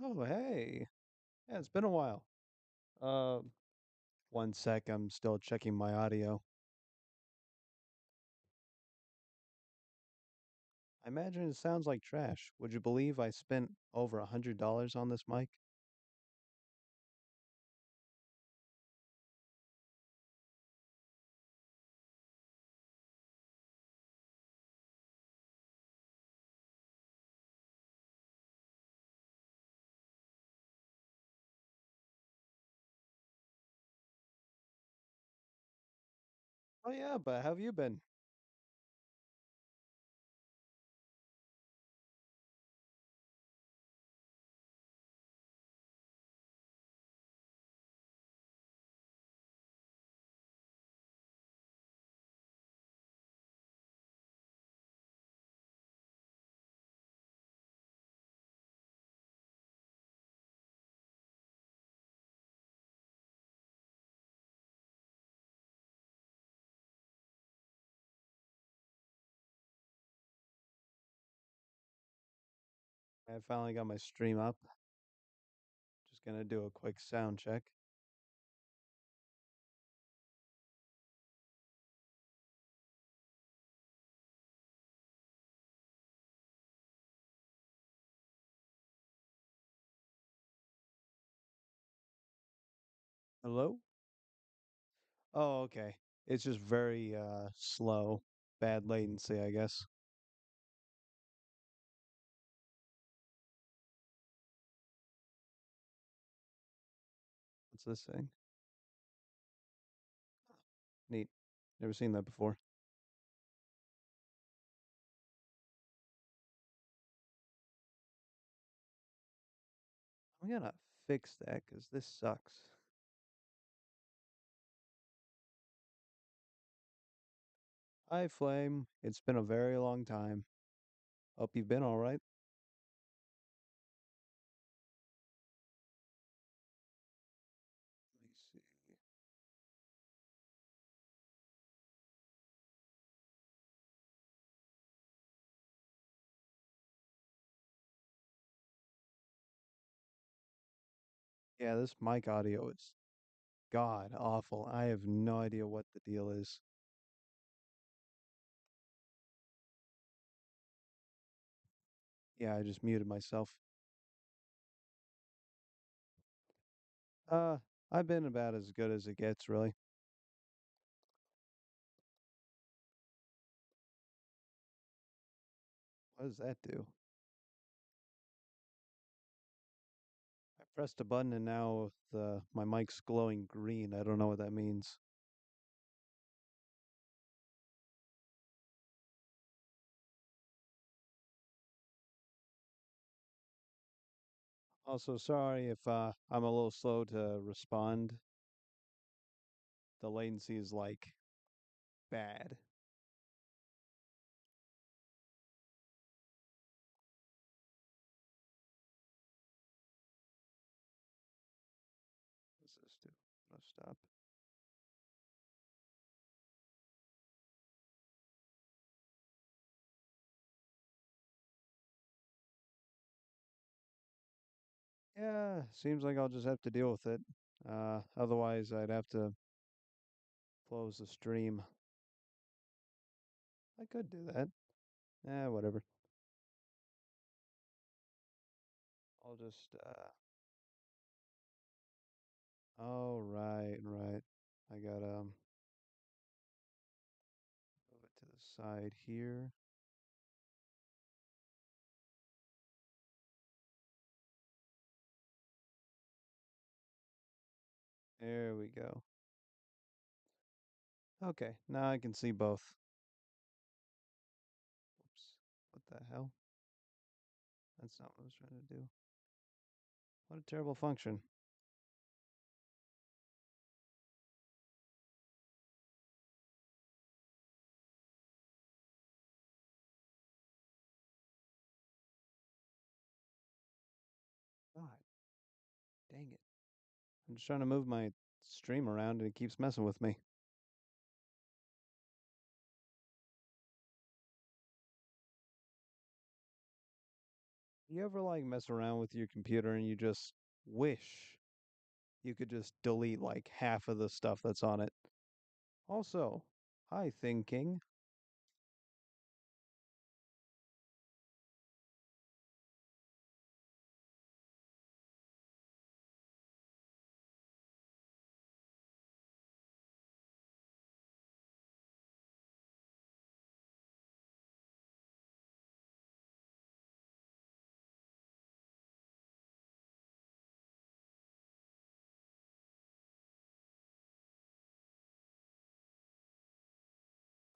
Oh, hey. Yeah, it's been a while. Uh, one sec, I'm still checking my audio. I imagine it sounds like trash. Would you believe I spent over $100 on this mic? Oh yeah, but how have you been? I finally got my stream up. Just gonna do a quick sound check. Hello? Oh, okay. It's just very slow. Bad latency, I guess. What's this thing? Neat. Never seen that before. I'm gonna fix that because this sucks. Hi, Flame. It's been a very long time. Hope you've been all right. Let me see. Yeah, this mic audio is god awful. I have no idea what the deal is. Yeah, I just muted myself. Uh, I've been about as good as it gets, really. What does that do? I pressed a button and now the my mic's glowing green. I don't know what that means. Also, sorry if I'm a little slow to respond. The latency is like bad. What's this do? No, stop. Yeah, seems like I'll just have to deal with it. Otherwise I'd have to close the stream. I could do that. Whatever. I'll just oh right. I got move it to the side here. There we go. Okay, now I can see both. Whoops. What the hell? That's not what I was trying to do. What a terrible function. God dang it. I'm just trying to move my stream around and it keeps messing with me. You ever like mess around with your computer and you just wish you could just delete like half of the stuff that's on it? Also, hi thinking.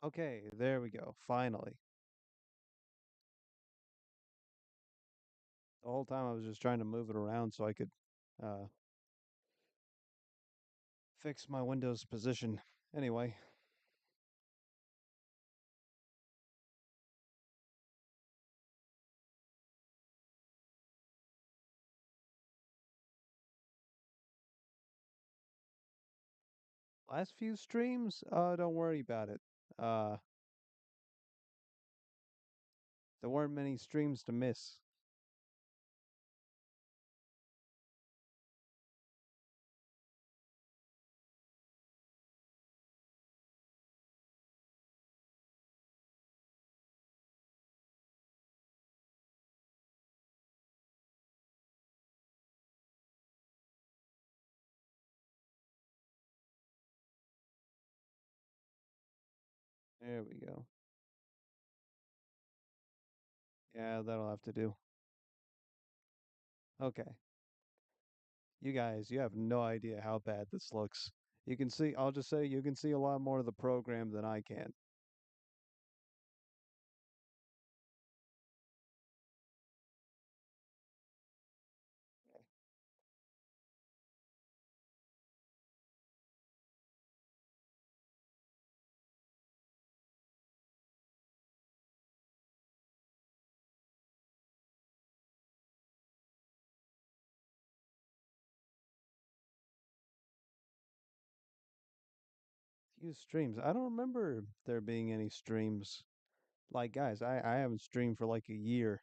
Okay, there we go. Finally. The whole time I was just trying to move it around so I could uh fix my Windows position. Anyway, last few streams, don't worry about it. Uh there weren't many streams to miss. There we go. Yeah, that'll have to do. Okay. You guys, you have no idea how bad this looks. You can see, I'll just say you can see a lot more of the program than I can. Few streams. I don't remember there being any streams. Like, guys, I haven't streamed for like a year.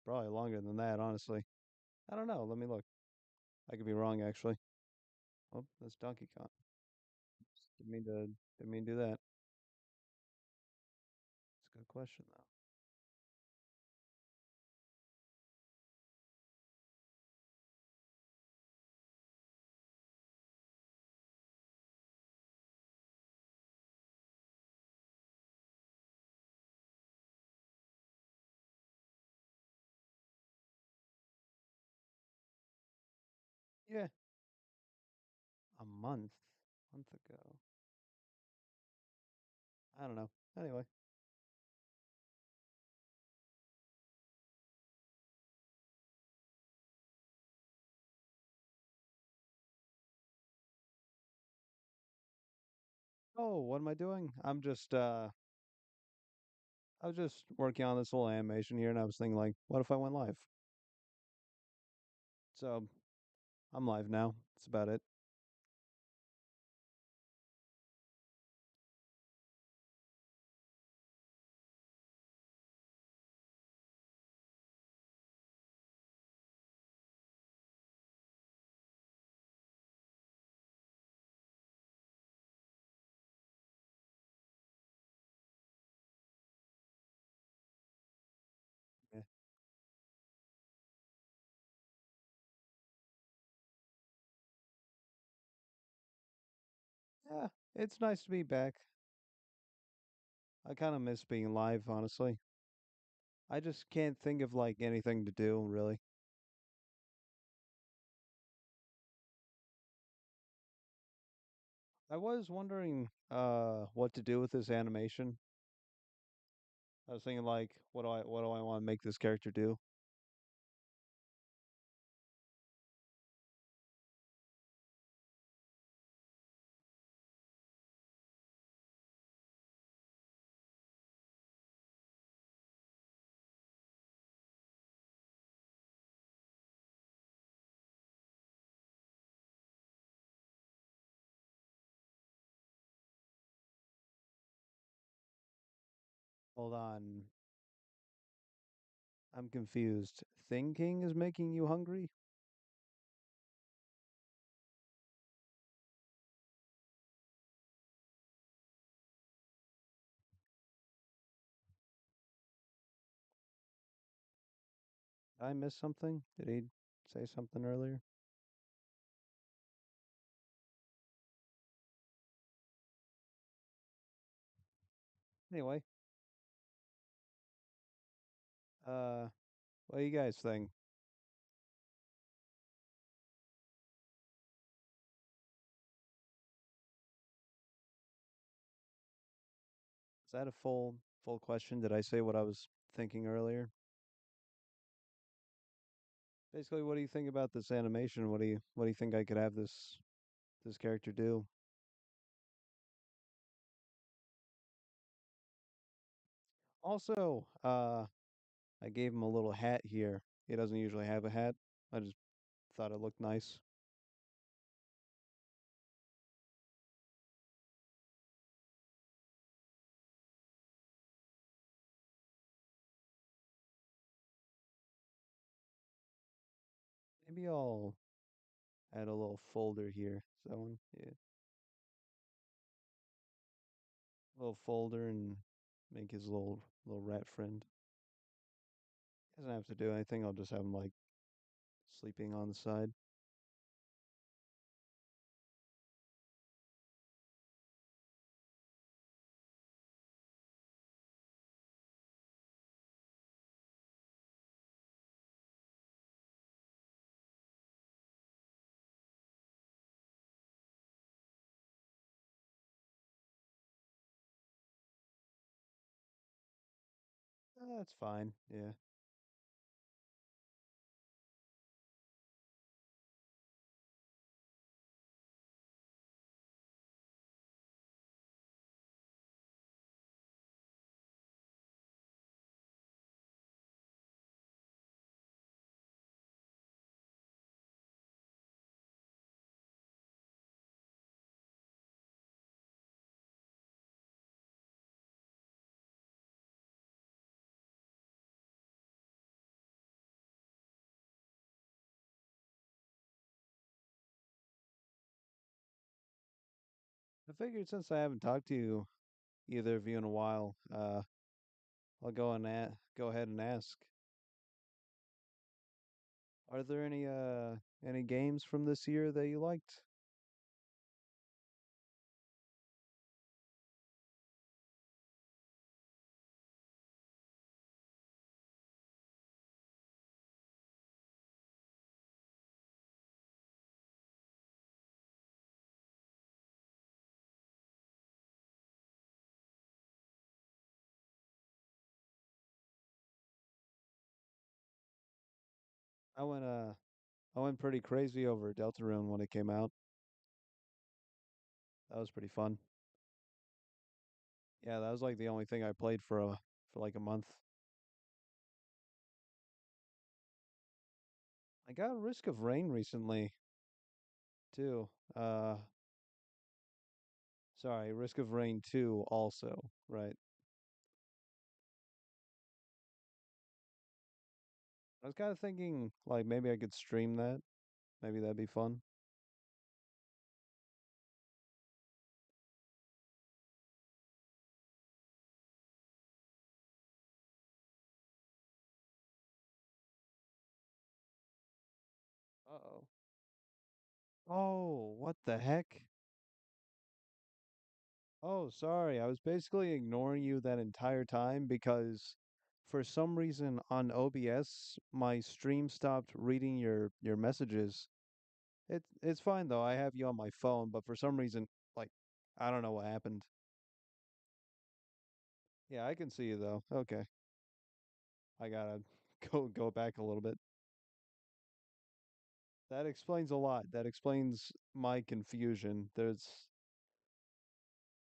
Probably longer than that, honestly. I don't know. Let me look. I could be wrong, actually. Oh, that's Donkey Kong. Didn't mean to, didn't mean to do that. It's a good question, though. Yeah, a month ago. I don't know. Anyway. Oh, what am I doing? I was just working on this little animation here, and I was thinking, like, what if I went live? So I'm live now. That's about it. Yeah, yeah, it's nice to be back. I kind of miss being live, honestly. I just can't think of like anything to do, really. I was wondering what to do with this animation. I was thinking like what do I want to make this character do? Hold on. I'm confused. Thinking is making you hungry? Did I miss something? Did he say something earlier? Anyway, uh, what do you guys think? Is that a full question? Did I say what I was thinking earlier? Basically, what do you think about this animation? What do you think I could have this character do? Also, I gave him a little hat here. He doesn't usually have a hat. I just thought it looked nice. Maybe I'll add a little folder here. So yeah, little folder and make his little rat friend. Doesn't have to do anything. I'll just have him like sleeping on the side. That's fine. Yeah. I figured since I haven't talked to either of you in a while, I'll go ahead and ask. Are there any games from this year that you liked? I went uh I went pretty crazy over Deltarune when it came out. That was pretty fun. Yeah, that was like the only thing I played for like a month. I got Risk of Rain recently too. Sorry, Risk of Rain 2 also, right? I was kind of thinking like maybe I could stream that. Maybe that'd be fun. Uh-oh. Oh, what the heck? Oh, sorry. I was basically ignoring you that entire time because for some reason on OBS, my stream stopped reading your messages. It's fine though. I have you on my phone, but for some reason, like I don't know what happened. Yeah, I can see you though. Okay. I gotta go back a little bit. That explains a lot. That explains my confusion.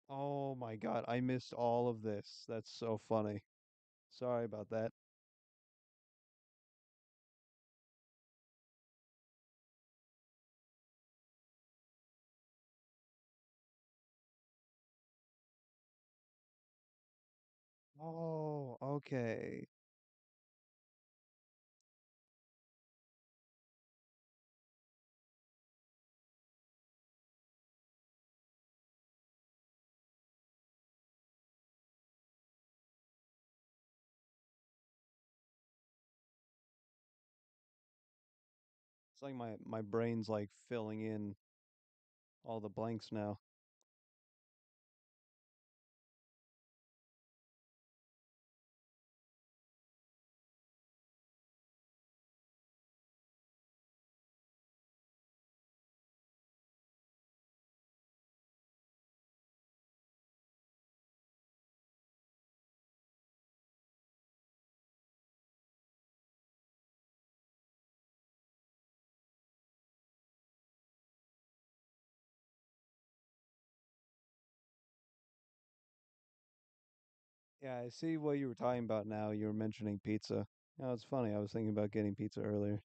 Oh my God, I missed all of this. That's so funny. Sorry about that. Oh, okay. It's like my brain's like filling in all the blanks now. Yeah, I see what you were talking about now. You were mentioning pizza. No, it's funny. I was thinking about getting pizza earlier.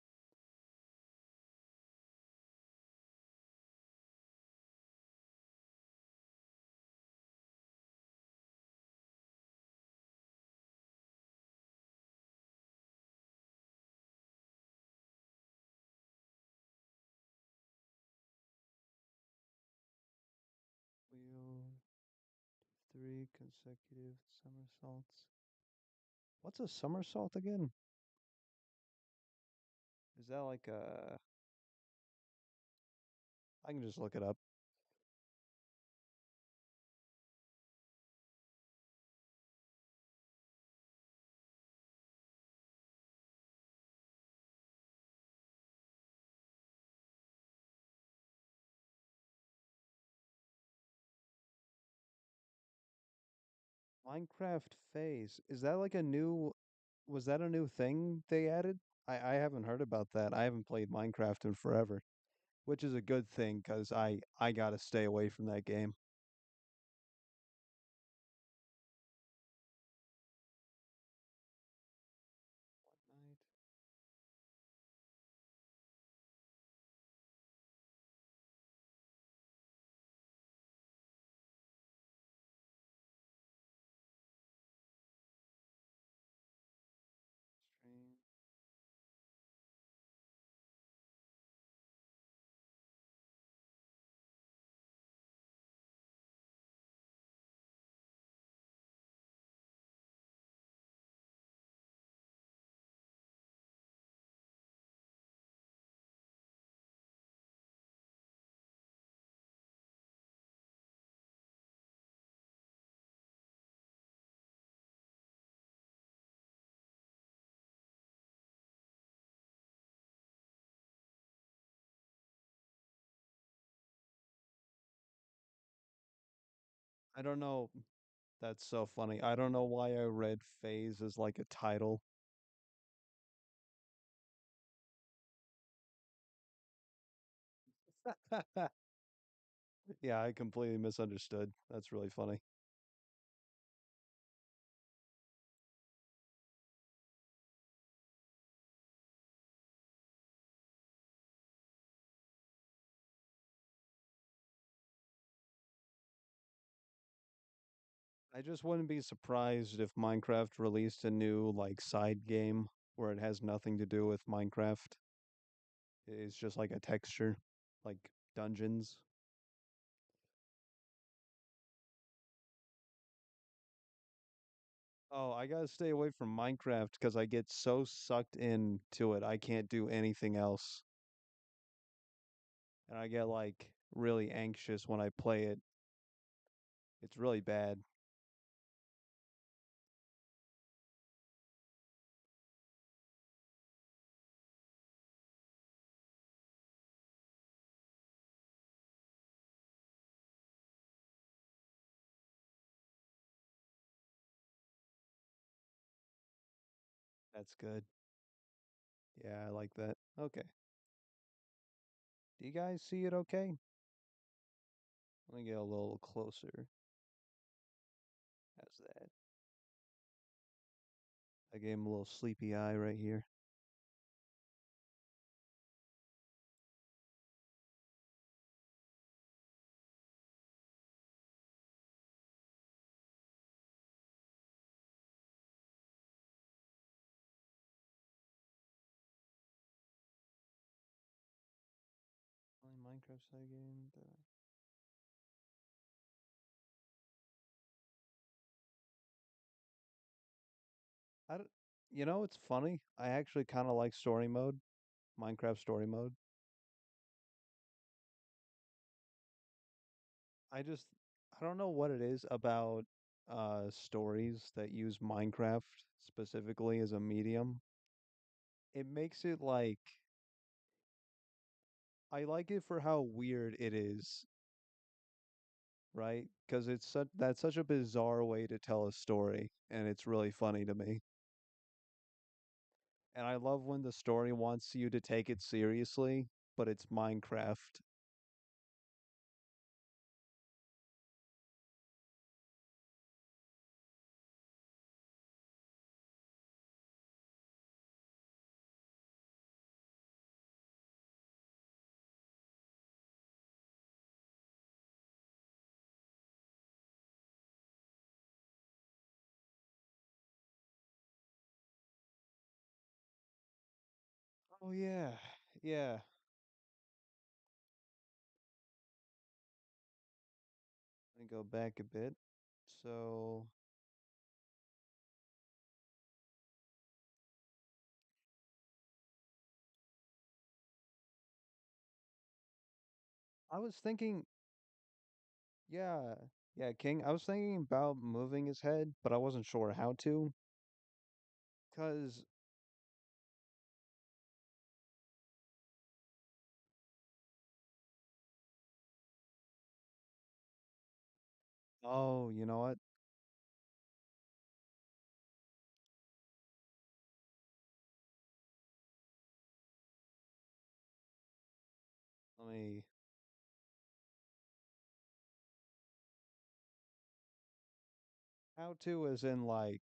Wheel three consecutive somersaults. What's a somersault again? Is that like a? I can just look it up. Minecraft phase. Is that like a new? Was that a new thing they added? I haven't heard about that. I haven't played Minecraft in forever, which is a good thing because I gotta stay away from that game. Fortnite stream. I don't know. That's so funny. I don't know why I read phase as like a title. Yeah, I completely misunderstood. That's really funny. I just wouldn't be surprised if Minecraft released a new like side game where it has nothing to do with Minecraft. It's just like a texture, like dungeons. Oh, I gotta stay away from Minecraft because I get so sucked into it. I can't do anything else. And I get like really anxious when I play it. It's really bad. That's good. Yeah, I like that. Okay. Do you guys see it okay? Let me get a little closer. How's that? I gave him a little sleepy eye right here. Only Minecraft side game. I don't, you know, it's funny. I actually kind of like story mode, Minecraft story mode. I just I don't know what it is about stories that use Minecraft specifically as a medium. It makes it like I like it for how weird it is, right? Because it's such that's such a bizarre way to tell a story, and it's really funny to me. And I love when the story wants you to take it seriously, but it's Minecraft. Oh yeah. Yeah. Let me go back a bit. So I was thinking, yeah, yeah, King. I was thinking about moving his head, but I wasn't sure how to. Cause, oh, you know what? Let me, how to as in like,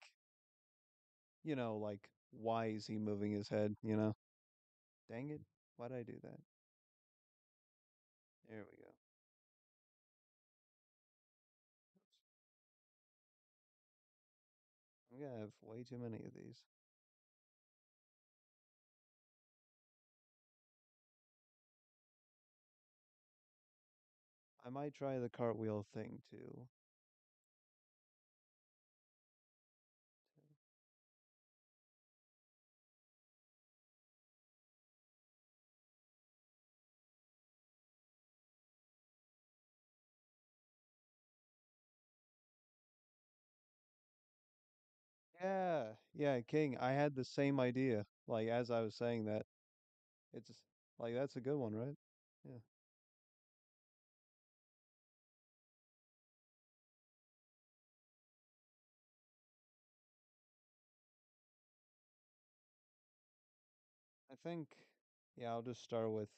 like, why is he moving his head, you know? Dang it. Why'd I do that? There we go. Oops. I'm gonna have way too many of these. I might try the cartwheel thing too. Yeah, yeah, King. I had the same idea. Like as I was saying that, it's like that's a good one, right? Yeah. I think, yeah, I'll just start with.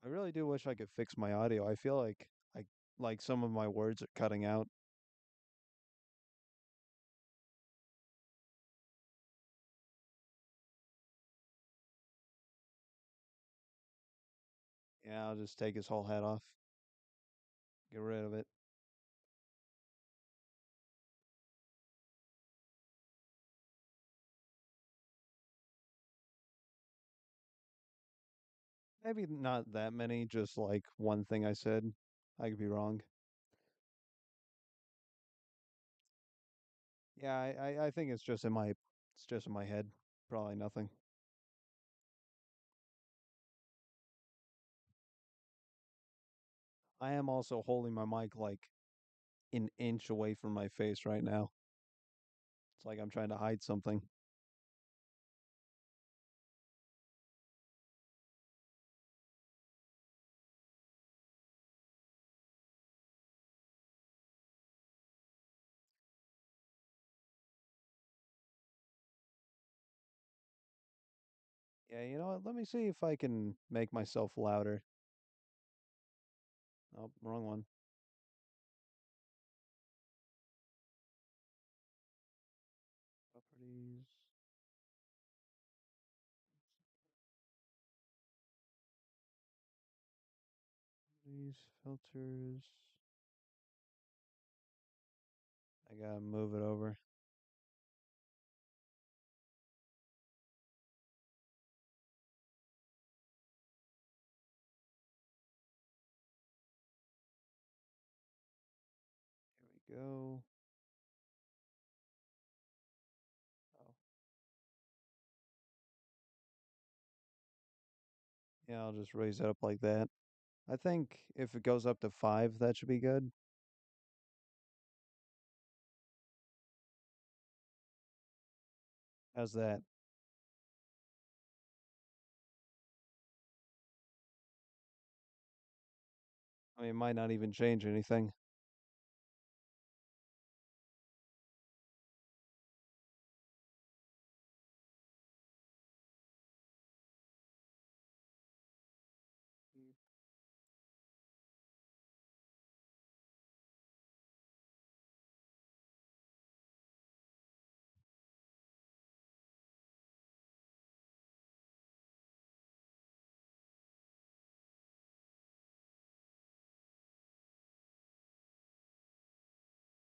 I really do wish I could fix my audio. I feel like some of my words are cutting out. Yeah, I'll just take his whole head off. Get rid of it. Maybe not that many, just like one thing I said. I could be wrong. Yeah, I think it's just in my head. Probably nothing. I am also holding my mic like an inch away from my face right now. It's like I'm trying to hide something. Yeah, you know what? Let me see if I can make myself louder. Oh, wrong one. Properties, properties, filters. I gotta move it over. Here we go. Yeah, I'll just raise it up like that. I think if it goes up to five, that should be good. How's that? I mean, it might not even change anything.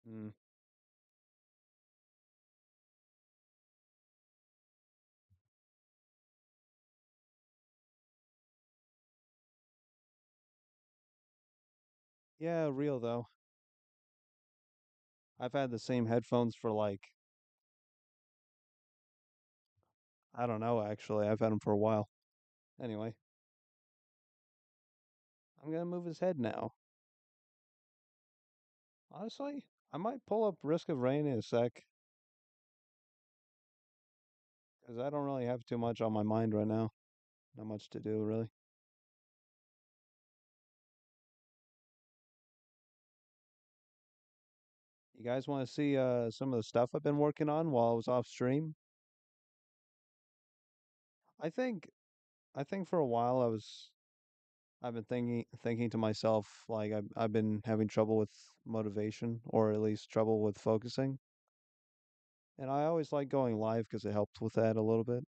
Mm. Yeah, real though. I've had the same headphones for like, I don't know, actually. I've had them for a while. Anyway, I'm gonna move his head now. Honestly, I might pull up Risk of Rain in a sec, because I don't really have too much on my mind right now. Not much to do, really. You guys want to see some of the stuff I've been working on while I was off stream? I think I think for a while I've been thinking to myself like I've been having trouble with motivation or at least trouble with focusing. And I always like going live because it helps with that a little bit.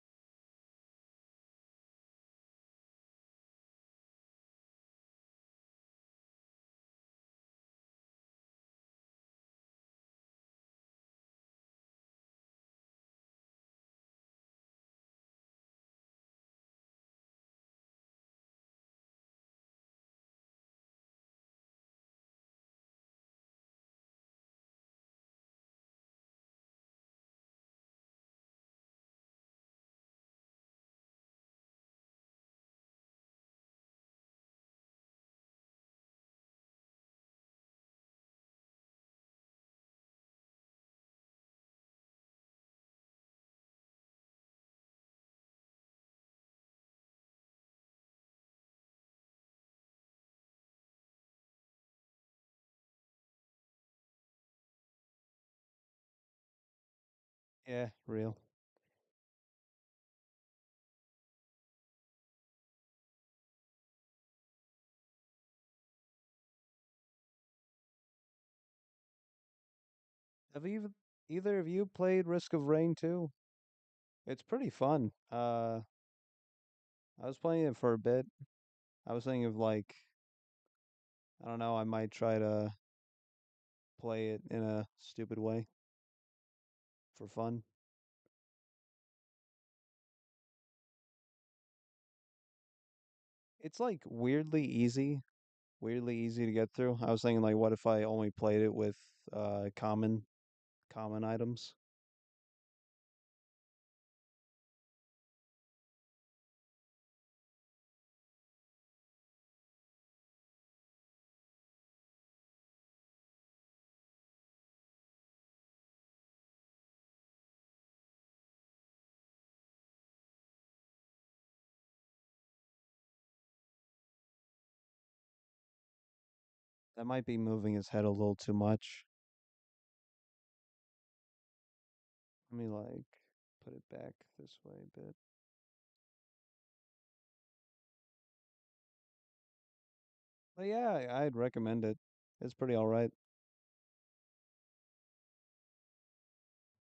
Yeah, real. Have either of you played Risk of Rain 2? It's pretty fun. I was playing it for a bit. I was thinking of like, I don't know, I might try to play it in a stupid way for fun. It's like weirdly easy to get through. I was thinking like what if I only played it with common items? That might be moving his head a little too much. Let me like put it back this way a bit. But yeah, I'd recommend it. It's pretty all right.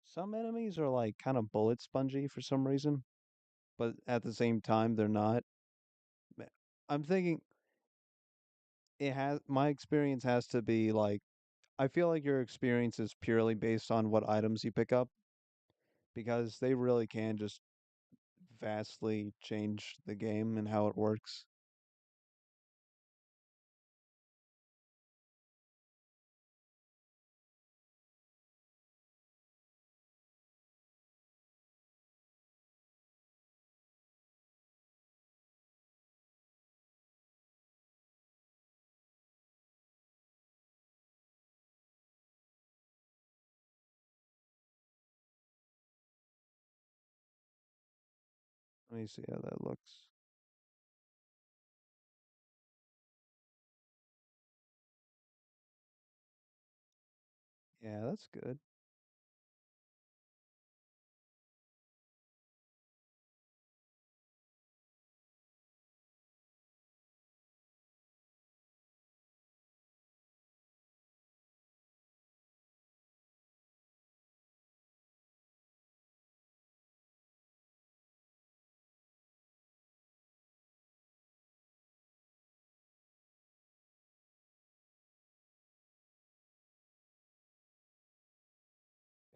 Some enemies are like kind of bullet spongy for some reason, but at the same time they're not. Ma- I'm thinking it has my experience has to be like I feel like your experience is purely based on what items you pick up because they really can just vastly change the game and how it works. Let me see how that looks. Yeah, that's good.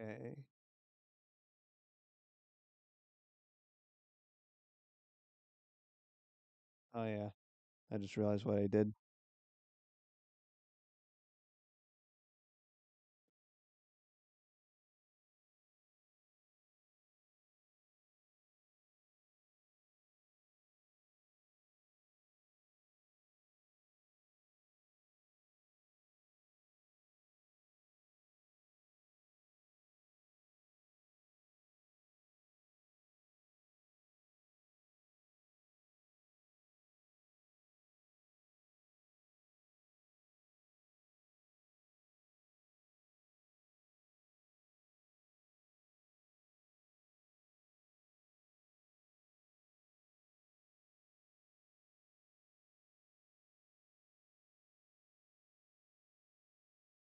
Okay. Oh yeah, I just realized what I did.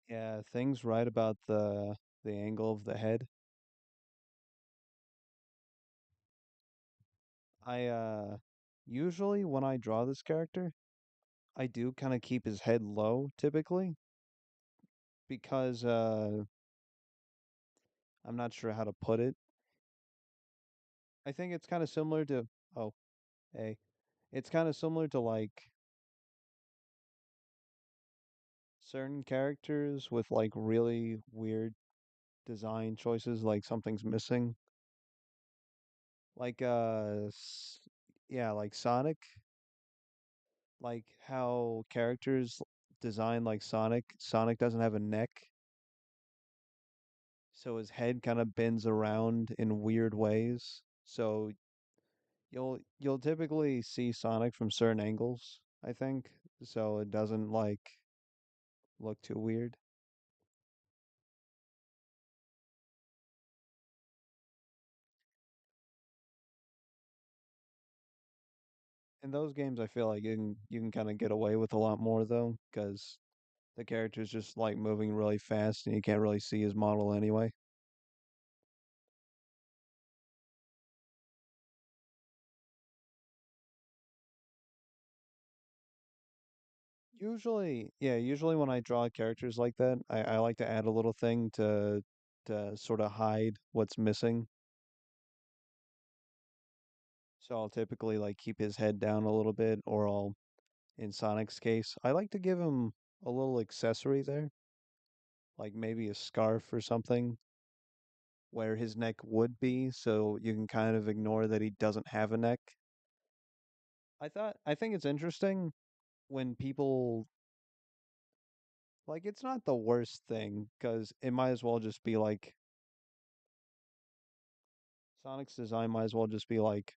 Yeah, things right about the angle of the head. I usually when I draw this character, I do kind of keep his head low typically because I'm not sure how to put it. I think it's kind of similar to oh, hey. It's kind of similar to like certain characters with like really weird design choices like something's missing. Like yeah, like Sonic, like how characters design like Sonic doesn't have a neck, so his head kind of bends around in weird ways. So you'll typically see Sonic from certain angles, I think, so it doesn't like look too weird. In those games, I feel like you can kind of get away with a lot more though, because the character's just like moving really fast and you can't really see his model anyway. Usually when I draw characters like that, I like to add a little thing to sort of hide what's missing. So I'll typically like keep his head down a little bit, or I'll, in Sonic's case, I like to give him a little accessory there, like maybe a scarf or something where his neck would be, so you can kind of ignore that he doesn't have a neck. I think it's interesting when people like it's not the worst thing because it might as well just be like Sonic's design might as well just be like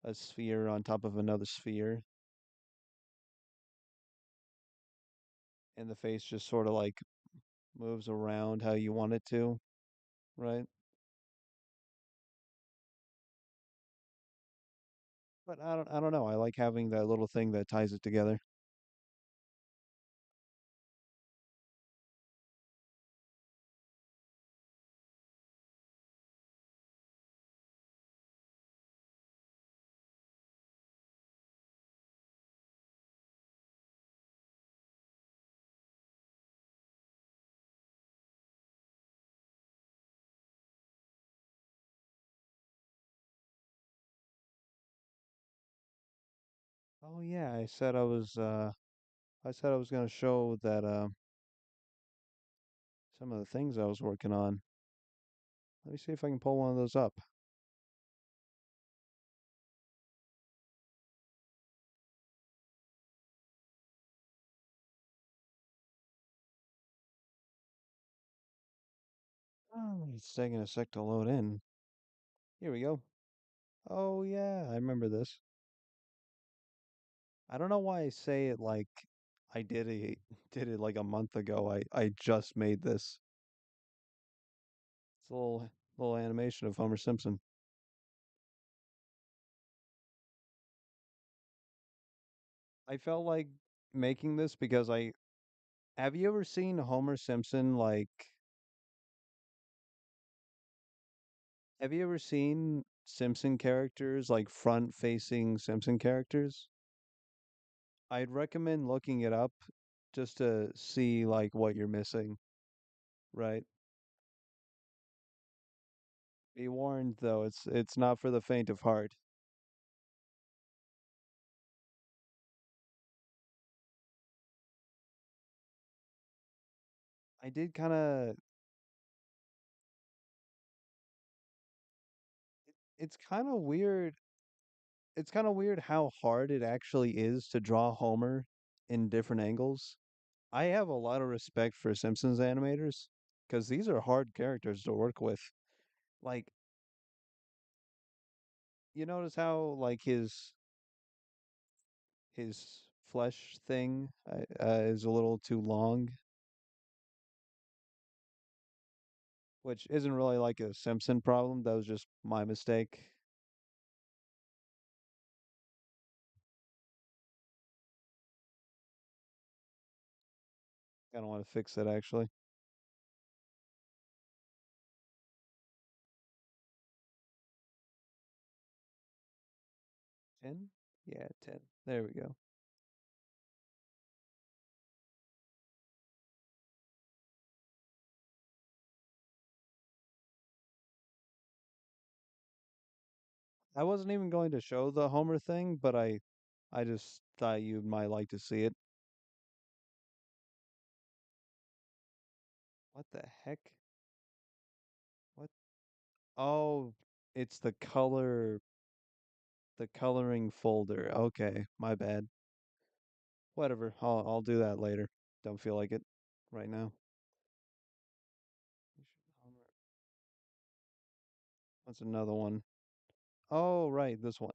a sphere on top of another sphere, and the face just sort of like moves around how you want it to, right? But I don't know. I like having that little thing that ties it together. Oh yeah, I said I was gonna show that some of the things I was working on. Let me see if I can pull one of those up. Oh, it's taking a sec to load in. Here we go. Oh yeah, I remember this. I don't know why I say it like I did it like a month ago. I just made this. It's a little animation of Homer Simpson. I felt like making this because I have you ever seen Homer Simpson like have you ever seen Simpson characters like front facing Simpson characters? I'd recommend looking it up just to see like what you're missing, right? Be warned though, it's not for the faint of heart. I did kind of it's kind of weird. It's kind of weird how hard it actually is to draw Homer in different angles. I have a lot of respect for Simpsons animators because these are hard characters to work with. Like, you notice how like his flesh thing is a little too long, which isn't really like a Simpson problem. That was just my mistake. I don't want to fix it actually. 10? Yeah, 10. There we go. I wasn't even going to show the Homer thing, but I just thought you might like to see it. What the heck? What? Oh, it's the coloring folder. Okay, my bad. Whatever. I'll do that later. Don't feel like it right now. What's another one? Oh, right, this one.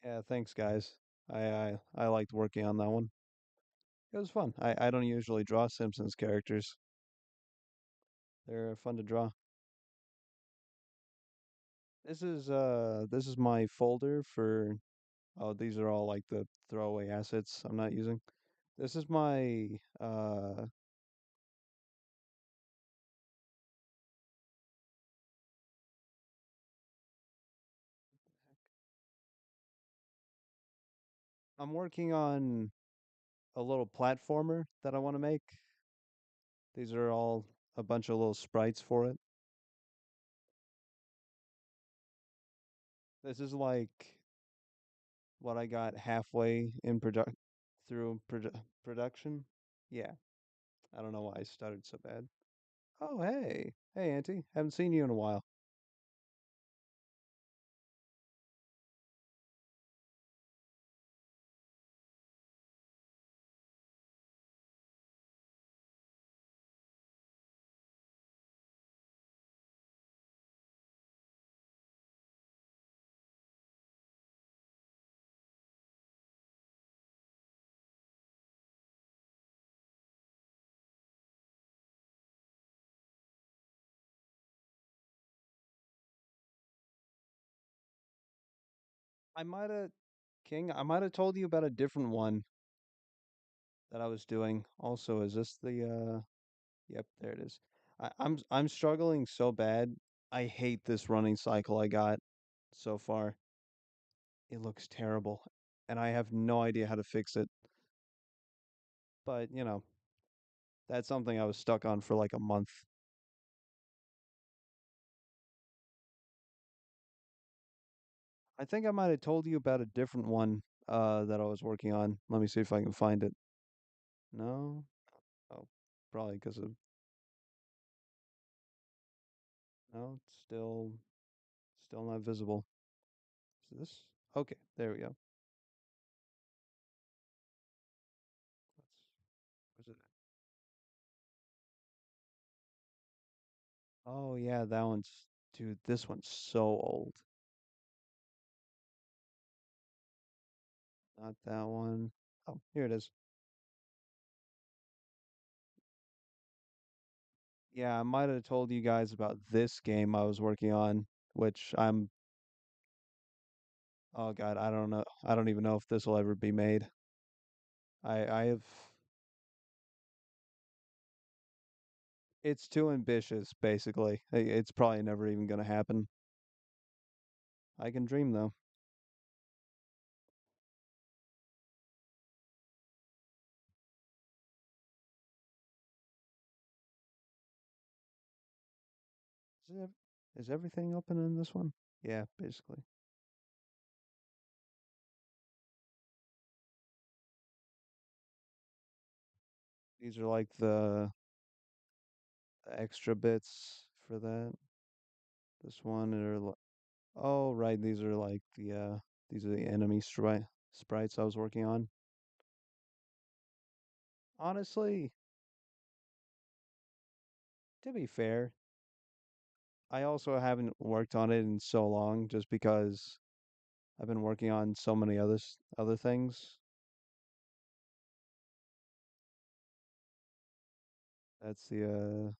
Yeah, thanks guys. I liked working on that one. It was fun. I don't usually draw Simpsons characters. They're fun to draw. This is my folder for oh these are all like the throwaway assets I'm not using. This is my I'm working on a little platformer that I want to make. These are all a bunch of little sprites for it. This is like what I got halfway in production. Yeah, I don't know why I stuttered so bad. Oh, hey. Hey, Auntie. Haven't seen you in a while. I might have, King, I might have told you about a different one that I was doing. Also, is this the yep, there it is. I'm struggling so bad. I hate this running cycle I got so far. It looks terrible, and I have no idea how to fix it. But, that's something I was stuck on for like a month. I think I might have told you about a different one that I was working on. Let me see if I can find it. No? Oh, probably because of No, it's still not visible. Is this? Okay, there we go. Where's it? Oh yeah, that one's dude, this one's so old. Not that one. Oh, here it is. Yeah, I might have told you guys about this game I was working on, which I'm oh God, I don't know. I don't even know if this will ever be made. I have it's too ambitious, basically. It's probably never even gonna happen. I can dream though. Is it, is everything open in this one? Yeah, basically. These are like the extra bits for that. This one are oh right, these are like these are the enemy sprites I was working on. Honestly, to be fair, I also haven't worked on it in so long just because I've been working on so many other things. That's the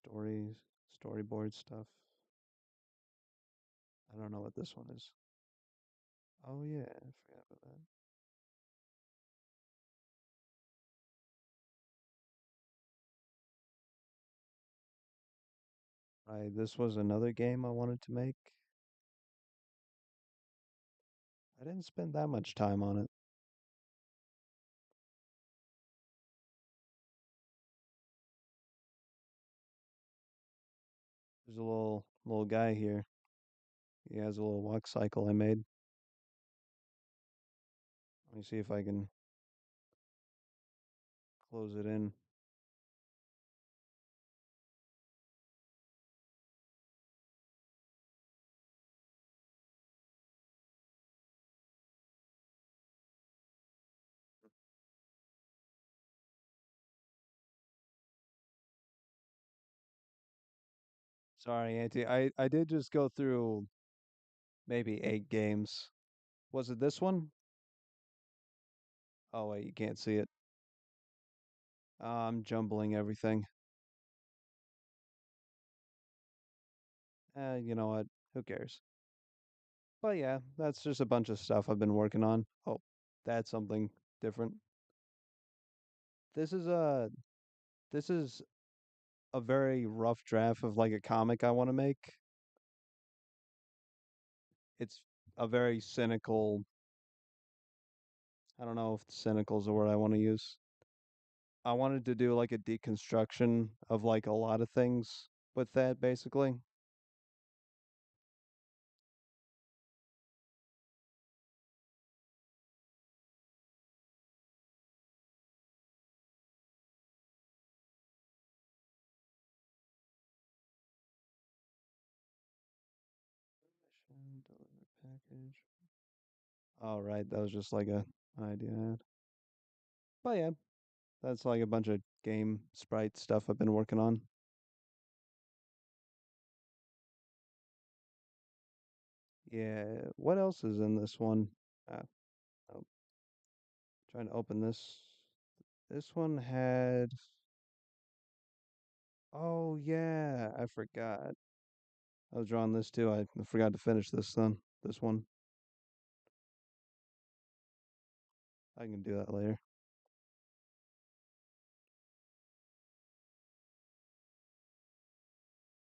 stories, storyboard stuff. I don't know what this one is. Oh yeah, I forgot about that. This was another game I wanted to make. I didn't spend that much time on it. There's a little guy here. He has a little walk cycle I made. Let me see if I can close it in. Sorry, Auntie. I did just go through maybe 8 games. Was it this one? Oh wait, you can't see it. I'm jumbling everything. You know what? Who cares? But yeah, that's just a bunch of stuff I've been working on. Oh, that's something different. This is a this is a very rough draft of like a comic I want to make. It's a very cynical. I don't know if cynical is the word I want to use. I wanted to do like a deconstruction of like a lot of things with that basically. Mission deliver package. All right, that was just like a an idea I had. But yeah, that's like a bunch of game sprite stuff I've been working on. Yeah, what else is in this one? Uh, I'm trying to open this. This one had. Oh yeah, I forgot. I was drawing this too. I forgot to finish this then. This one. I can do that later.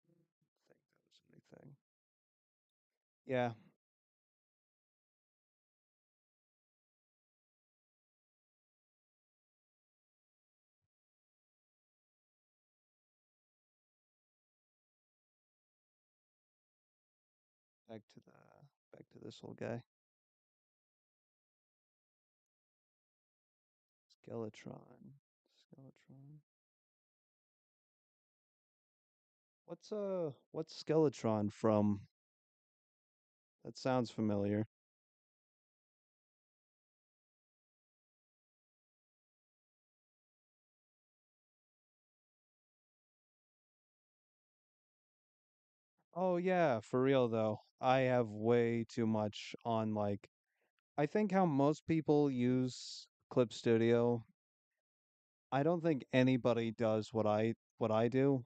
I think that was anything. Yeah, back to the back to this old guy. Skeletron. Skeletron. What's Skeletron from? That sounds familiar. Oh yeah, for real though. I have way too much on like I think how most people use Clip Studio. I don't think anybody does what I do.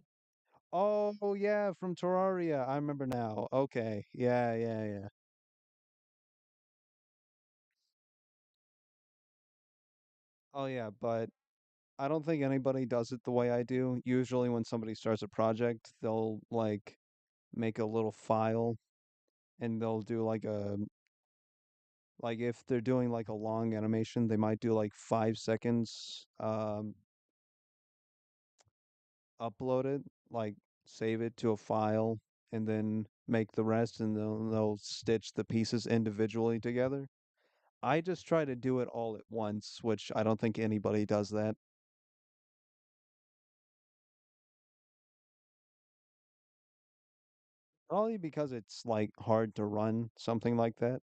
Oh yeah, from Terraria. I remember now. Okay. Yeah, yeah, yeah. Oh yeah, but I don't think anybody does it the way I do. Usually when somebody starts a project, they'll like make a little file and they'll do like if they're doing like a long animation, they might do like 5 seconds, upload it, like save it to a file, and then make the rest, and they'll stitch the pieces individually together. I just try to do it all at once, which I don't think anybody does that. Probably because it's like hard to run something like that,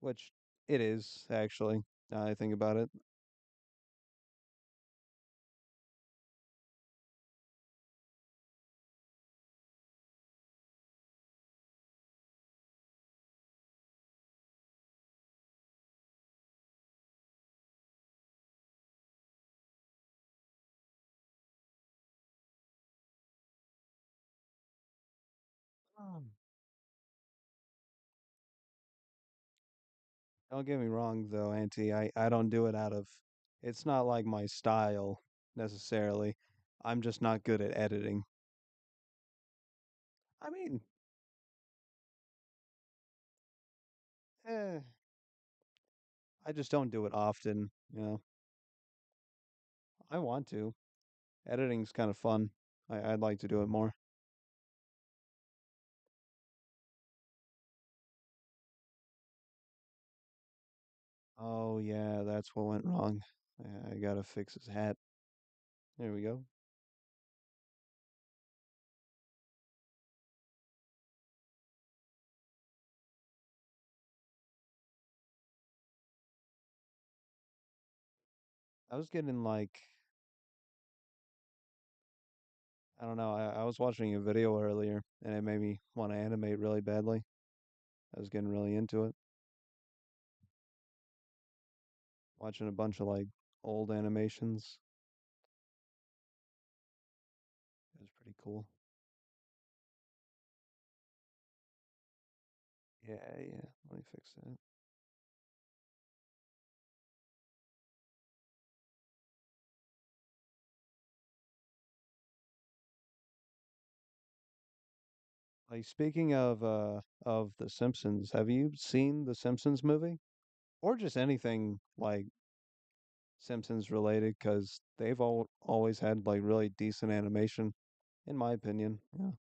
which it is actually. Now I think about it. Um, Don't get me wrong though, Auntie. I don't do it out of it's not like my style necessarily. I'm just not good at editing. I mean, eh, I just don't do it often, you know. I want to. Editing's kind of fun. I'd like to do it more. Oh yeah, that's what went wrong. I gotta fix his hat. There we go. I was getting like I don't know. I was watching a video earlier and it made me want to animate really badly. I was getting really into it, watching a bunch of like old animations. It was pretty cool. Yeah, yeah. Let me fix that. Like speaking of The Simpsons, have you seen the Simpsons movie? Or just anything like Simpsons related? Because they've always had like really decent animation, in my opinion. Yeah.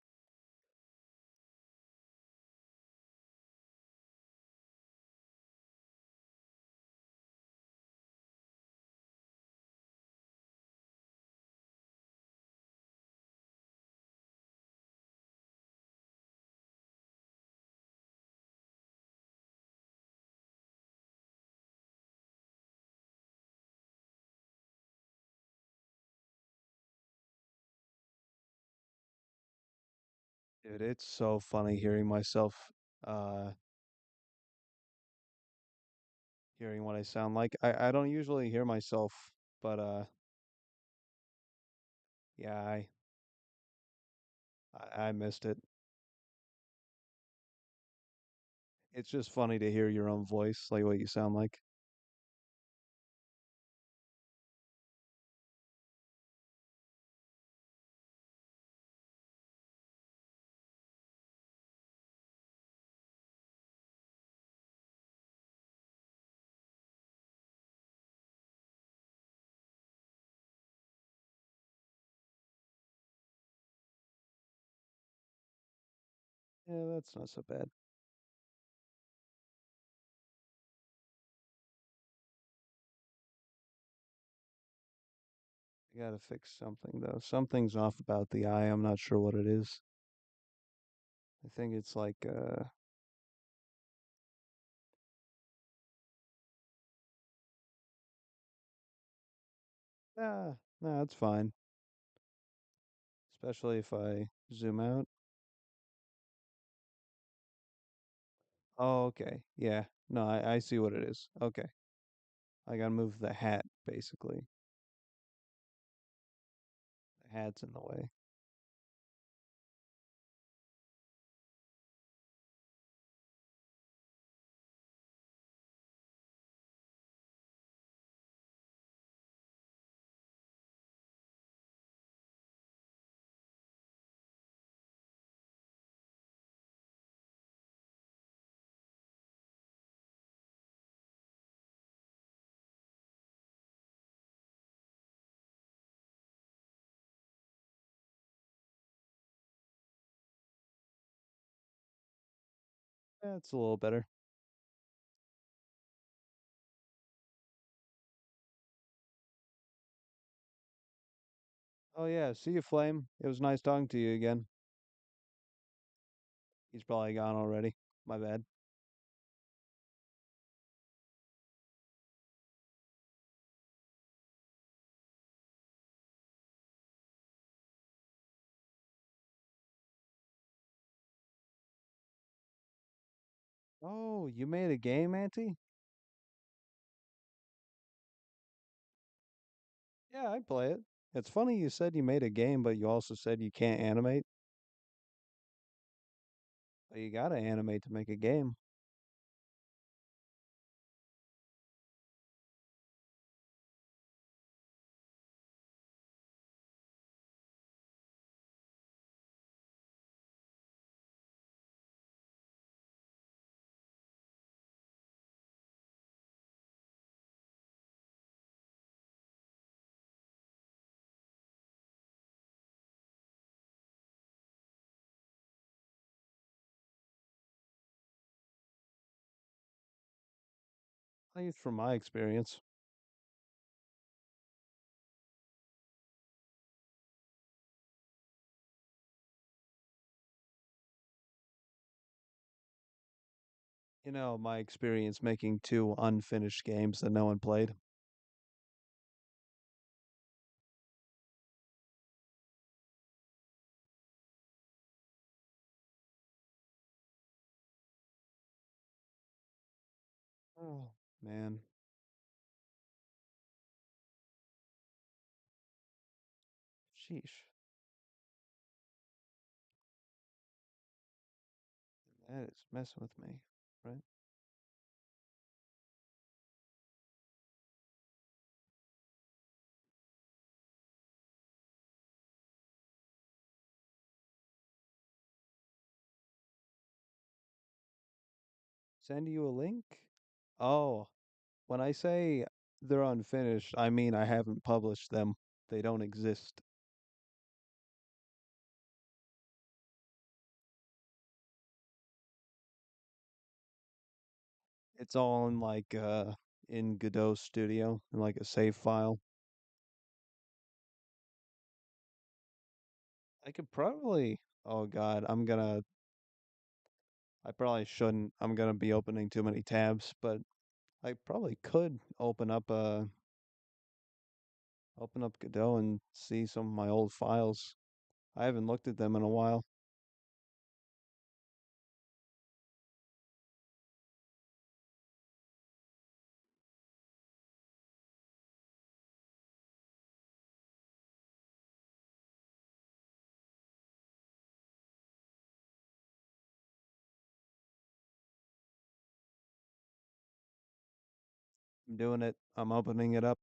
Dude, it's so funny hearing myself uh hearing what I sound like. I don't usually hear myself, but yeah, I missed it. It's just funny to hear your own voice, like what you sound like. Yeah, that's not so bad. I gotta fix something though. Something's off about the eye. I'm not sure what it is. I think it's like nah, it's fine. Especially if I zoom out. Oh, okay. Yeah. No, I see what it is. Okay. I gotta move the hat, basically. The hat's in the way. Yeah, it's a little better. Oh yeah, see you, Flame. It was nice talking to you again. He's probably gone already. My bad. Oh, you made a game, Auntie? Yeah, I'd play it. It's funny you said you made a game, but you also said you can't animate. But you gotta animate to make a game. At least from my experience. My experience making two unfinished games that no one played. Oh, man. Sheesh. That is messing with me, right? Send you a link? Oh, when I say they're unfinished, I mean I haven't published them. They don't exist. It's all in in Godot Studio in like a save file. I could probably oh god, I probably shouldn't. I'm gonna be opening too many tabs, but I probably could open up Godot and see some of my old files. I haven't looked at them in a while. I'm doing it. I'm opening it up.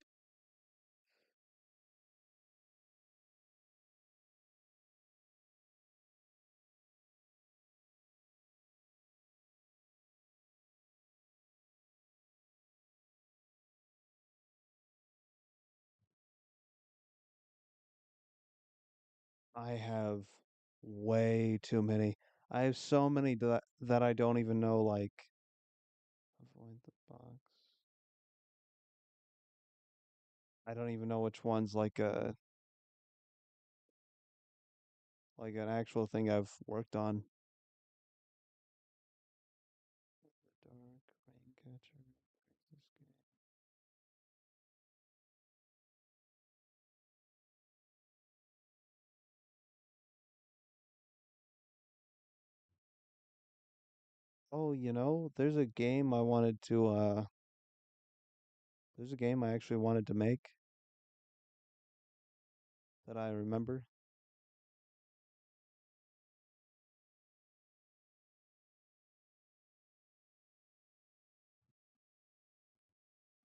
I have way too many. I have so many that I don't even know avoid the box. I don't even know which ones like an actual thing I've worked on. The dark rain catcher. This game. Oh, there's a game I wanted to there's a game I actually wanted to make that I remember.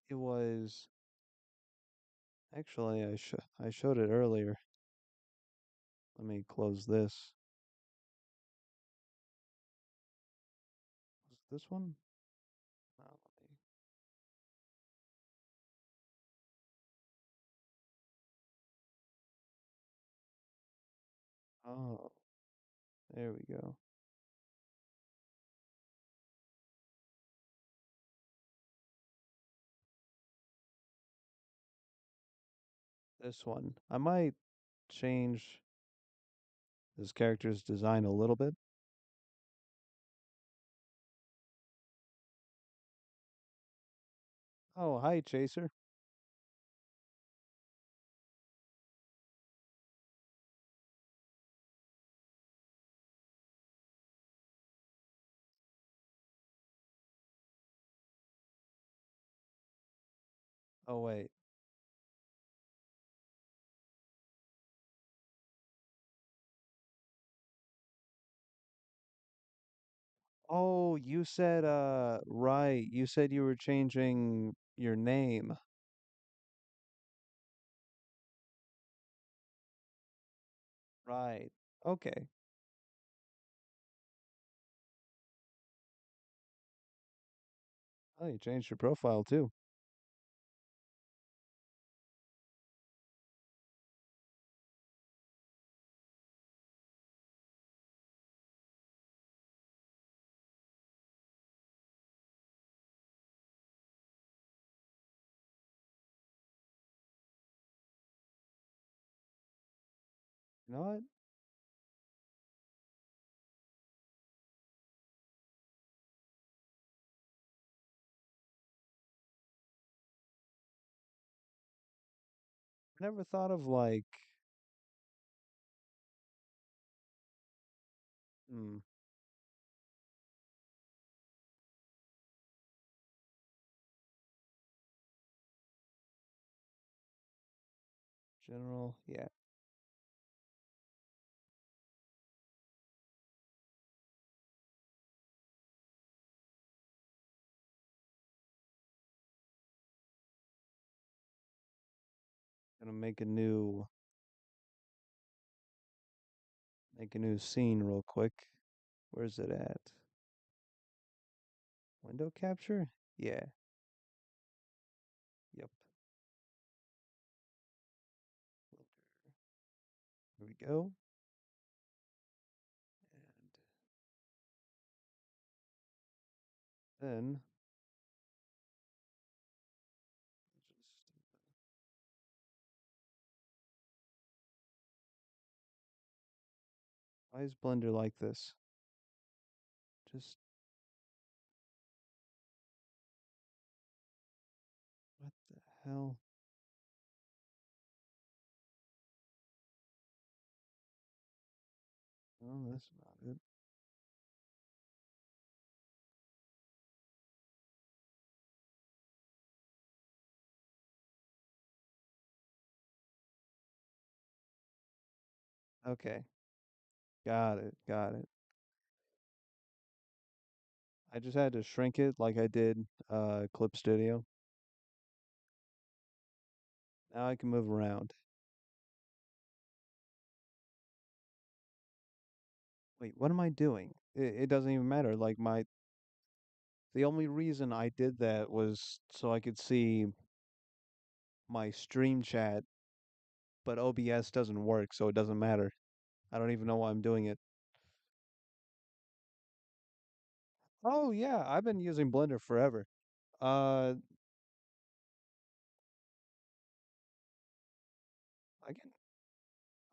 It was actually I showed it earlier. Let me close this. Was it this one? Oh, let me, oh, there we go. This one. I might change this character's design a little bit. Oh, hi, Chaser. Oh, wait. Oh, you said, right. You said you were changing your name. Right. Okay. Oh, you changed your profile too. You know what? Never thought of like, hmm, general. Yeah. Gonna make a new scene real quick. Where's it at? Window capture? Yeah. Yep. Here we go. And then just why is Blender like this? Just what the hell? Oh, that's not it. Okay. Got it. Got it. I just had to shrink it like I did Clip Studio. Now I can move around. Wait, what am I doing? It doesn't even matter. Like the only reason I did that was so I could see my stream chat, but OBS doesn't work, so it doesn't matter. I don't even know why I'm doing it. Oh yeah, I've been using Blender forever. Uh, I can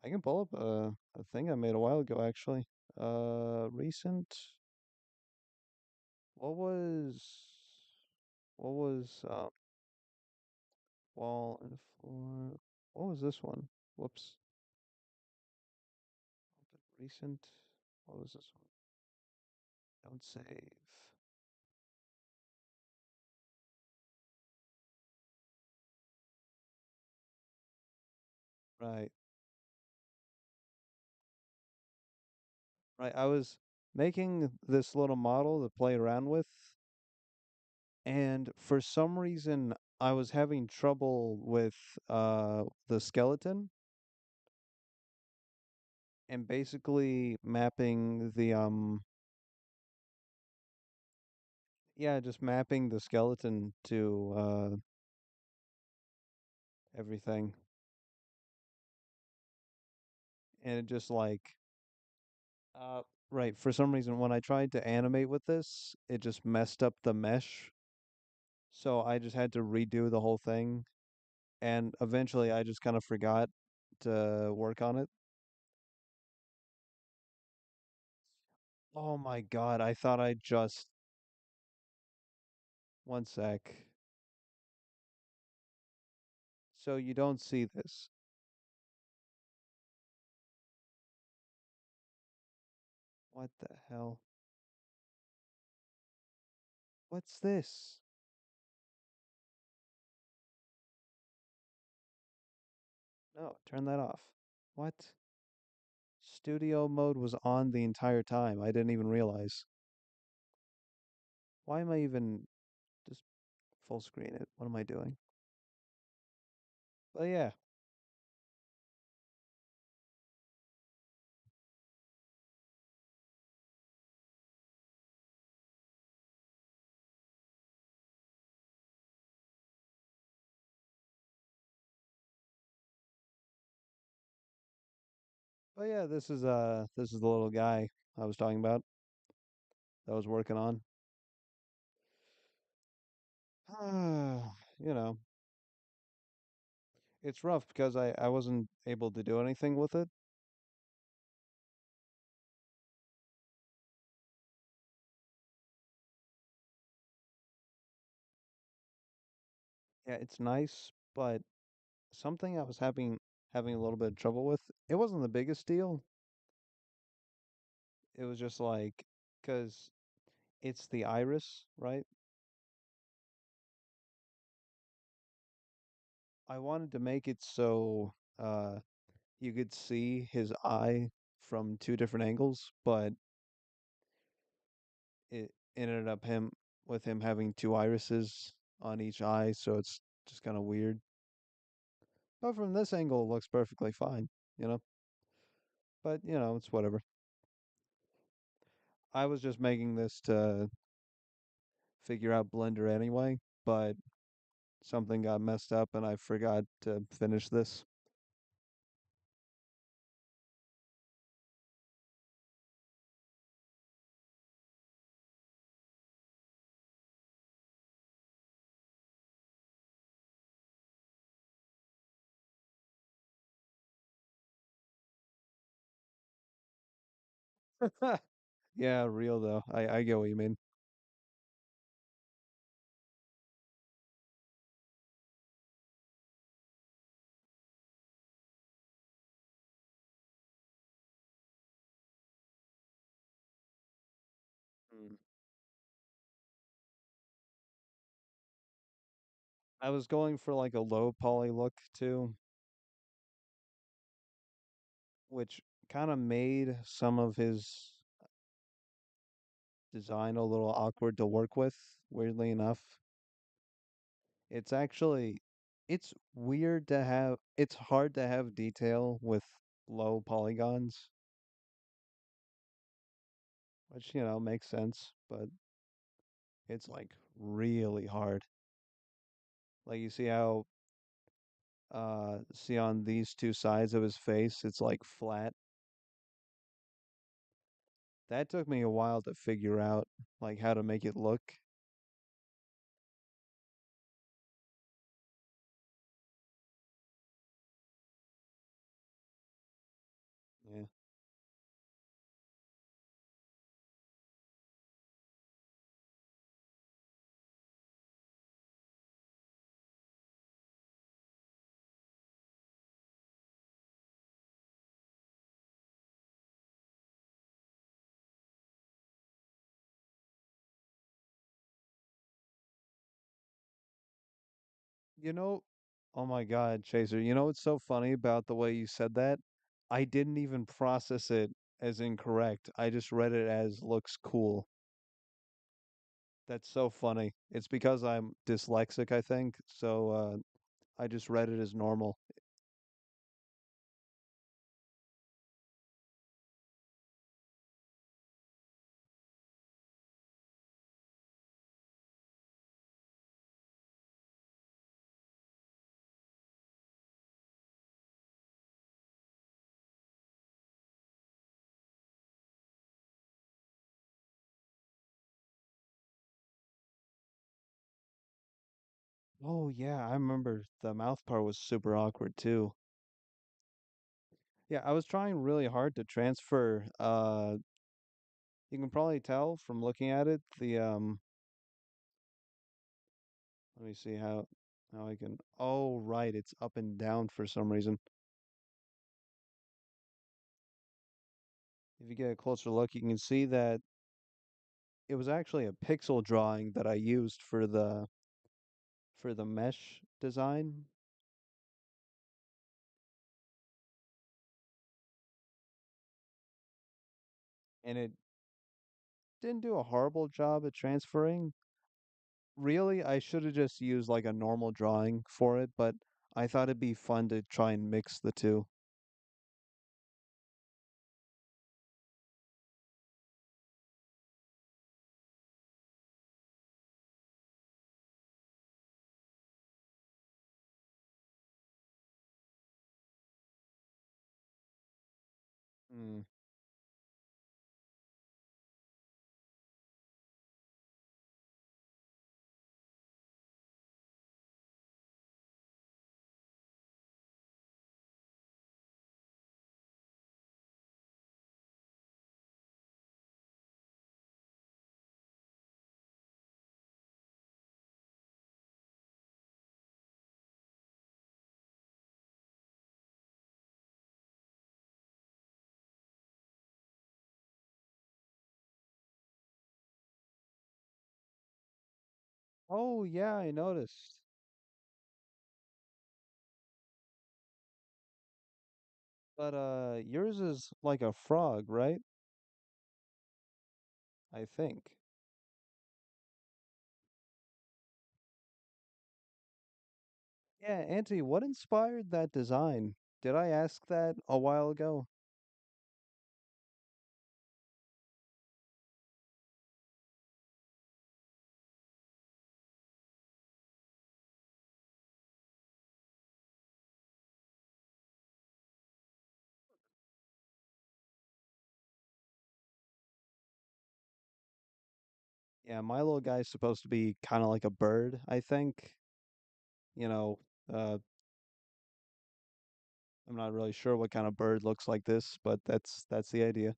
I can pull up a thing I made a while ago actually. Recent. What was what was wall and floor? What was this one? Whoops. Recent. What was this one? Don't save. Right. Right. I was making this little model to play around with, and for some reason I was having trouble with the skeleton and basically mapping the yeah, just mapping the skeleton to everything. And it just like uh right, for some reason when I tried to animate with this, it just messed up the mesh. So I just had to redo the whole thing, and eventually I just kind of forgot to work on it. Oh my God, I thought I just one sec. So you don't see this. What the hell? What's this? No, turn that off. What? Studio mode was on the entire time. I didn't even realize. Why am I even just full screen it? What am I doing? But yeah, but yeah, this is the little guy I was talking about that I was working on. You know, it's rough because I wasn't able to do anything with it. Yeah, it's nice, but something I was having a little bit of trouble with. It wasn't the biggest deal. It was just like because it's the iris, right? I wanted to make it so you could see his eye from two different angles, but it ended up him with him having two irises on each eye, so it's just kind of weird. But from this angle, it looks perfectly fine, you know. But it's whatever. I was just making this to figure out Blender anyway, but something got messed up and I forgot to finish this. Yeah, real though. I get what you mean. Mm. I was going for like a low poly look too, which kind of made some of his design a little awkward to work with, weirdly enough. It's actually it's weird to have it's hard to have detail with low polygons, which makes sense, but it's like really hard. Like you see on these two sides of his face, it's like flat. That took me a while to figure out like how to make it look. You know, oh my God, Chaser, you know what's so funny about the way you said that? I didn't even process it as incorrect. I just read it as looks cool. That's so funny. It's because I'm dyslexic, I think. So I just read it as normal. Oh yeah, I remember the mouth part was super awkward too. Yeah, I was trying really hard to transfer you can probably tell from looking at it, the let me see how I can oh right, it's up and down for some reason. If you get a closer look, you can see that it was actually a pixel drawing that I used for the mesh design, and it didn't do a horrible job at transferring. Really, I should have just used like a normal drawing for it, but I thought it'd be fun to try and mix the two. Mm. Oh yeah, I noticed. But yours is like a frog, right? I think. Yeah, Auntie, what inspired that design? Did I ask that a while ago? Yeah, my little guy's supposed to be kind of like a bird, I think. You know, uh, I'm not really sure what kind of bird looks like this, but that's the idea.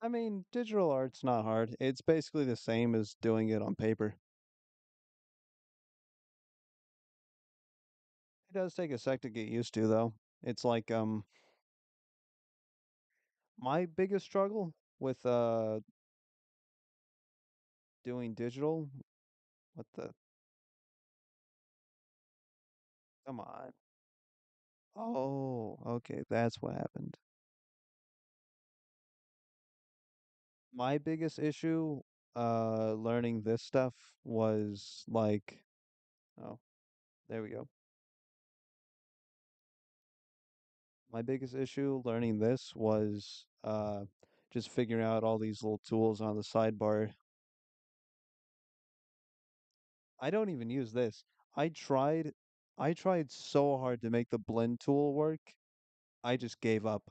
I mean, digital art's not hard. It's basically the same as doing it on paper. It does take a sec to get used to, though. It's like my biggest struggle with doing digital. What the? Come on. Oh, okay, that's what happened. My biggest issue learning this stuff was like, oh, there we go. My biggest issue learning this was just figuring out all these little tools on the sidebar. I don't even use this. I tried I tried so hard to make the blend tool work. I just gave up.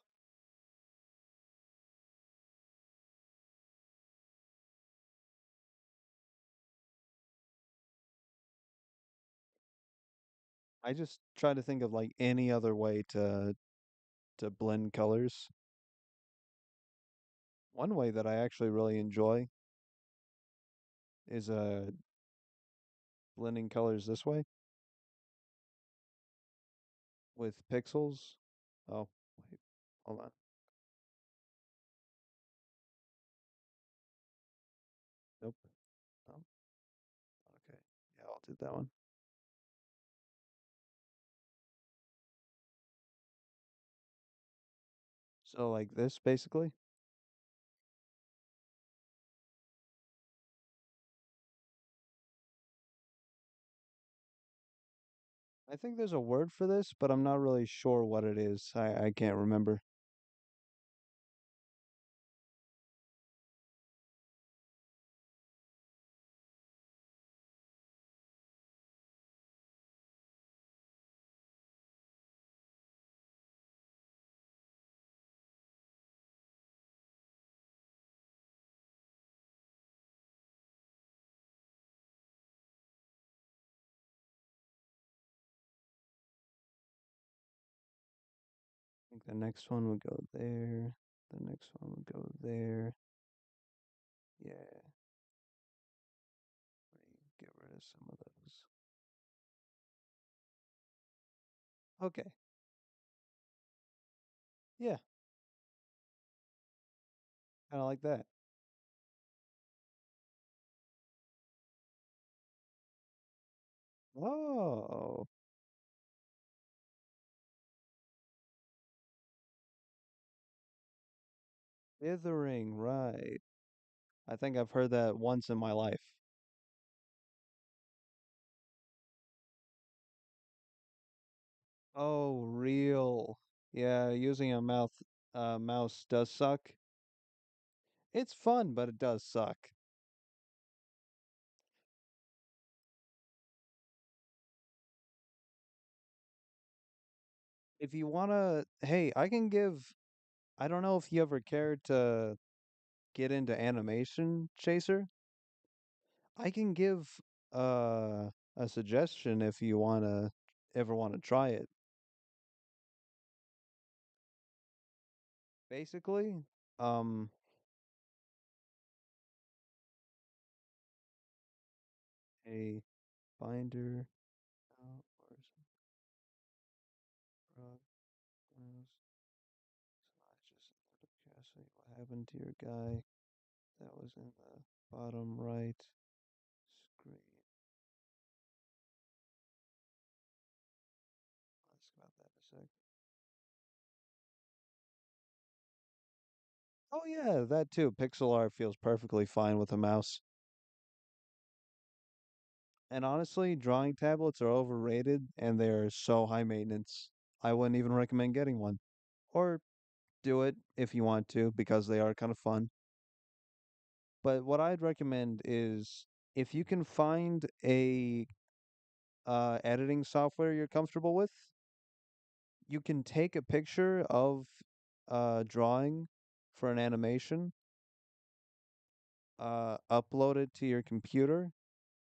I just try to think of like any other way to blend colors. One way that I actually really enjoy is blending colors this way with pixels. Oh, wait, hold on. Nope. Oh, okay. Yeah, I'll do that one. So like this basically. I think there's a word for this, but I'm not really sure what it is. I can't remember. I think the next one would go there. The next one would go there. Yeah. Let me get rid of some of those. Okay. Yeah, kind of like that. Oh, dithering, right. I think I've heard that once in my life. Oh, real. Yeah, using a mouse does suck. It's fun, but it does suck. If you wanna, hey, I don't know if you ever cared to get into animation, Chaser. I can give a suggestion if you wanna ever want to try it. Basically, um, a binder or some just guessing what happened to your guy that was in the bottom right screen. Let's about that in a sec. Oh yeah, that too. Pixel art feels perfectly fine with a mouse. And honestly, drawing tablets are overrated and they're so high maintenance. I wouldn't even recommend getting one. Or do it if you want to because they are kind of fun. But what I'd recommend is if you can find a editing software you're comfortable with, you can take a picture of drawing for an animation, upload it to your computer,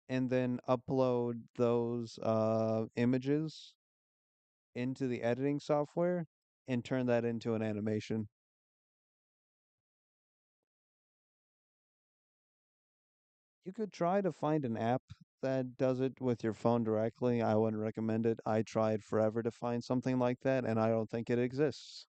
and then upload those images into the editing software and turn that into an animation. You could try to find an app that does it with your phone directly. I wouldn't recommend it. I tried forever to find something like that, and I don't think it exists.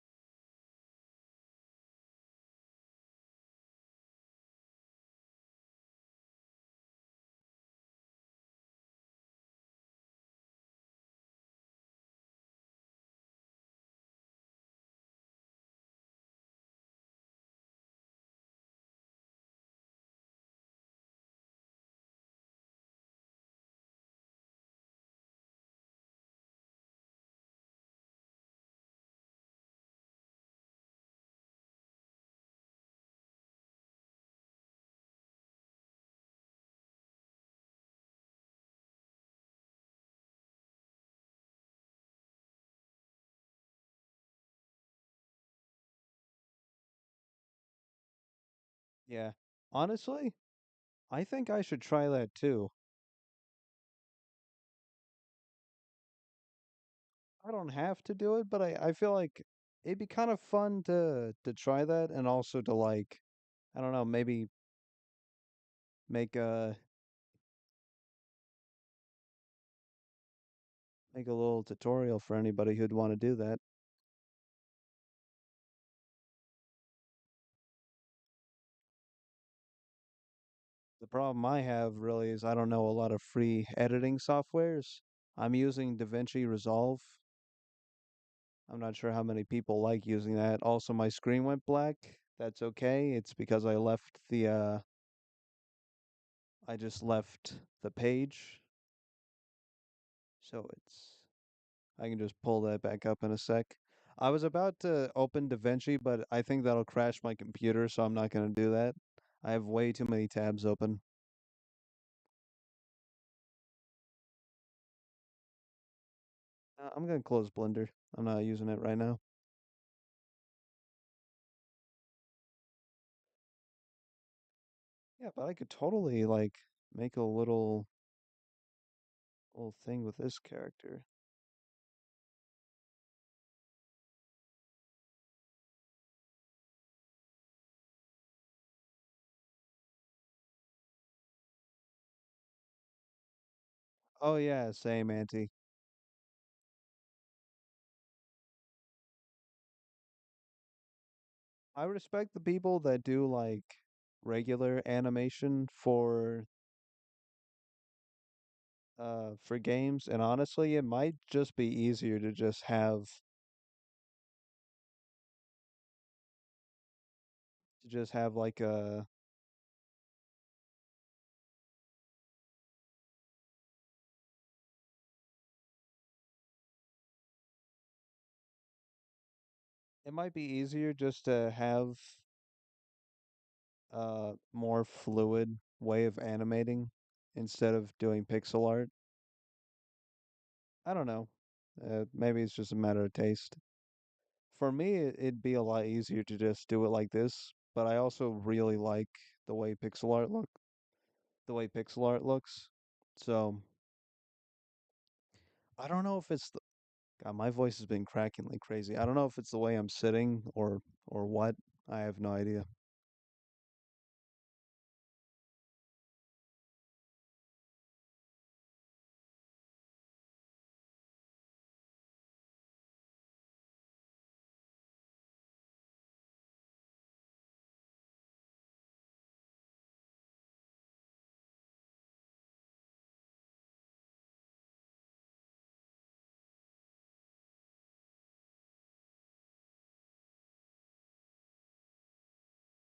Yeah. Honestly, I think I should try that too. I don't have to do it, but I feel like it'd be kind of fun to try that and also to like I don't know, maybe make a make a little tutorial for anybody who'd want to do that. The problem I have really is I don't know a lot of free editing softwares. I'm using DaVinci Resolve. I'm not sure how many people like using that. Also, my screen went black. That's okay. It's because I just left the page. So I can just pull that back up in a sec. I was about to open DaVinci, but I think that'll crash my computer, so I'm not going to do that. I have way too many tabs open. I'm going to close Blender. I'm not using it right now. Yeah, but I could totally like make a little thing with this character. Oh yeah, same Auntie. I respect the people that do like regular animation for games, and honestly, it might just be easier to just have like a it might be easier just to have a more fluid way of animating instead of doing pixel art. I don't know. Maybe it's just a matter of taste. For me, it'd be a lot easier to just do it like this, but I also really like the way pixel art look, the way pixel art looks. So I don't know if it's the, God, my voice has been cracking like crazy. I don't know if it's the way I'm sitting or what. I have no idea.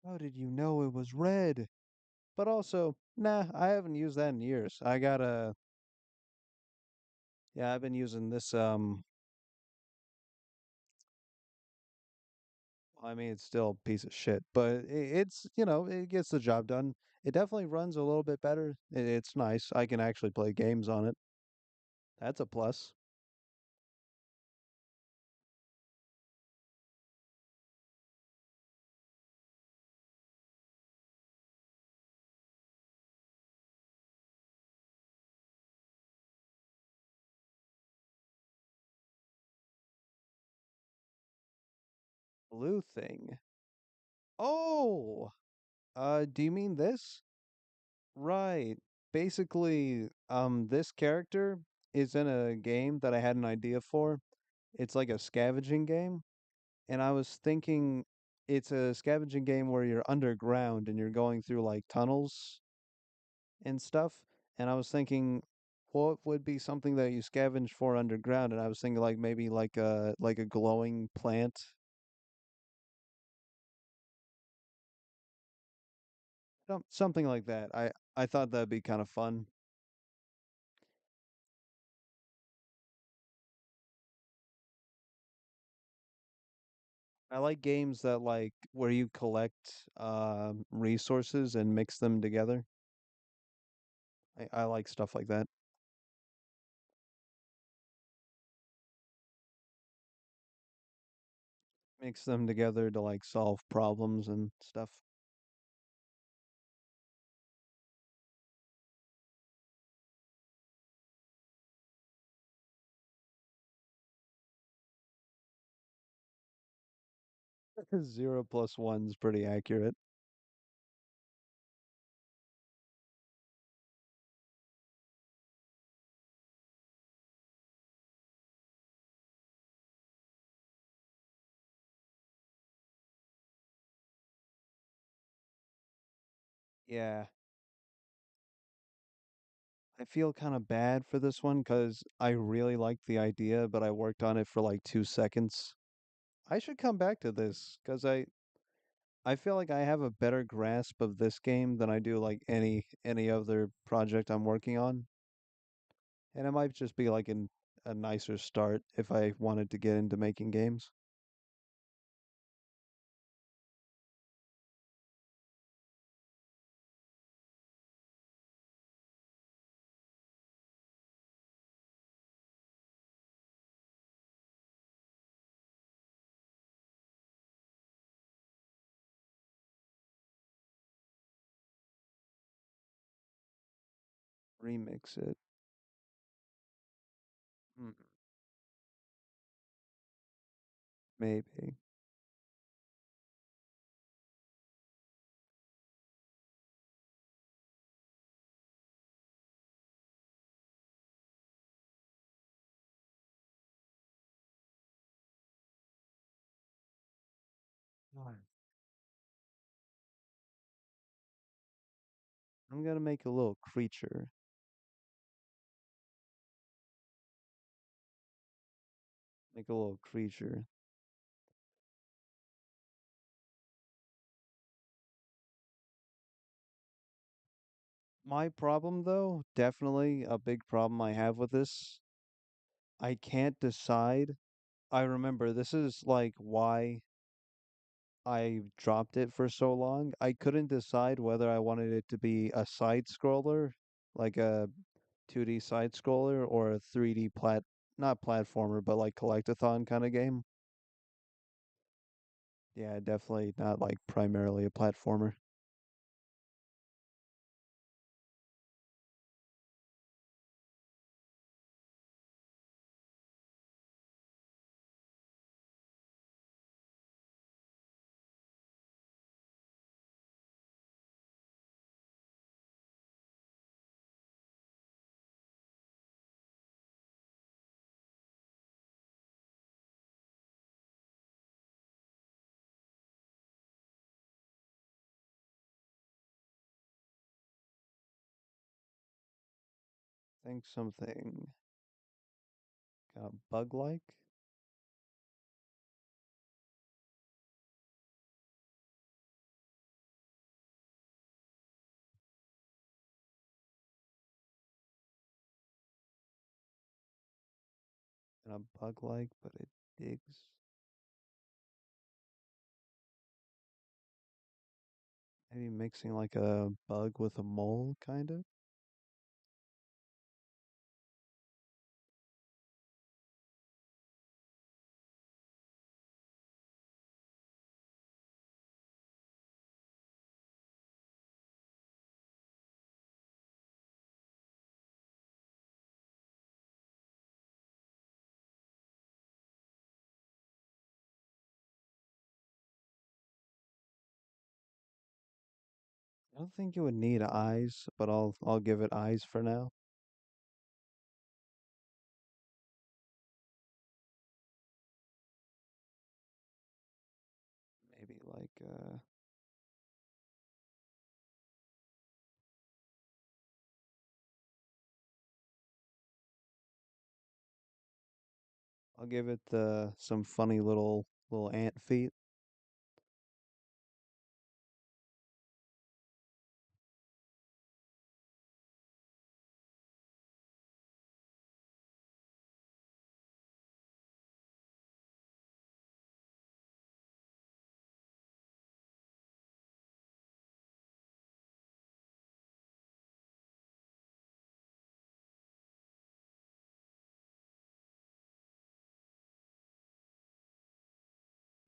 How did you know it was red? But also, nah, I haven't used that in years. Yeah, I've been using this I mean, it's still a piece of shit, but it gets the job done. It definitely runs a little bit better. It's nice. I can actually play games on it. That's a plus. Blue thing. Oh, do you mean this? Right. Basically, this character is in a game that I had an idea for. It's like a scavenging game, and I was thinking it's a scavenging game where you're underground and you're going through like tunnels and stuff. And I was thinking, what would be something that you scavenge for underground? And I was thinking like maybe like a glowing plant, something like that. I thought that'd be kind of fun. I like games that like where you collect resources and mix them together. I like stuff like that. Mix them together to like solve problems and stuff. Zero plus one's pretty accurate. Yeah, I feel kind of bad for this one because I really liked the idea, but I worked on it for like 2 seconds. I should come back to this because I feel like I have a better grasp of this game than I do like any other project I'm working on, and it might just be like a nicer start if I wanted to get into making games. Remix it, mm, maybe. Nice. I'm gonna make a little creature. Make a little creature. My problem, though, definitely a big problem I have with this, I can't decide. I remember this is like why I dropped it for so long. I couldn't decide whether I wanted it to be a side scroller, like a 2D side scroller, or a 3D not platformer, but like collectathon kind of game. Yeah, definitely not like primarily a platformer. Think something kind of bug-like. Kind of bug-like, but it digs. Maybe mixing like a bug with a mole, kind of. I don't think it would need eyes, but I'll give it eyes for now. Maybe like I'll give it some funny little ant feet.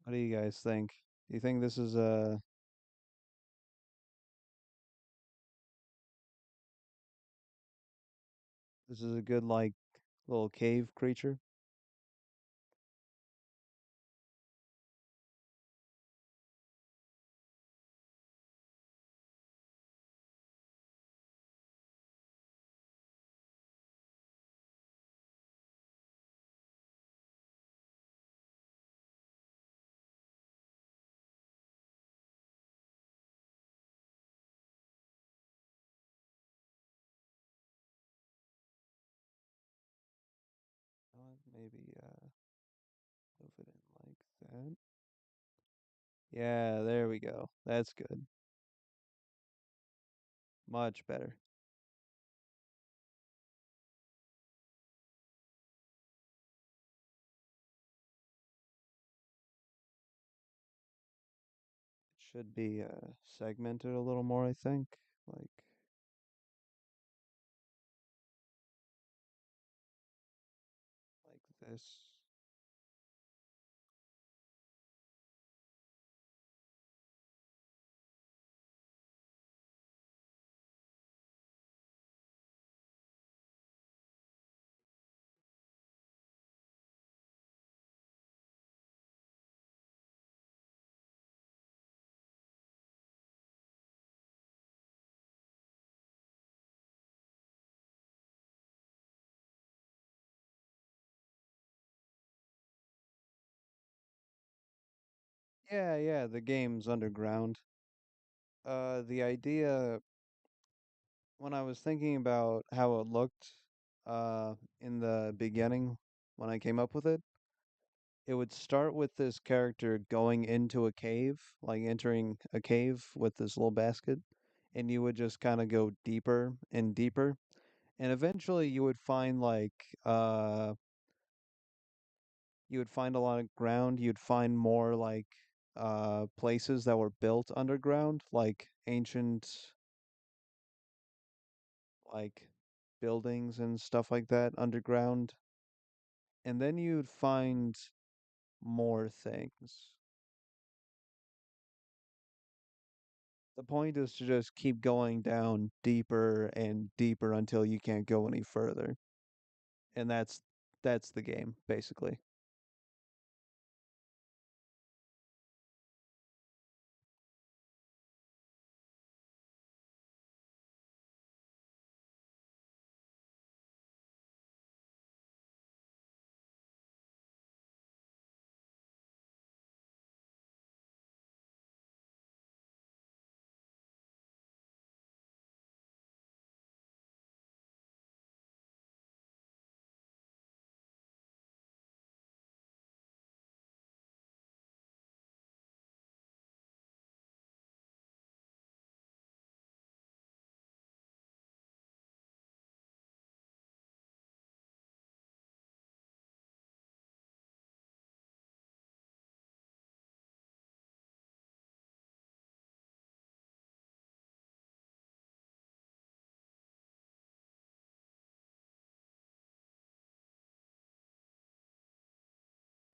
What do you guys think? Do you think this is a good like little cave creature? Maybe move it in like that. Yeah, there we go. That's good. Much better. It should be segmented a little more, I think. Like like this. Yeah, yeah, the game's underground. The idea when I was thinking about how it looked in the beginning when I came up with it would start with this character going into a cave, like entering a cave with this little basket, and you would just kind of go deeper and deeper, and eventually you would find a lot of ground, you'd find more like places that were built underground, like ancient like buildings and stuff like that underground, and then you'd find more things. The point is to just keep going down deeper and deeper until you can't go any further. And that's the game, basically.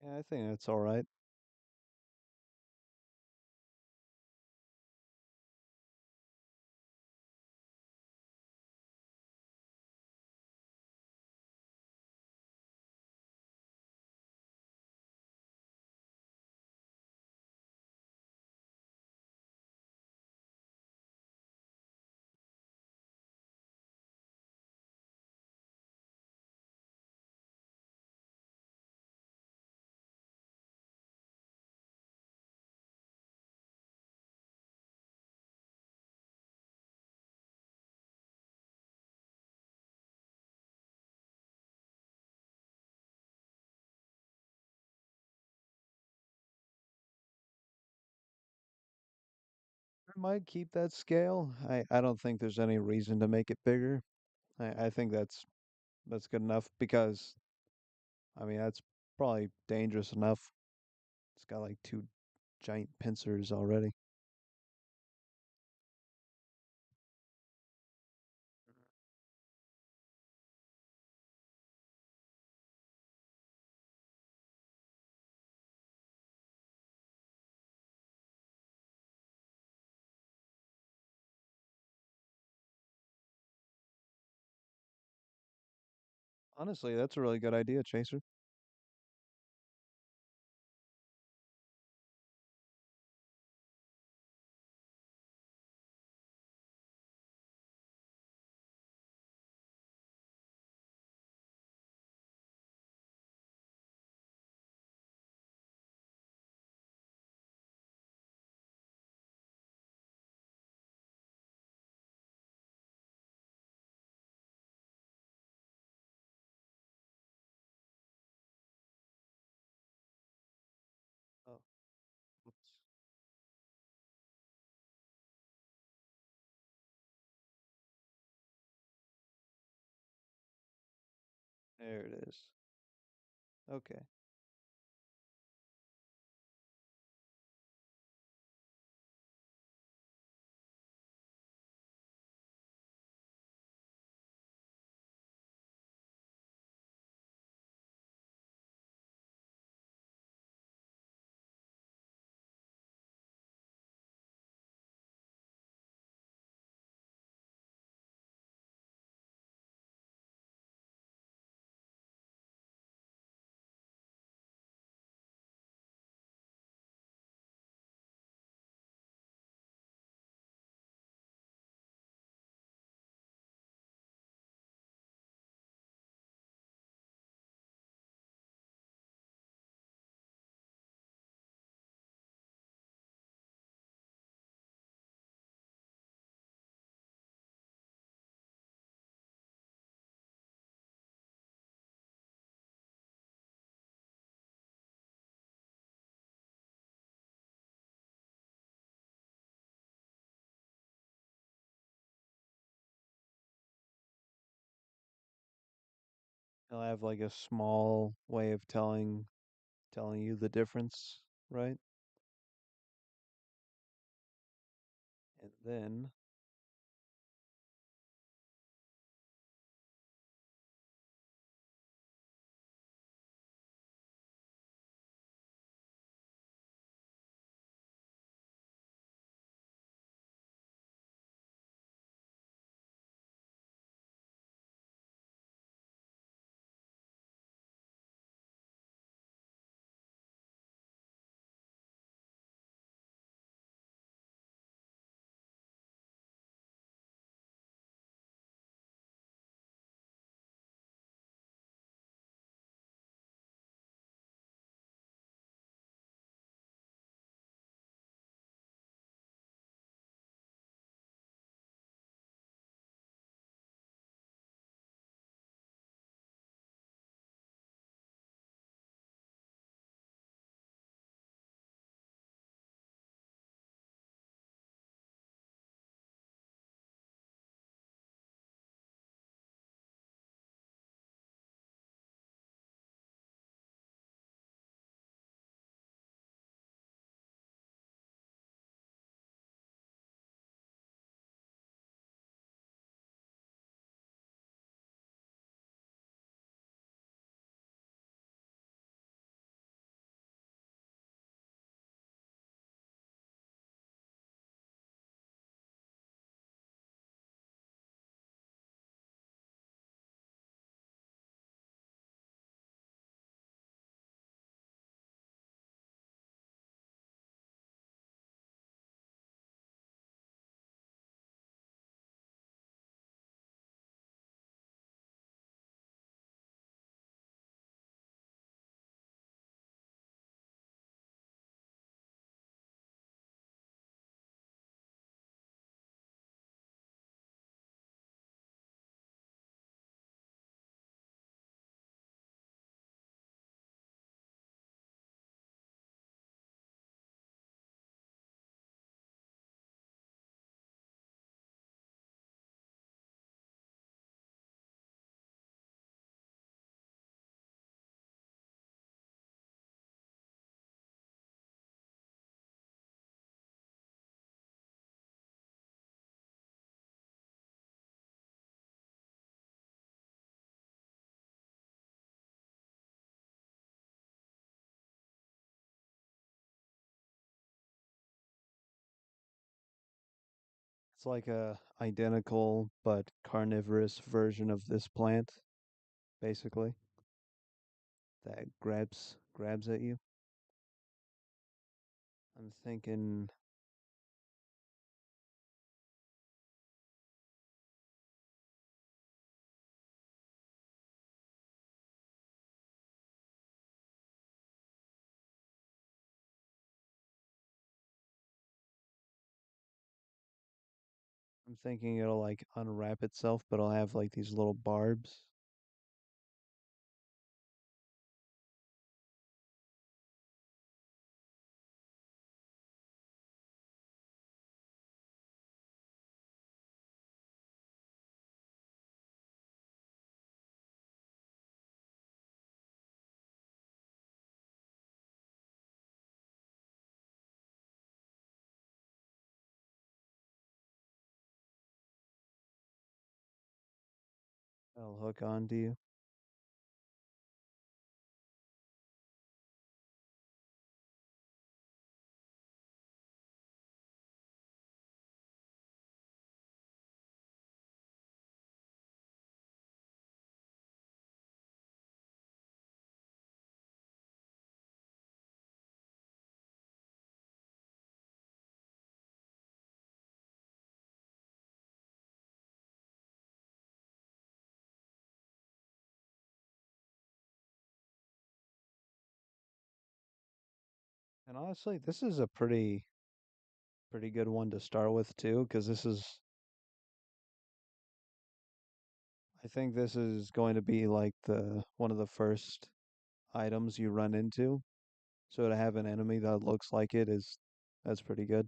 Yeah, I think that's all right. I might keep that scale. I don't think there's any reason to make it bigger. I think that's good enough because I mean that's probably dangerous enough. It's got like two giant pincers already. Honestly, that's a really good idea, Chaser. There it is. Okay. I'll have like a small way of telling you the difference, right? And then it's like a identical but carnivorous version of this plant, basically, that grabs at you. I'm thinking I'm thinking it'll like unwrap itself, but it'll have like these little barbs. I'll hook on to you. And honestly, this is a pretty good one to start with too, because I think this is going to be like the one of the first items you run into. So to have an enemy that looks like it is that's pretty good.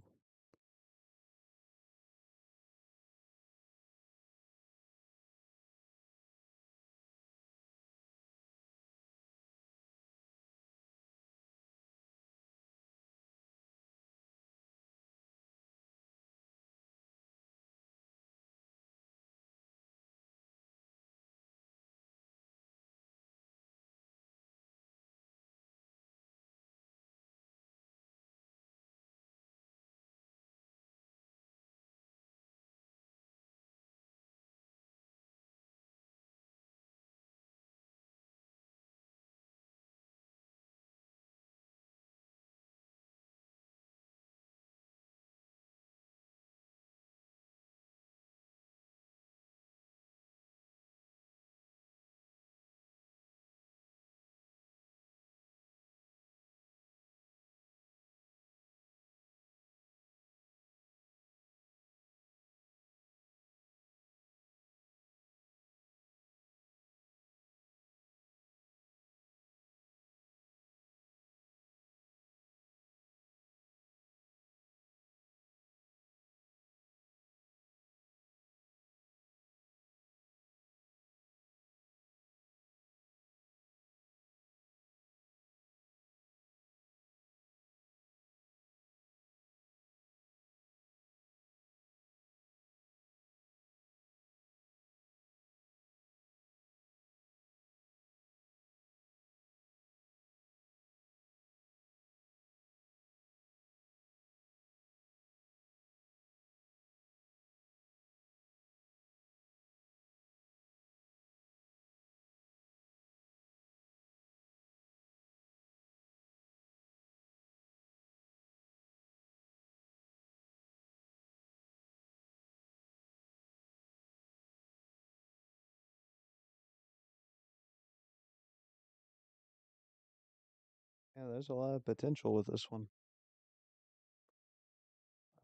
Yeah, there's a lot of potential with this one.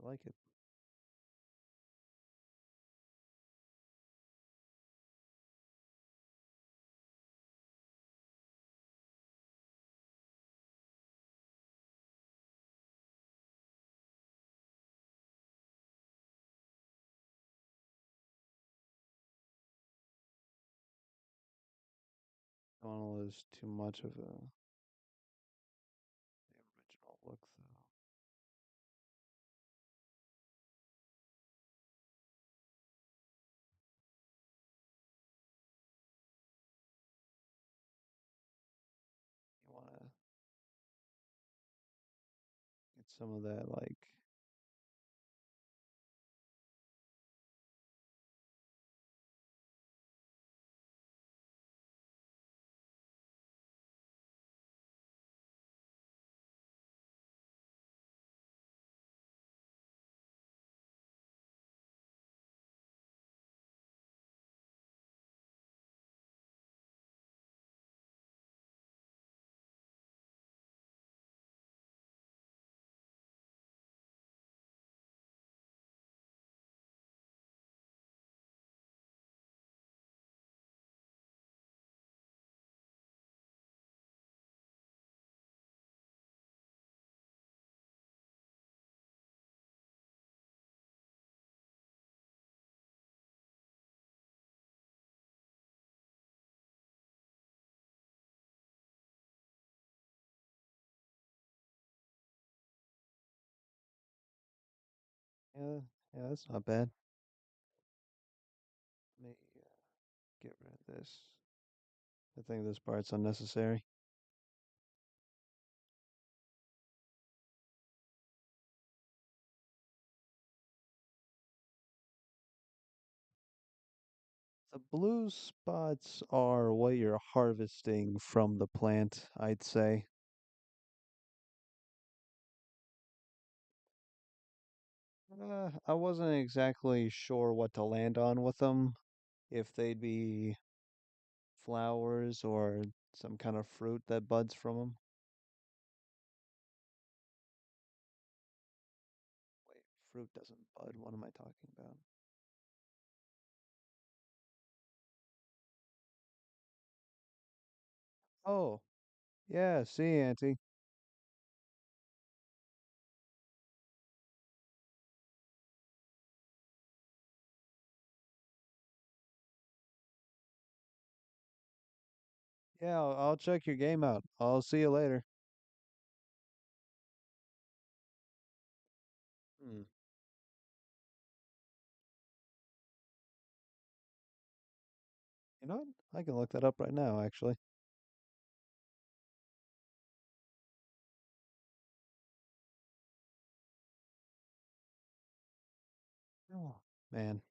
I like it. Don't want to lose too much of the original look though. You want to get some of that like yeah, yeah, that's not bad. Let me Get rid of this. I think this part's unnecessary. The blue spots are what you're harvesting from the plant, I'd say. I wasn't exactly sure what to land on with them, if they'd be flowers or some kind of fruit that buds from them. Wait, fruit doesn't bud. What am I talking about? Oh, yeah, see, Auntie. Yeah, I'll check your game out. I'll see you later. Hmm. You know what? I can look that up right now, actually. Oh, man.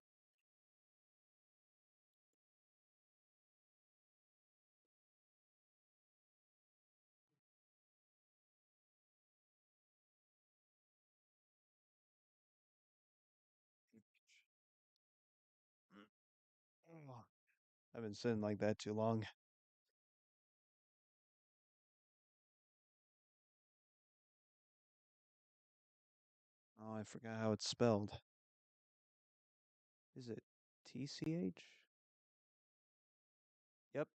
Oh, I've been sitting like that too long. Oh, I forgot how it's spelled. Is it TCH? Yep.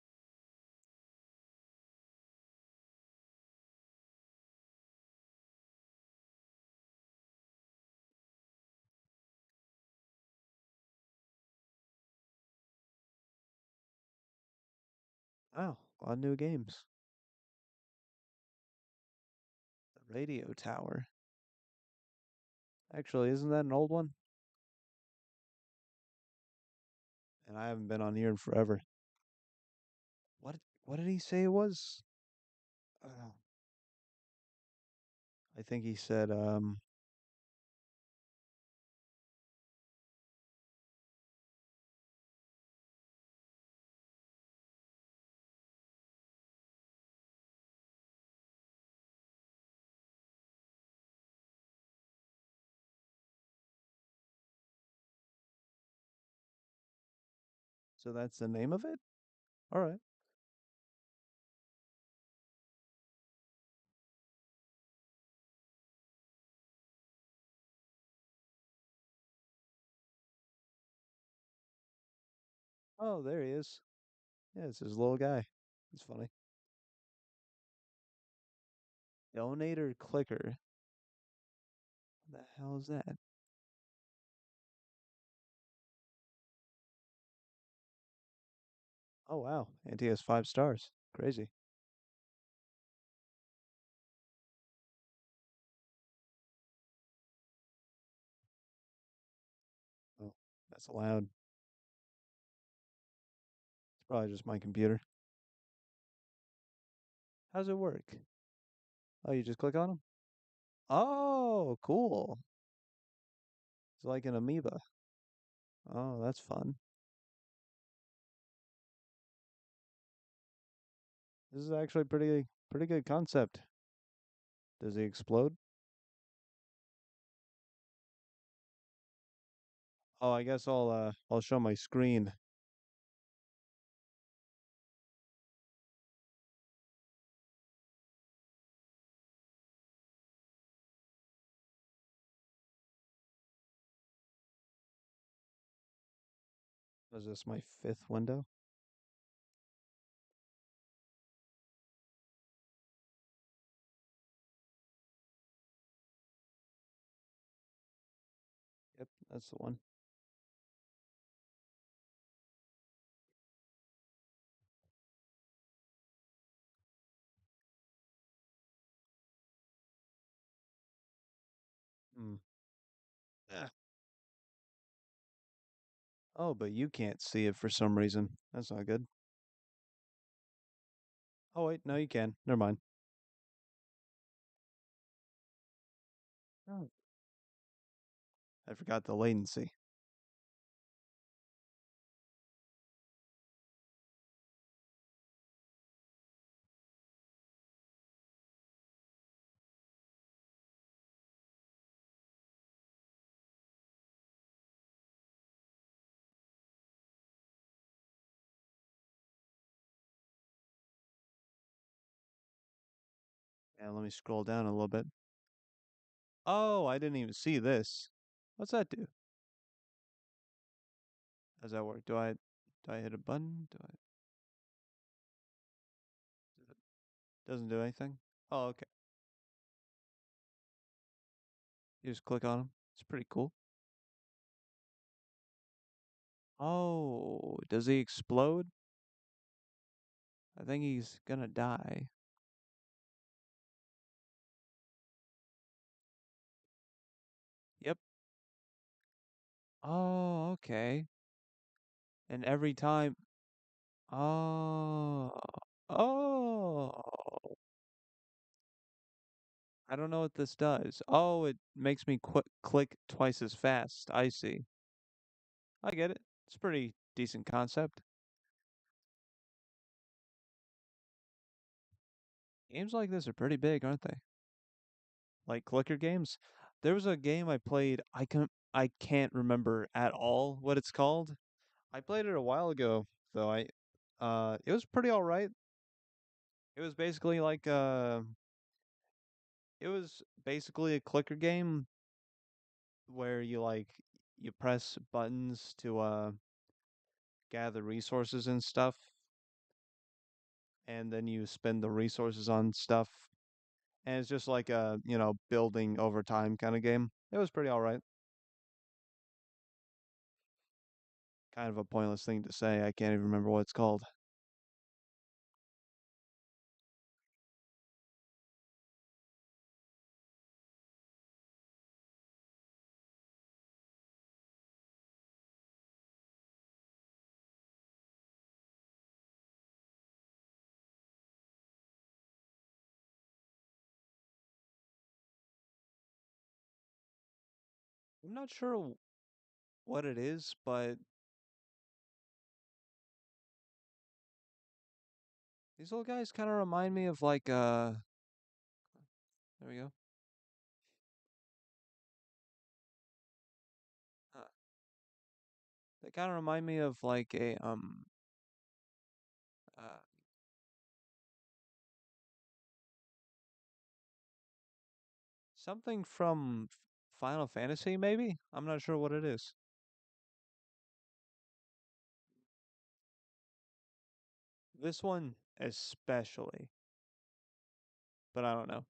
Oh, a lot of new games. The radio tower. Actually, isn't that an old one? And I haven't been on here in forever. What did he say it was? Uh, I think he said so that's the name of it? All right. Oh, there he is. Yeah, it's his little guy. It's funny. Donator clicker. What the hell is that? Oh wow. And he has 5 stars. Crazy. Oh, that's allowed. It's probably just my computer. How's it work? Oh, you just click on him? Oh, cool. It's like an amoeba. Oh, that's fun. This is actually pretty good concept. Does he explode? Oh, I guess I'll show my screen. Is this my fifth window? Yep, that's the one. Hmm. Ah. Oh, but you can't see it for some reason. That's not good. Oh wait, no, you can. Never mind. Oh. I forgot the latency. Yeah, let me scroll down a little bit. Oh, I didn't even see this. What's that do? How's that work? Do I hit a button? Doesn't do anything? Oh, okay. You just click on him. It's pretty cool. Oh, does he explode? I think he's gonna die. Yep. Oh, okay. And every time, oh, oh, I don't know what this does. Oh, it makes me click twice as fast. I see. I get it. It's a pretty decent concept. Games like this are pretty big, aren't they? Like clicker games. There was a game I played. I can't remember at all what it's called. I played it a while ago, though. It was pretty all right. It was basically like it was basically a clicker game where you press buttons to gather resources and stuff, and then you spend the resources on stuff, and it's just like a building over time kind of game. It was pretty all right. Kind of a pointless thing to say. I can't even remember what it's called. I'm not sure what it is, but these little guys kind of remind me of like there we go. Uh, they kind of remind me of like a uh something from Final Fantasy maybe? I'm not sure what it is. This one especially, but I don't know.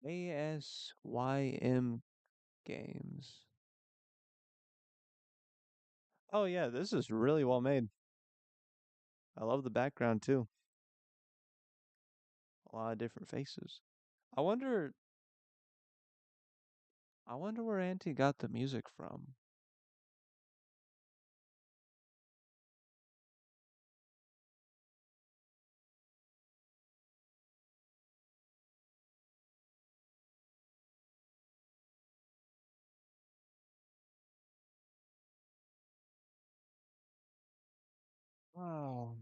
ASYM games. Oh yeah, this is really well made. I love the background too. A lot of different faces. I wonder I wonder where Auntie got the music from. Oh,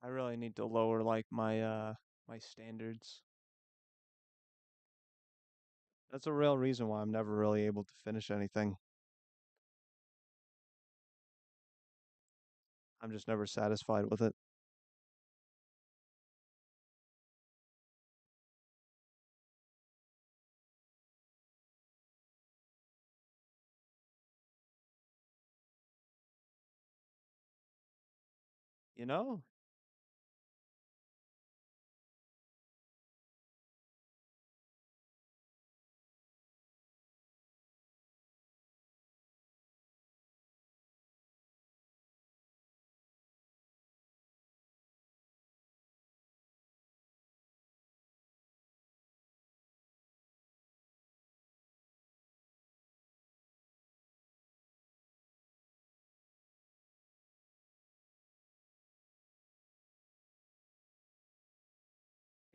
I really need to lower like my standards. That's a real reason why I'm never really able to finish anything. I'm just never satisfied with it. You know?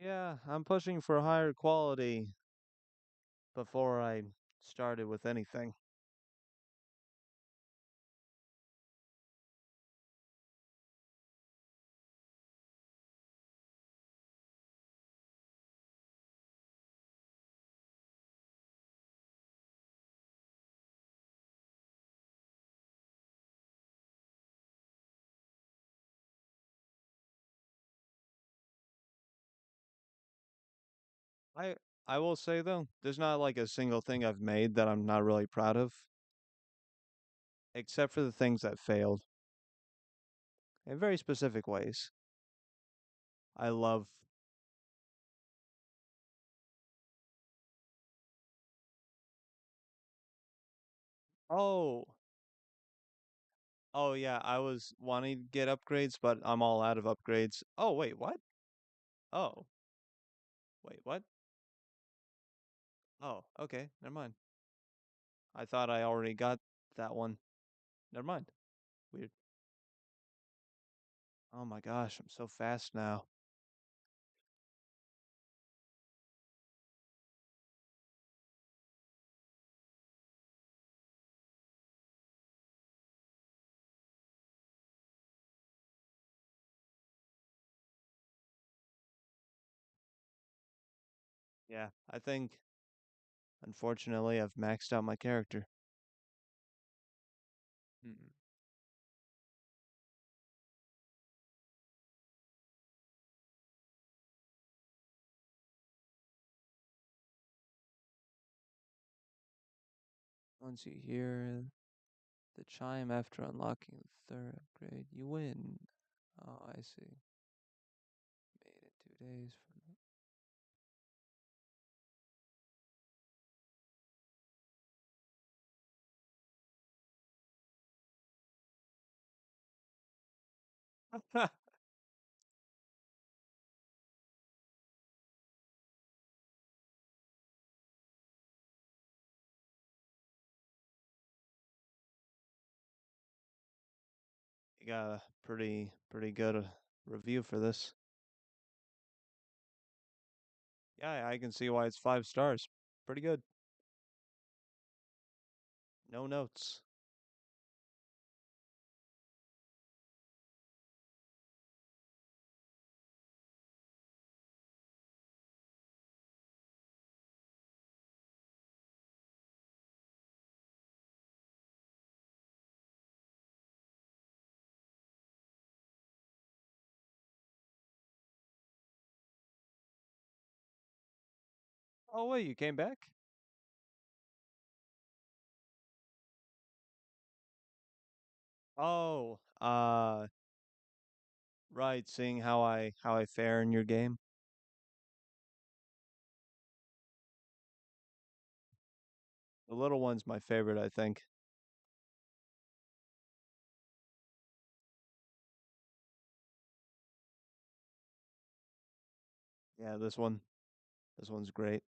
Yeah, I'm pushing for higher quality before I started with anything. I I will say though, there's not like a single thing I've made that I'm not really proud of, except for the things that failed in very specific ways. I love. Oh, oh yeah, I was wanting to get upgrades, but I'm all out of upgrades. Oh, wait, what? Oh, wait, what? Oh, okay, never mind. I thought I already got that one. Never mind. Weird. Oh my gosh, I'm so fast now. Yeah, I think unfortunately I've maxed out my character. Mm. Once you hear the chime after unlocking the third upgrade, you win. Oh, I see. Made it 2 days from now. You got a pretty good review for this. Yeah, I can see why it's 5 stars. Pretty good. No notes. Oh wait, you came back? Oh, right, seeing how I fare in your game. The little one's my favorite, I think. Yeah, this one's great.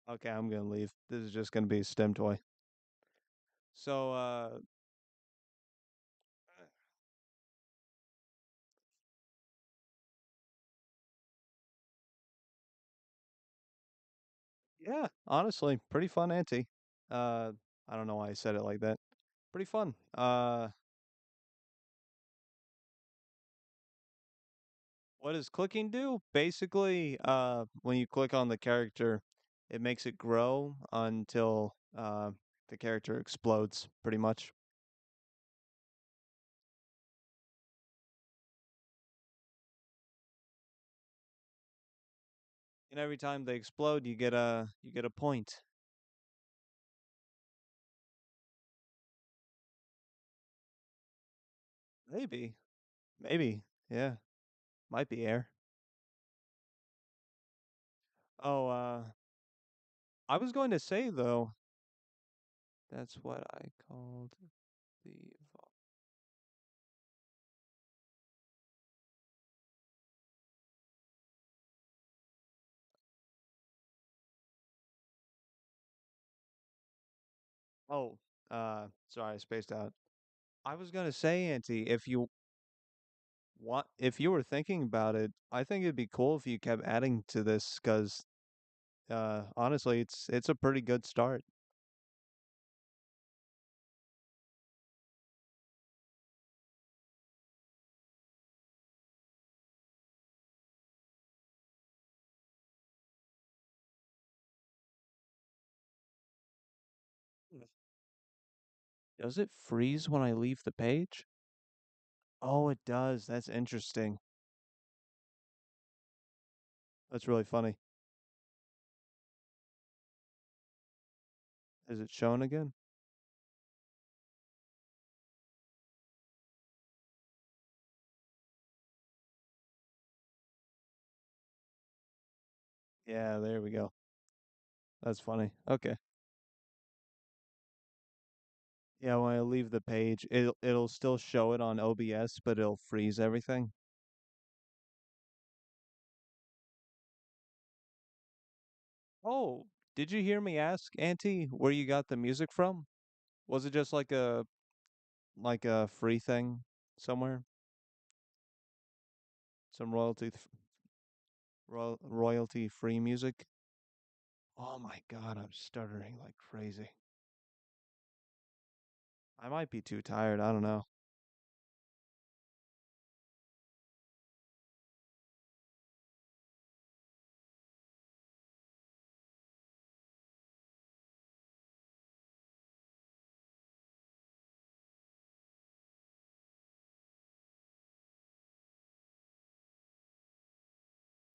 Okay, I'm gonna leave. This is just gonna be a STEM toy. So, yeah, honestly, pretty fun ante. Uh, I don't know why I said it like that. Pretty fun. What does clicking do? Basically, when you click on the character, it makes it grow until the character explodes, pretty much. And every time they explode, you get a point. Maybe, maybe, yeah, might be air. Oh, I was going to say though, That's what I called the vault. Oh, sorry, I spaced out. I was gonna say, Auntie, if you were thinking about it, I think it'd be cool if you kept adding to this, because honestly, it's a pretty good start. Does it freeze when I leave the page? Oh, it does. That's interesting. That's really funny. Is it shown again? Yeah, there we go. That's funny. Okay. Yeah, when I leave the page, it'll still show it on OBS, but it'll freeze everything. Oh, did you hear me ask, Auntie, where you got the music from? Was it just like a free thing somewhere? Some royalty free music? Oh my God, I'm stuttering like crazy. I might be too tired. I don't know.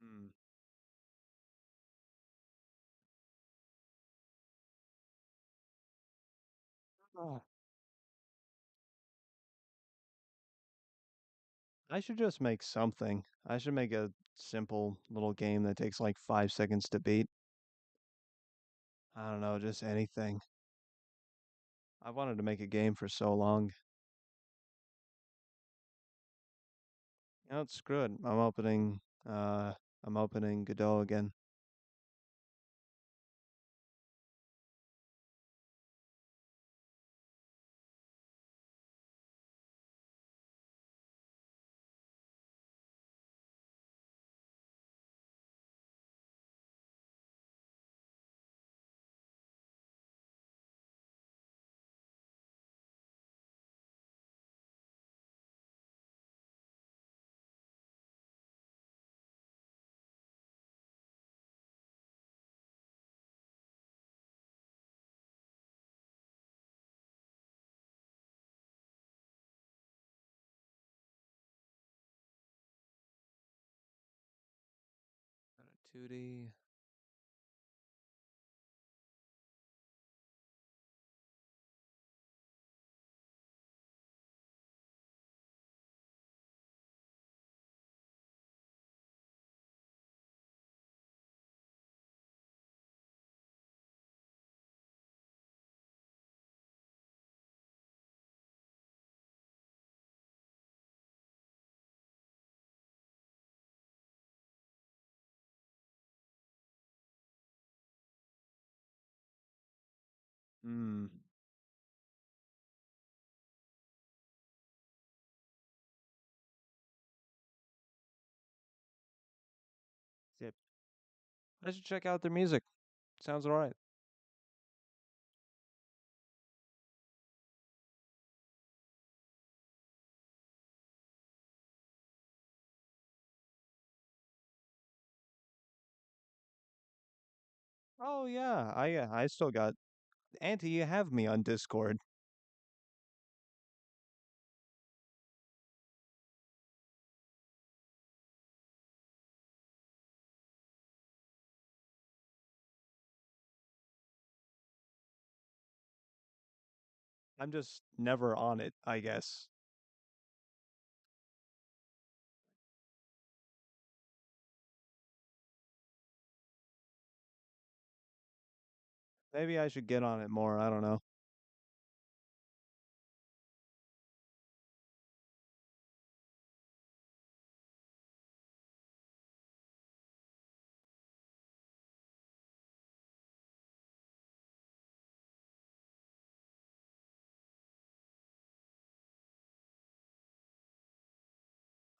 Hmm. Ah, I should just make something. I should make a simple little game that takes like 5 seconds to beat. I don't know, just anything. I wanted to make a game for so long. You know, it's good. I'm opening Godot again. Got a 2D. Hmm. Yep. I should check out their music. Sounds alright. Oh yeah, I still got Auntie. You have me on Discord. I'm just never on it, I guess. Maybe I should get on it more. I don't know.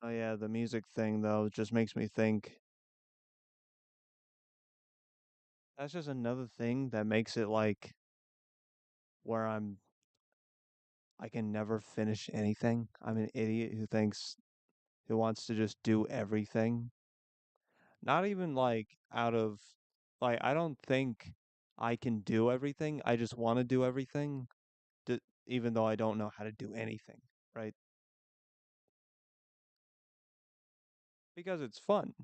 Oh yeah, the music thing though just makes me think that's just another thing that makes it like where I can never finish anything. I'm an idiot who wants to just do everything. Not even like out of like I don't think I can do everything. I just want to do everything, to, even though I don't know how to do anything, right? Because it's fun.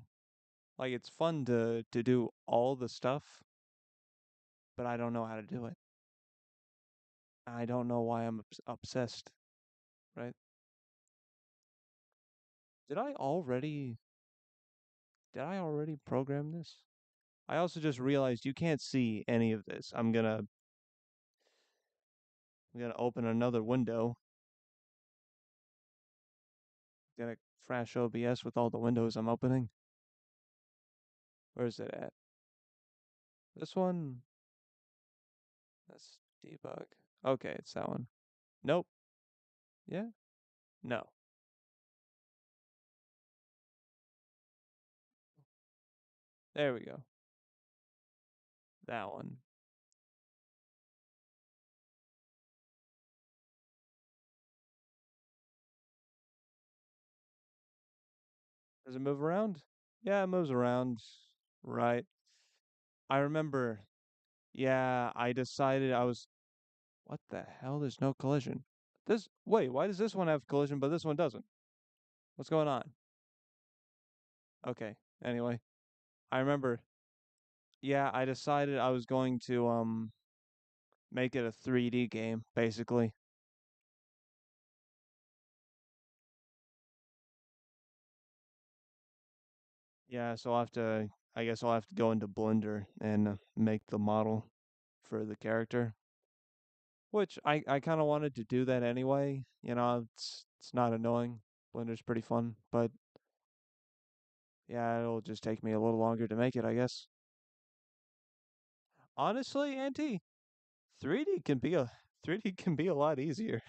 Like it's fun to do all the stuff, but I don't know how to do it. I don't know why I'm obsessed, right? Did I already did I already program this? I also just realized you can't see any of this. I'm gonna open another window. Gonna crash OBS with all the windows I'm opening. Where is it at? This one? That's debug. Okay, it's that one. Nope. Yeah? No. There we go. That one. Does it move around? Yeah, it moves around. Right. I remember. Yeah, I decided I was. What the hell? There's no collision. Wait, why does this one have collision but this one doesn't? What's going on? Okay. Anyway, I remember. Yeah, I decided I was going to make it a 3D game basically. Yeah, so I guess I'll have to go into Blender and make the model for the character, which I kind of wanted to do that anyway. You know, it's not annoying. Blender's pretty fun, but yeah, it'll just take me a little longer to make it, I guess. Honestly, Auntie, 3D can be a 3D can be a lot easier.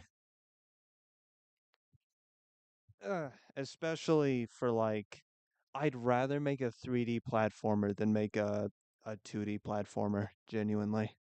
Especially for like I'd rather make a 3D platformer than make a 2D platformer, genuinely.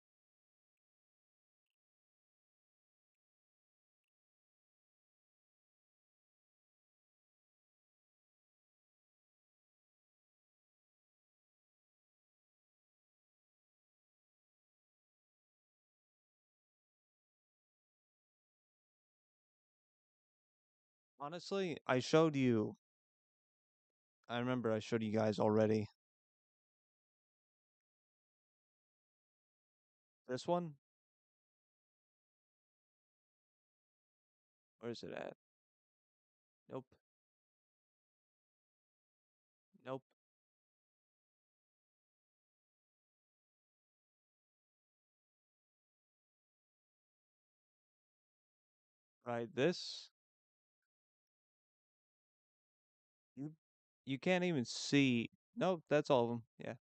Honestly, I remember I showed you guys already. This one? Where's it at? Nope. Nope. Right, this you you can't even see. Nope, that's all of them. Yeah.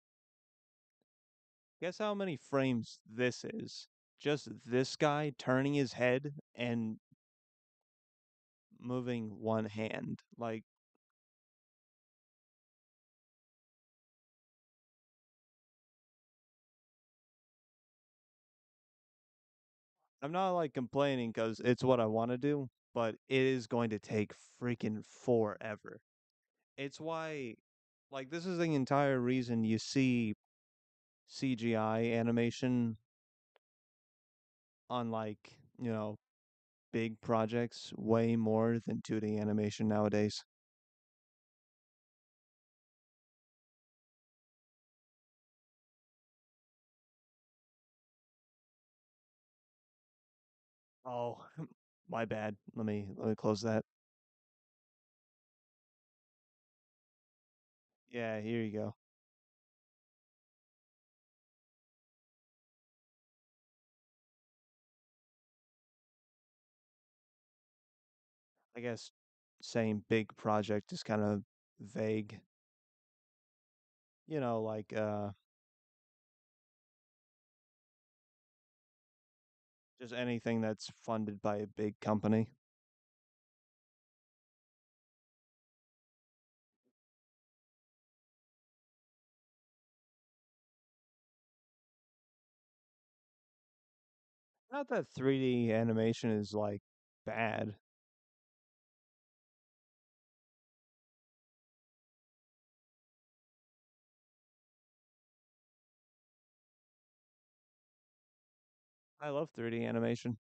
Guess how many frames this is? Just this guy turning his head and moving one hand. Like I'm not like complaining because it's what I want to do, but it is going to take freaking forever. It's why, like, this is the entire reason you see CGI animation on, like, big projects way more than 2D animation nowadays. Oh, my bad. Let me close that. Yeah, here you go. I guess saying big project is kind of vague. Like just anything that's funded by a big company. Not that 3D animation is like bad. I love 3D animation.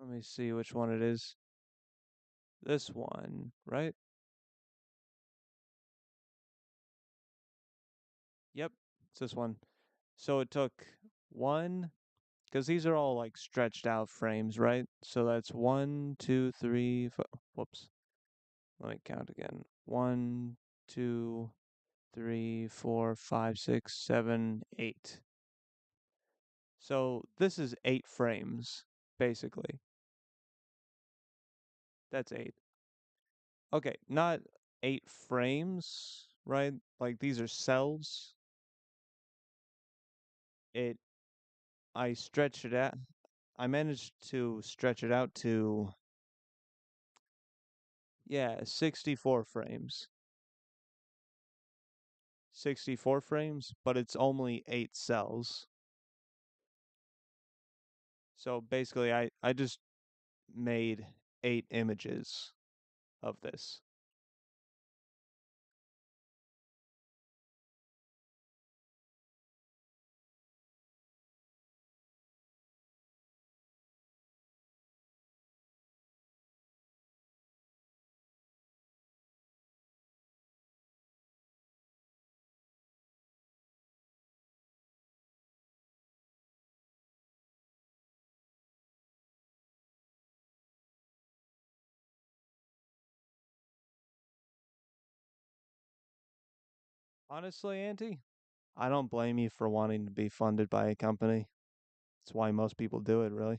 Let me see which one it is. This one, right? Yep, it's this one. So it took one, because these are all like stretched out frames, right? So that's one, two, three, whoops. Let me count again. One, two, three, four, five, six, seven, eight. So this is 8 frames, basically. That's eight. Okay, not 8 frames, right? Like these are cells. It I stretched it out. I managed to stretch it out to, yeah, 64 frames. 64 frames, but it's only 8 cells. So basically I just made 8 images of this. Honestly, Auntie, I don't blame you for wanting to be funded by a company. That's why most people do it, really.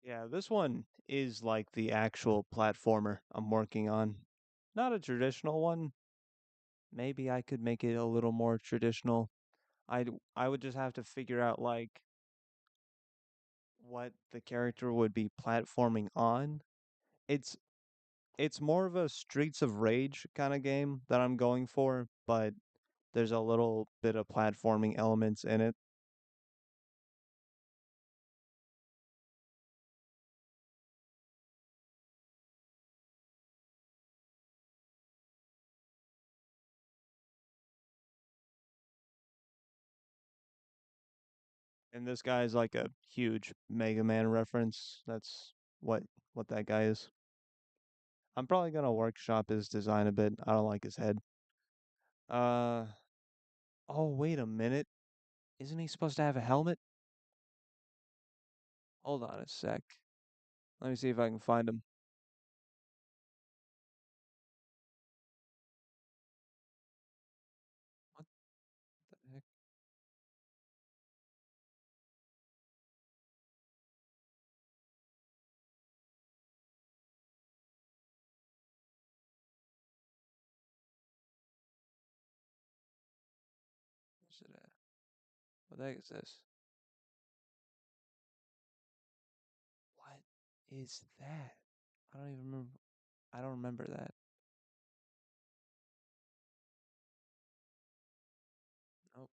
Yeah, this one is like the actual platformer I'm working on. Not a traditional one. Maybe I could make it a little more traditional. I would just have to figure out like what the character would be platforming on. It's it's more of a Streets of Rage kind of game that I'm going for, but there's a little bit of platforming elements in it. And this guy is like a huge Mega Man reference. That's what what that guy is. I'm probably gonna workshop his design a bit. I don't like his head. Uh oh, wait a minute. Isn't he supposed to have a helmet? Hold on a sec. Let me see if I can find him. What the heck is it at? What the heck is this? What is that? I don't even remember. I don't remember that. Nope.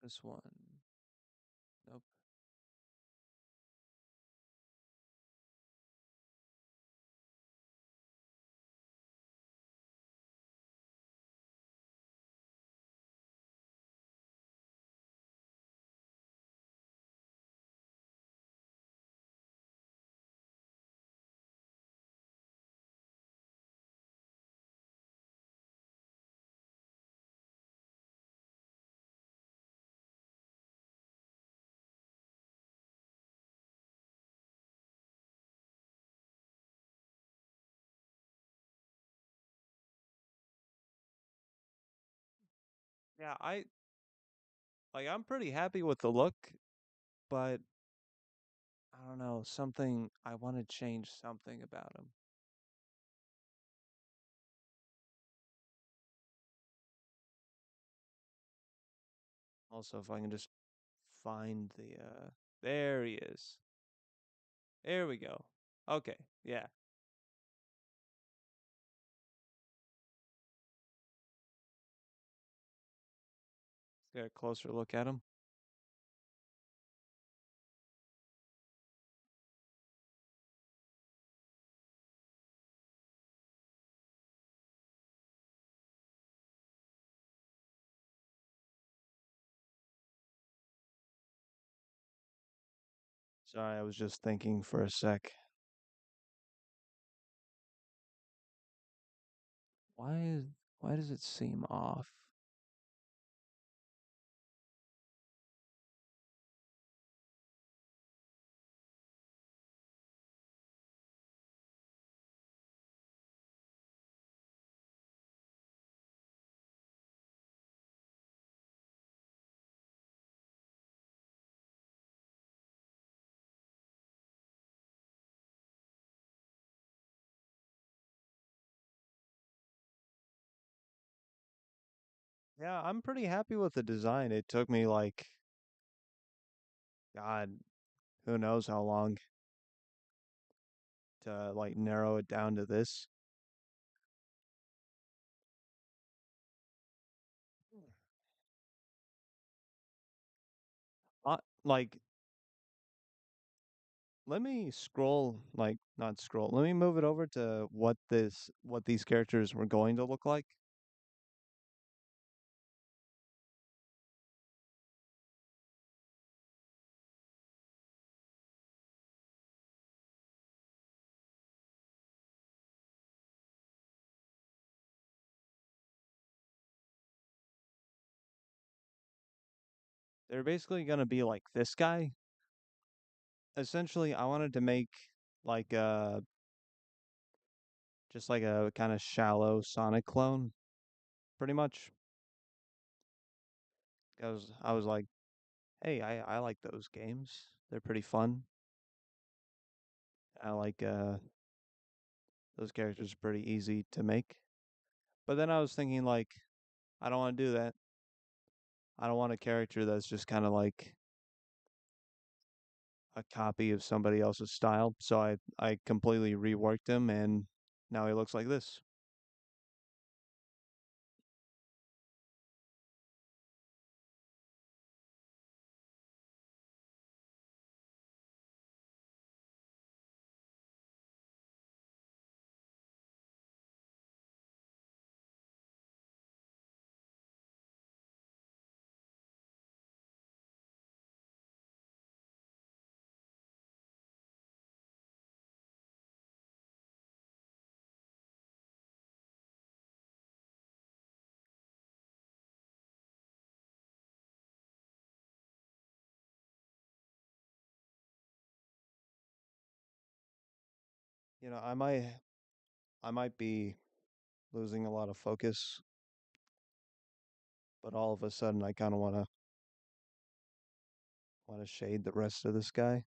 This one. Nope. Yeah, I'm pretty happy with the look, but I don't know, something I want to change something about him. Also, if I can just find the there he is. There we go. Okay, yeah. Let's get a closer look at him. Sorry, I was just thinking for a sec. Why is why does it seem off? Yeah, I'm pretty happy with the design. It took me like God, who knows how long to like narrow it down to this. Like let me scroll, like not scroll. Let me move it over to what these characters were going to look like. They're basically going to be like this guy. Essentially, I wanted to make like just like a kind of shallow Sonic clone, pretty much. I was like, hey, I like those games. They're pretty fun. I like those characters are pretty easy to make. But then I was thinking like, I don't want to do that. I don't want a character that's just kind of like a copy of somebody else's style. So I completely reworked him and now he looks like this. You know, I might be losing a lot of focus, but all of a sudden I kind of want to shade the rest of this guy.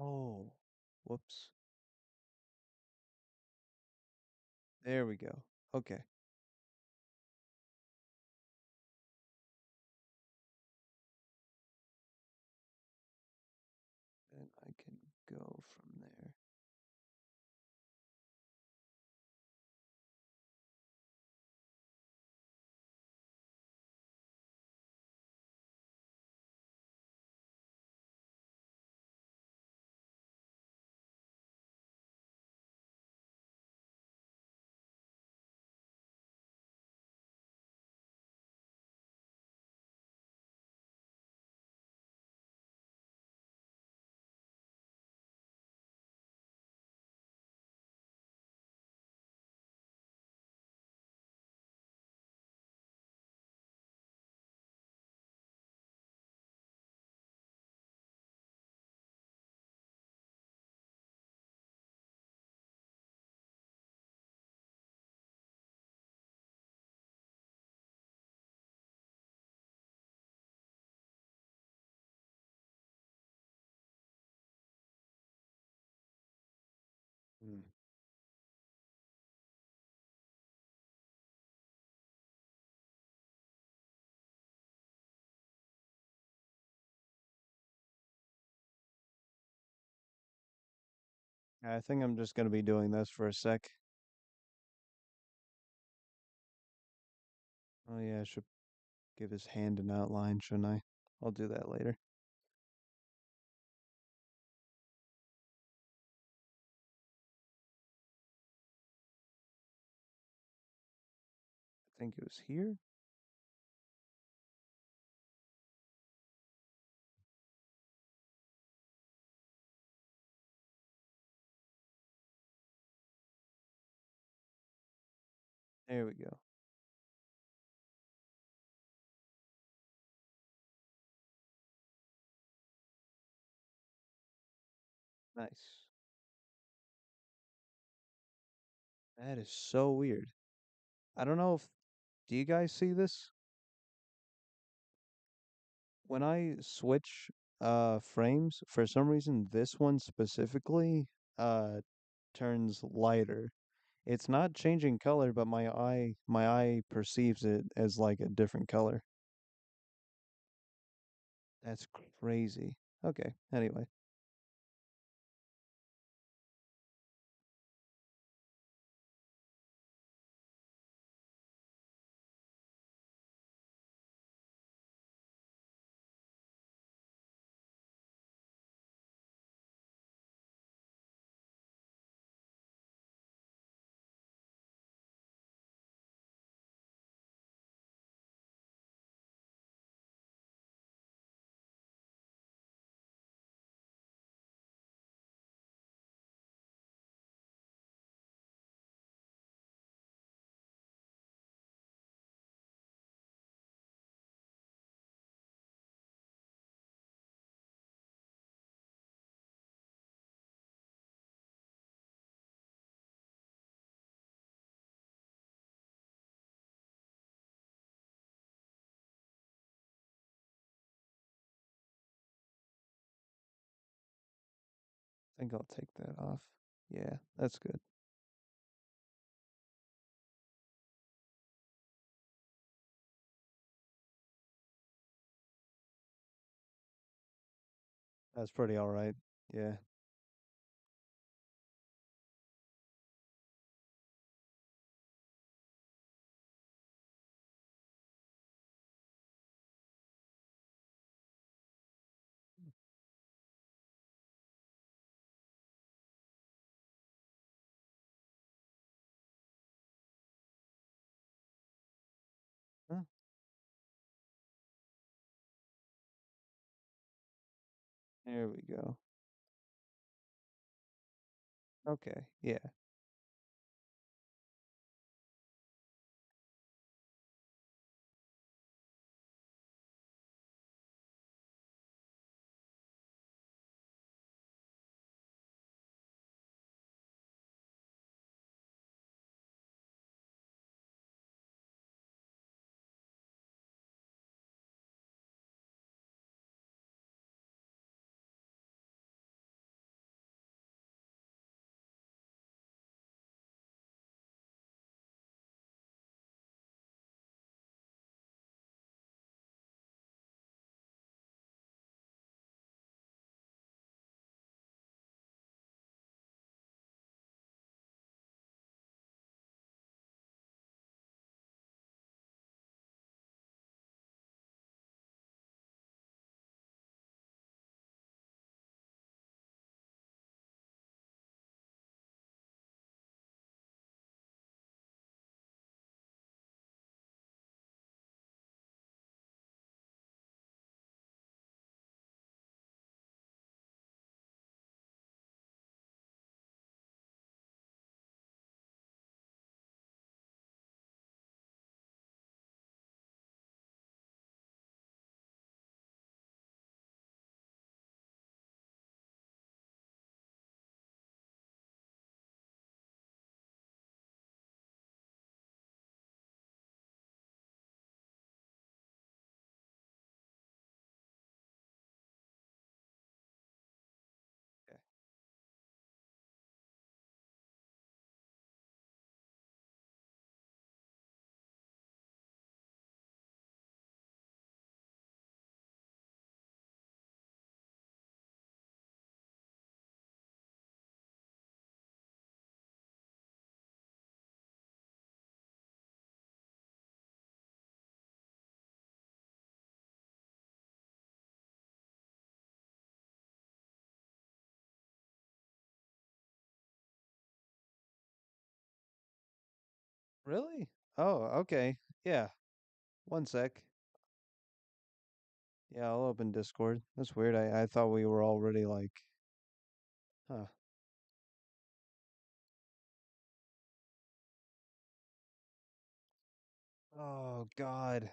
Oh, whoops. There we go. Okay. And I can go from there. I think I'm just gonna be doing this for a sec. Oh yeah, I should give his hand an outline, shouldn't I? I'll do that later. I think it was here. There we go. Nice. That is so weird. I don't know if do you guys see this? When I switch frames, for some reason this one specifically uh turns lighter. It's not changing color, but my eye perceives it as like a different color. That's crazy. Okay, anyway, I think I'll take that off. Yeah, that's good. That's pretty all right. Yeah. Huh, there we go. Okay, yeah. Really? Oh, okay. Yeah. One sec. Yeah, I'll open Discord. That's weird. I thought we were already like, huh. Oh God.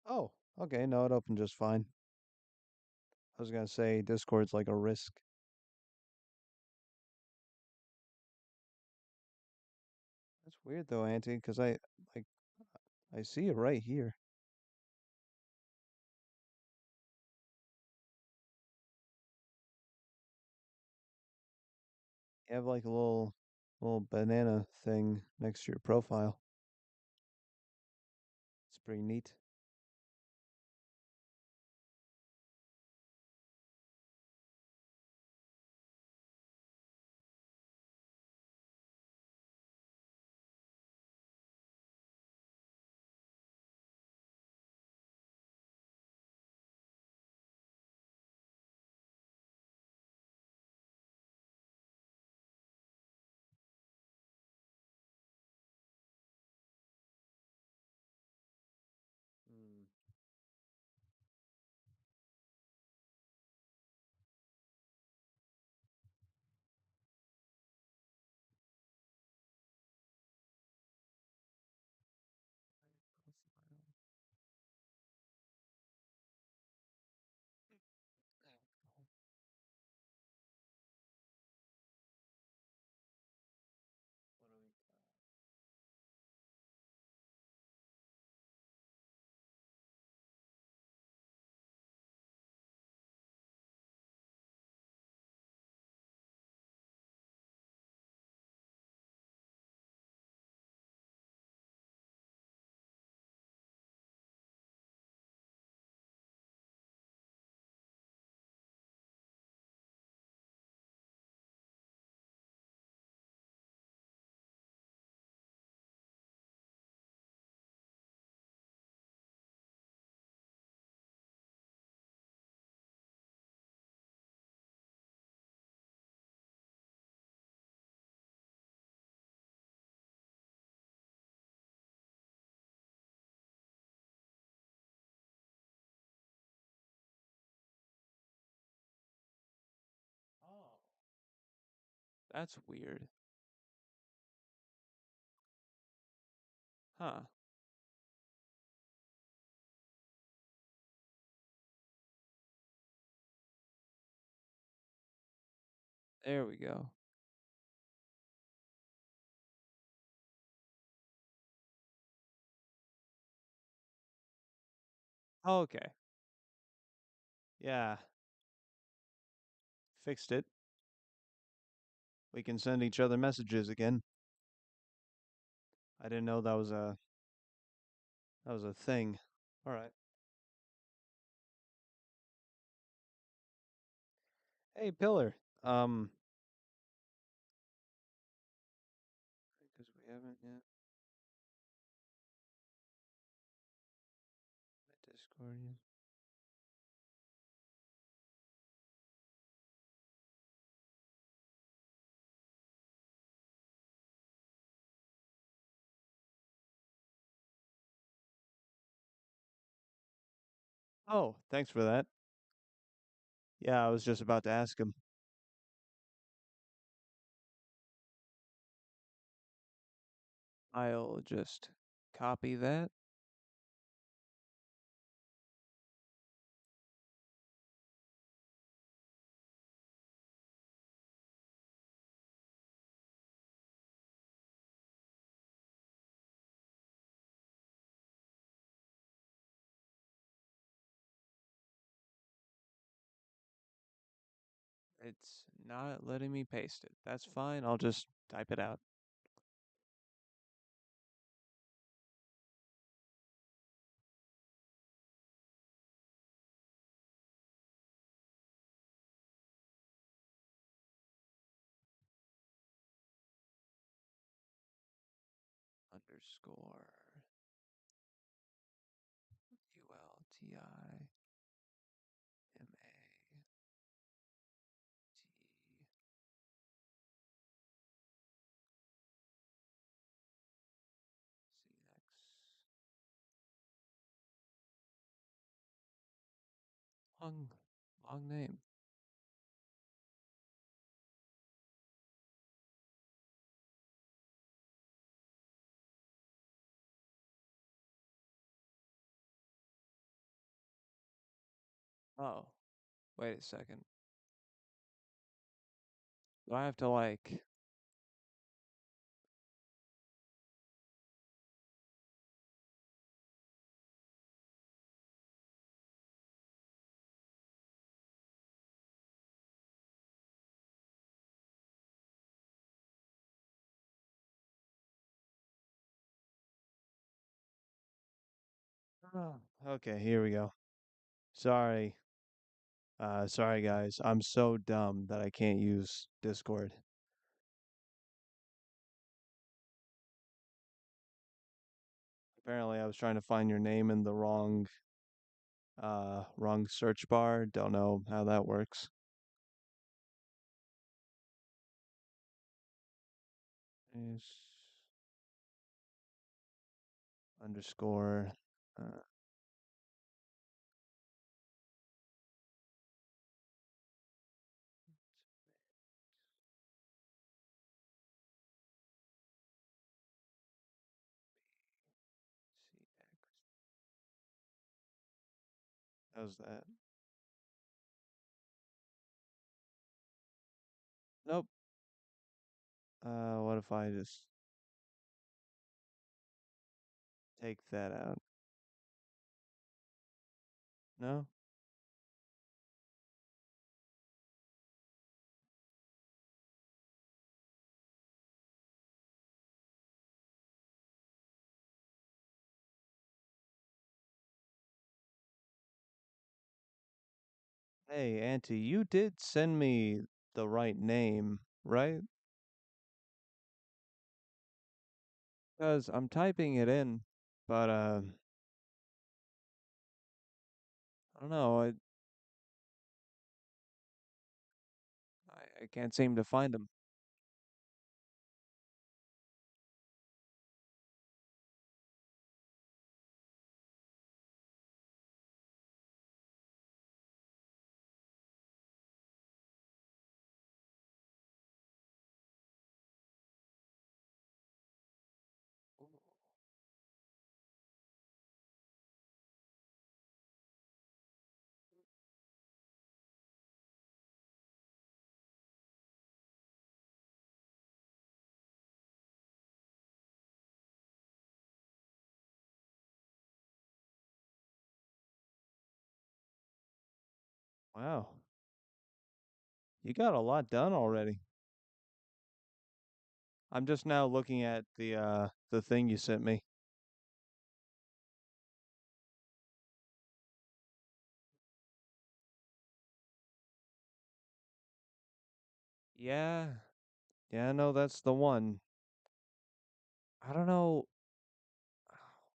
Oh, okay. No, it opened just fine. I was gonna say Discord's like a risk. That's weird though, Auntie, because like I see it right here. You have like a little banana thing next to your profile. It's pretty neat. Hmm. Oh, that's weird. Huh. There we go. Okay. Yeah. Fixed it. We can send each other messages again. I didn't know that was a thing. All right. Hey, Pillar. Because we haven't yet. Discord. Oh, thanks for that. Yeah, I was just about to ask him. I'll just copy that. It's not letting me paste it. That's fine. I'll just type it out. Underscore ULTIMA. Long, long name. Oh, wait a second. Do I have to like? Oh. Okay, here we go. Sorry. Sorry guys. I'm so dumb that I can't use Discord. Apparently, I was trying to find your name in the wrong search bar. Don't know how that works. Is underscore. Uh, CX. How's that? Nope. What if I just take that out? No? Hey, Auntie, you did send me the right name, right? Because I'm typing it in, but I don't know. I can't seem to find him. Wow, you got a lot done already. I'm just now looking at the thing you sent me. Yeah, yeah, no, that's the one. I don't know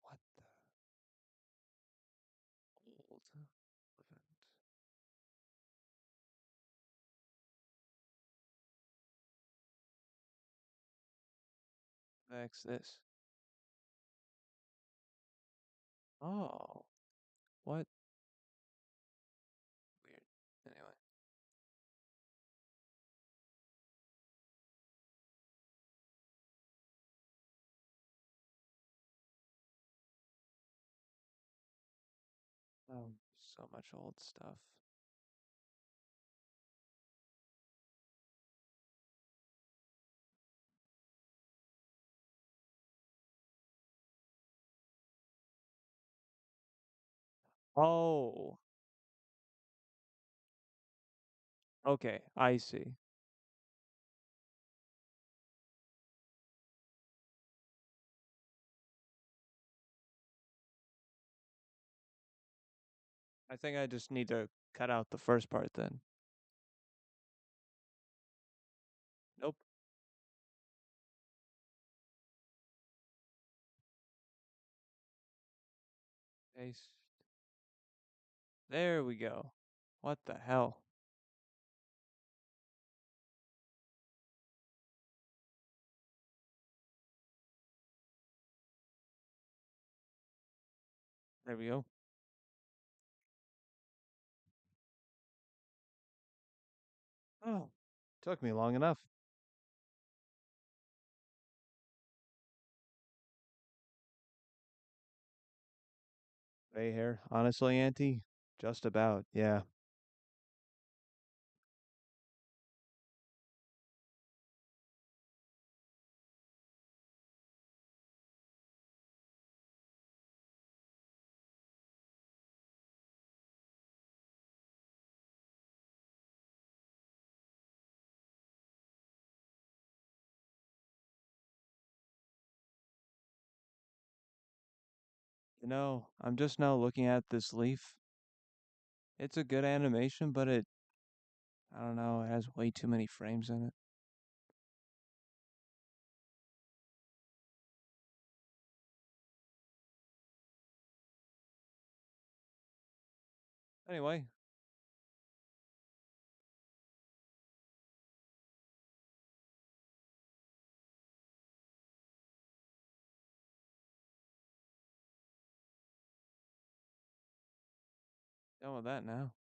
what the old event. X this. Oh, what? Weird. Anyway. Oh, so much old stuff. Oh, okay, I see. I think I just need to cut out the first part then. Nope. Paste. There we go. What the hell? There we go. Oh, took me long enough. Gray hair, honestly, Auntie, just about. Yeah. I'm just now looking at this leaf. It's a good animation, but I don't know, it has way too many frames in it. Anyway, done with that now.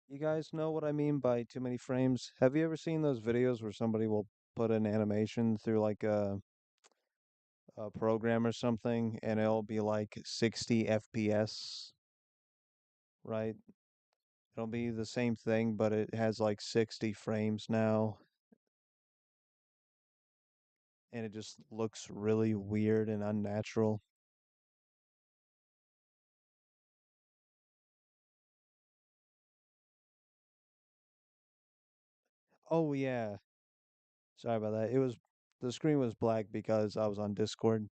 You guys know what I mean by too many frames? Have you ever seen those videos where somebody will put an animation through like a program or something and it'll be like 60 FPS, right? It'll be the same thing, but it has like 60 frames now, and it just looks really weird and unnatural. Oh yeah, sorry about that. The screen was black because I was on Discord.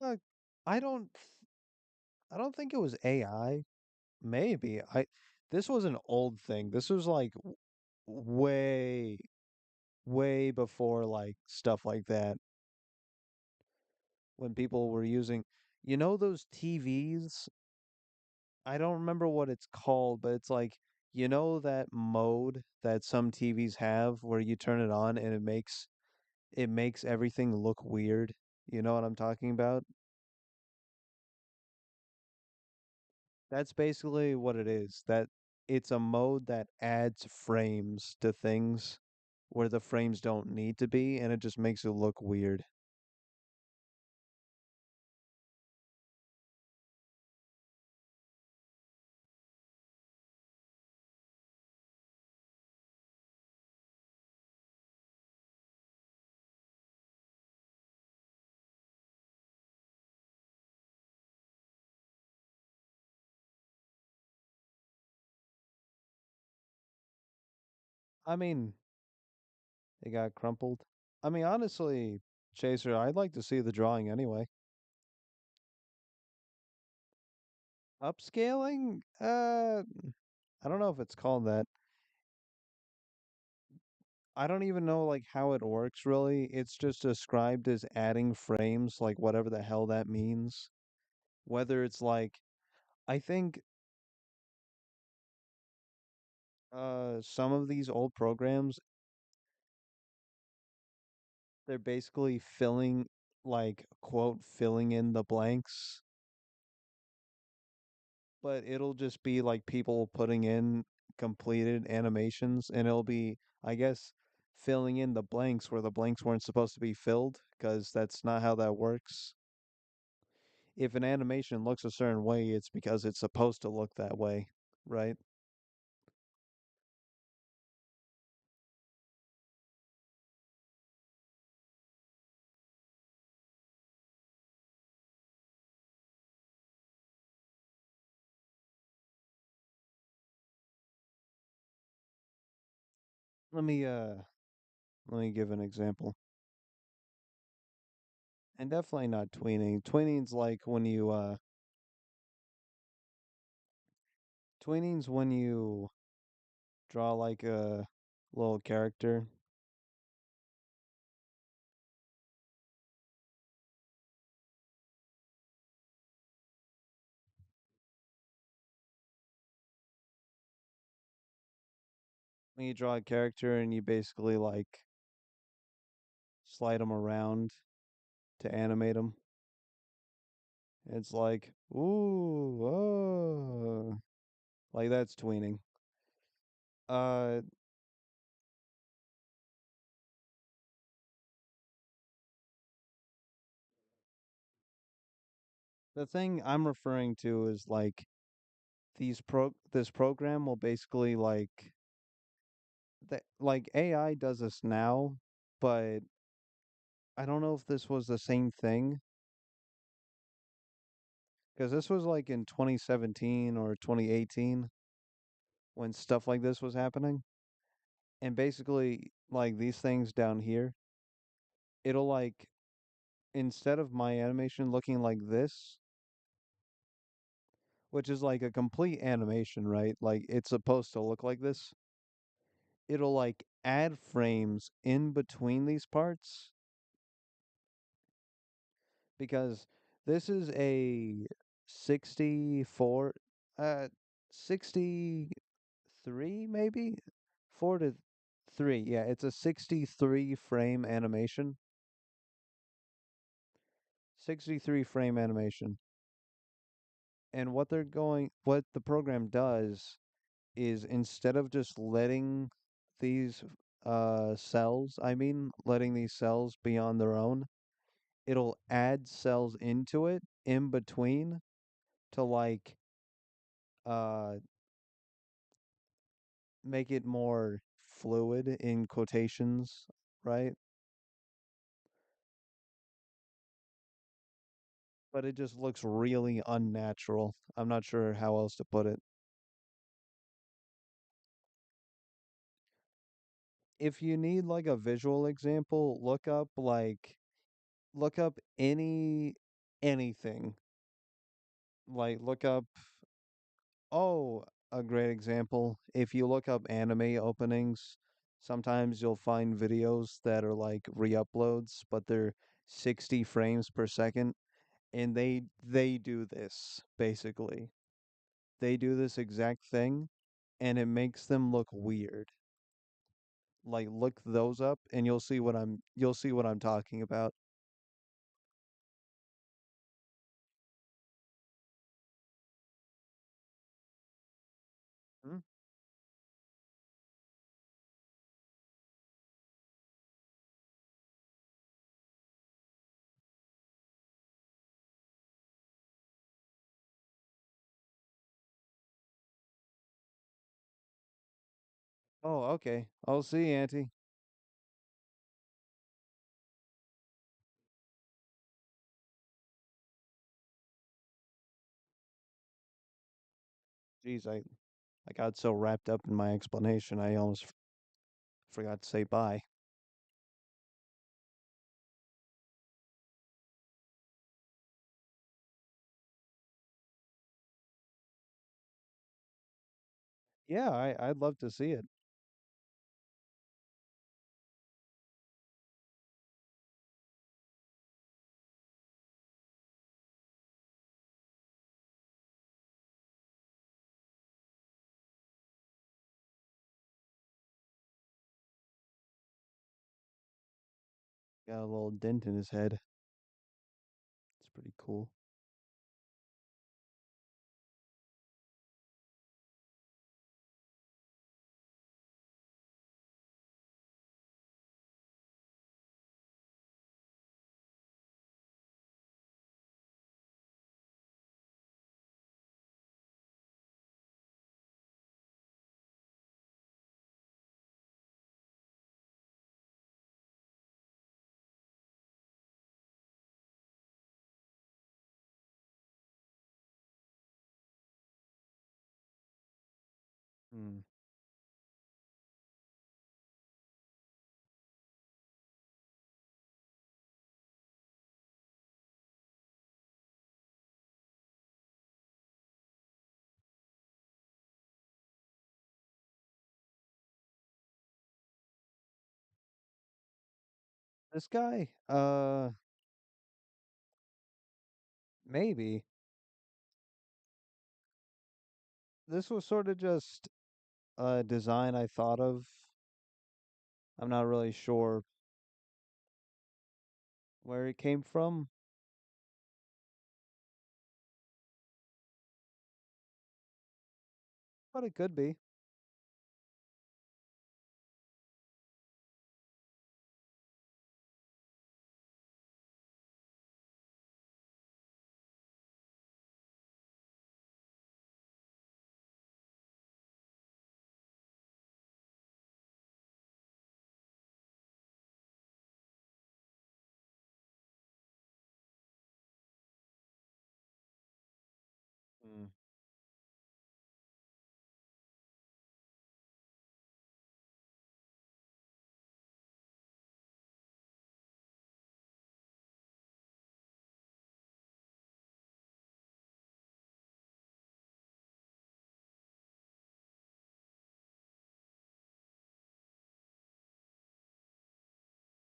Uh, I don't I don't think it was AI. Maybe. This was an old thing. This was like way way before like stuff like that when people were using those TVs. I don't remember what it's called, but it's like that mode that some TVs have where you turn it on and it makes everything look weird. You know what I'm talking about? That's basically what it is. That it's a mode that adds frames to things where the frames don't need to be, and it just makes it look weird. I mean, it got crumpled. I mean, honestly, Chaser, I'd like to see the drawing anyway. Upscaling? I don't know if it's called that. I don't even know like how it works really. It's just described as adding frames, like whatever the hell that means. Whether it's like I think some of these old programs, they're basically filling like quote filling in the blanks, but it'll just be like people putting in completed animations and it'll be I guess filling in the blanks where the blanks weren't supposed to be filled because that's not how that works. If an animation looks a certain way, it's because it's supposed to look that way, right? Let me uh let me give an example. And definitely not tweening. Tweening's when you Draw like a little character. When you draw a character and you basically like slide them around to animate them, it's like, ooh, oh, like that's tweening. Uh, the thing I'm referring to is like this program will basically like AI does this now, but I don't know if this was the same thing because this was like in 2017 or 2018 when stuff like this was happening. And basically, like these things down here, it'll like instead of my animation looking like this, which is like a complete animation, right? Like it's supposed to look like this. It'll like add frames in between these parts because this is a 64 uh 63 maybe 4 to 3. Yeah, it's a 63 frame animation. 63 frame animation. And what the program does is instead of just letting these cells, I mean, letting these cells be on their own, it'll add cells into it in between to like uh make it more fluid in quotations, right? But it just looks really unnatural. I'm not sure how else to put it. If you need like a visual example, look up anything. Like look up oh, a great example. If you look up anime openings, sometimes you'll find videos that are like re-uploads, but they're 60 frames per second, and they do this basically. They do this exact thing, and it makes them look weird. Like look those up, and you'll see what I'm talking about. Hmm? Oh, okay. I'll see, Auntie. Geez, I got so wrapped up in my explanation, I almost forgot to say bye. Yeah, I'd love to see it. Got a little dent in his head. It's pretty cool. Hmm. This guy, maybe. This was sort of just a design I thought of. I'm not really sure where it came from, but it could be. Mm.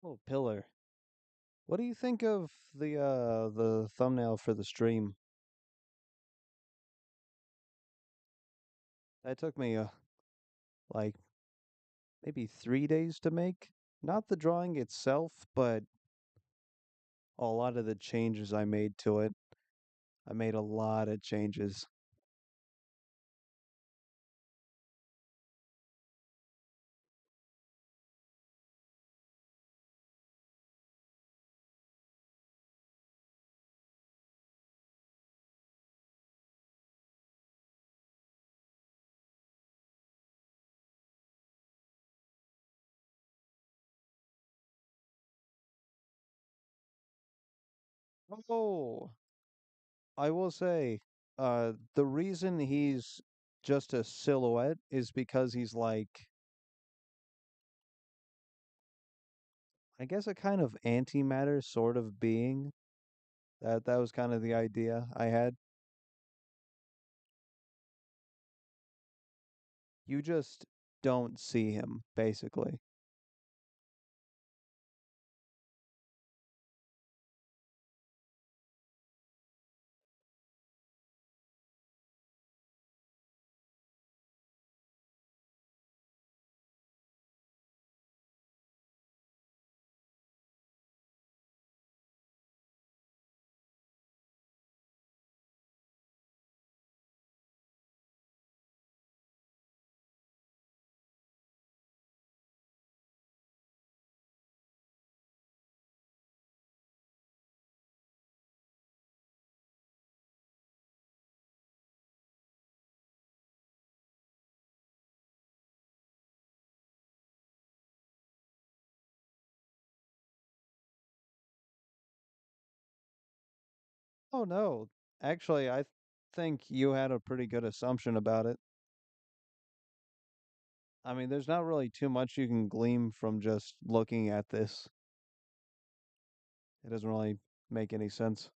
Oh, pillar. What do you think of the thumbnail for the stream? That took me like maybe 3 days to make. Not the drawing itself, but a lot of the changes I made to it. I made a lot of changes. Oh, I will say, the reason he's just a silhouette is because he's like, I guess a kind of antimatter sort of being. That was kind of the idea I had. You just don't see him, basically. Oh no, actually, I think you had a pretty good assumption about it. I mean, there's not really too much you can glean from just looking at this. It doesn't really make any sense.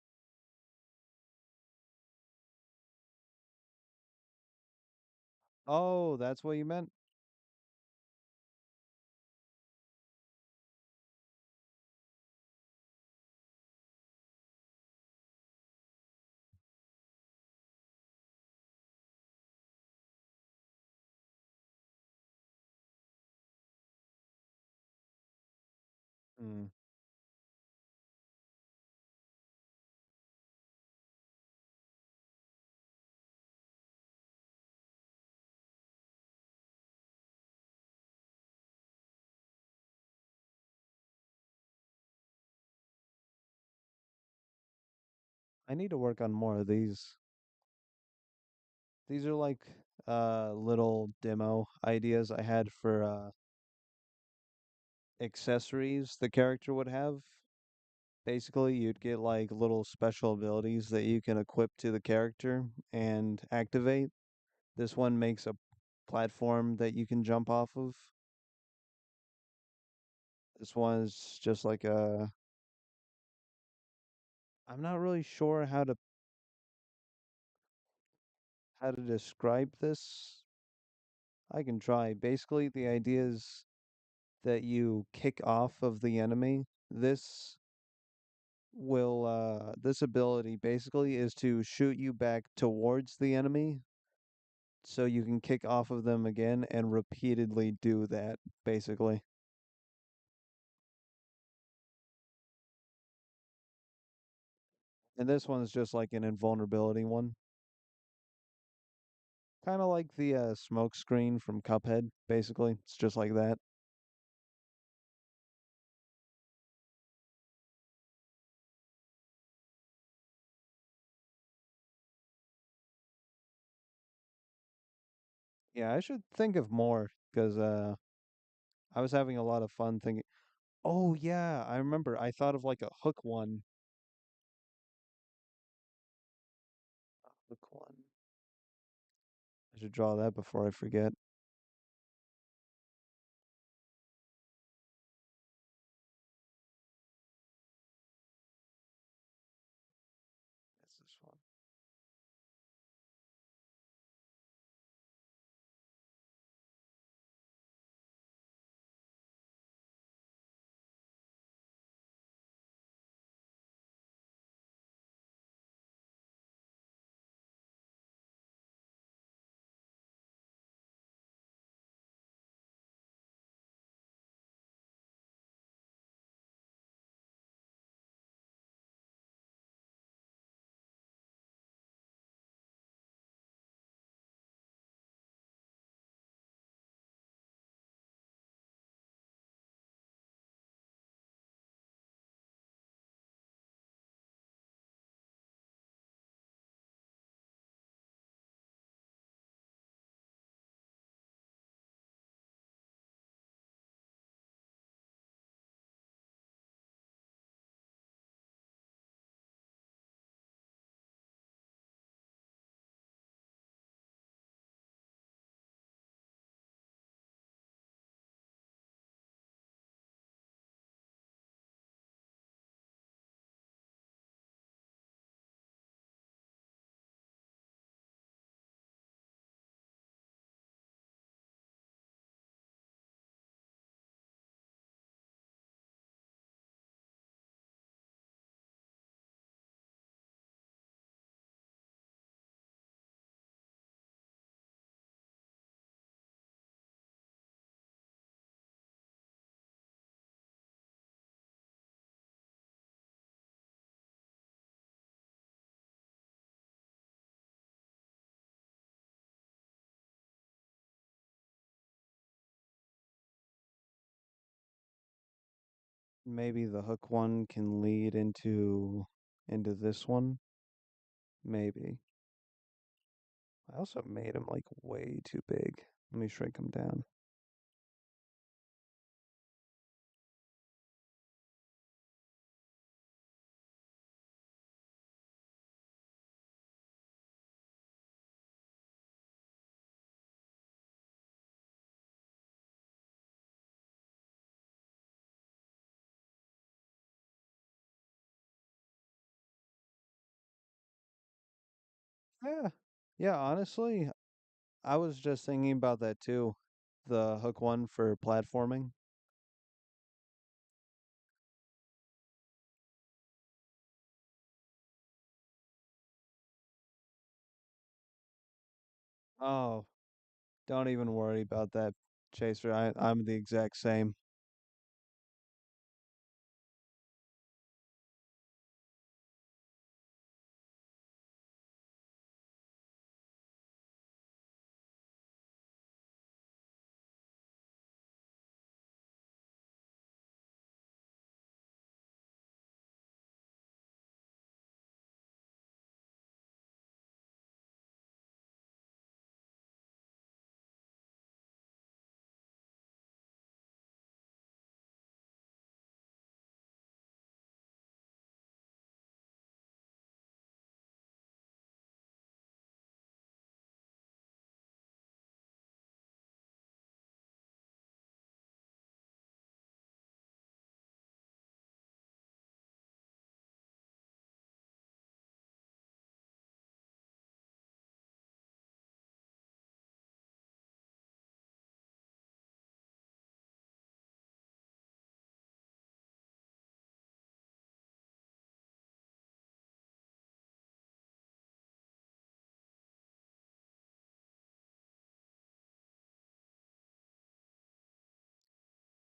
Oh, that's what you meant? Hmm. I need to work on more of these. These are like little demo ideas I had for accessories the character would have. Basically, you'd get like little special abilities that you can equip to the character and activate. This one makes a platform that you can jump off of. This one's just like a I'm not really sure how to describe this. I can try. Basically, the idea is that you kick off of the enemy This this ability basically is to shoot you back towards the enemy so you can kick off of them again and repeatedly do that, basically. And this one's just like an invulnerability one. Kind of like the smoke screen from Cuphead, basically. It's just like that. Yeah, I should think of more because I was having a lot of fun thinking. Oh yeah, I remember. I thought of like a hook one. Hook one. I should draw that before I forget. That's this one. Maybe the hook one can lead into this one. Maybe. I also made him like way too big. Let me shrink him down. Yeah. Yeah, honestly, I was just thinking about that too. The hook one for platforming. Oh, don't even worry about that, Chaser. I'm the exact same.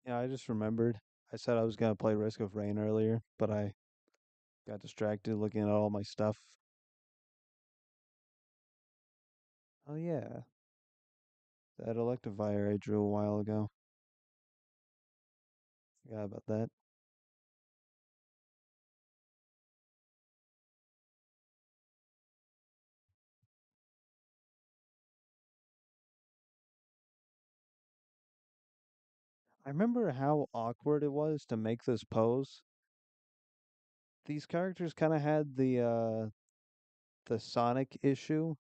Yeah, I just remembered. I said I was gonna play Risk of Rain earlier, but I got distracted looking at all my stuff. Oh yeah, that Electivire I drew a while ago. Forgot about that. I remember how awkward it was to make this pose. These characters kind of had the Sonic issue.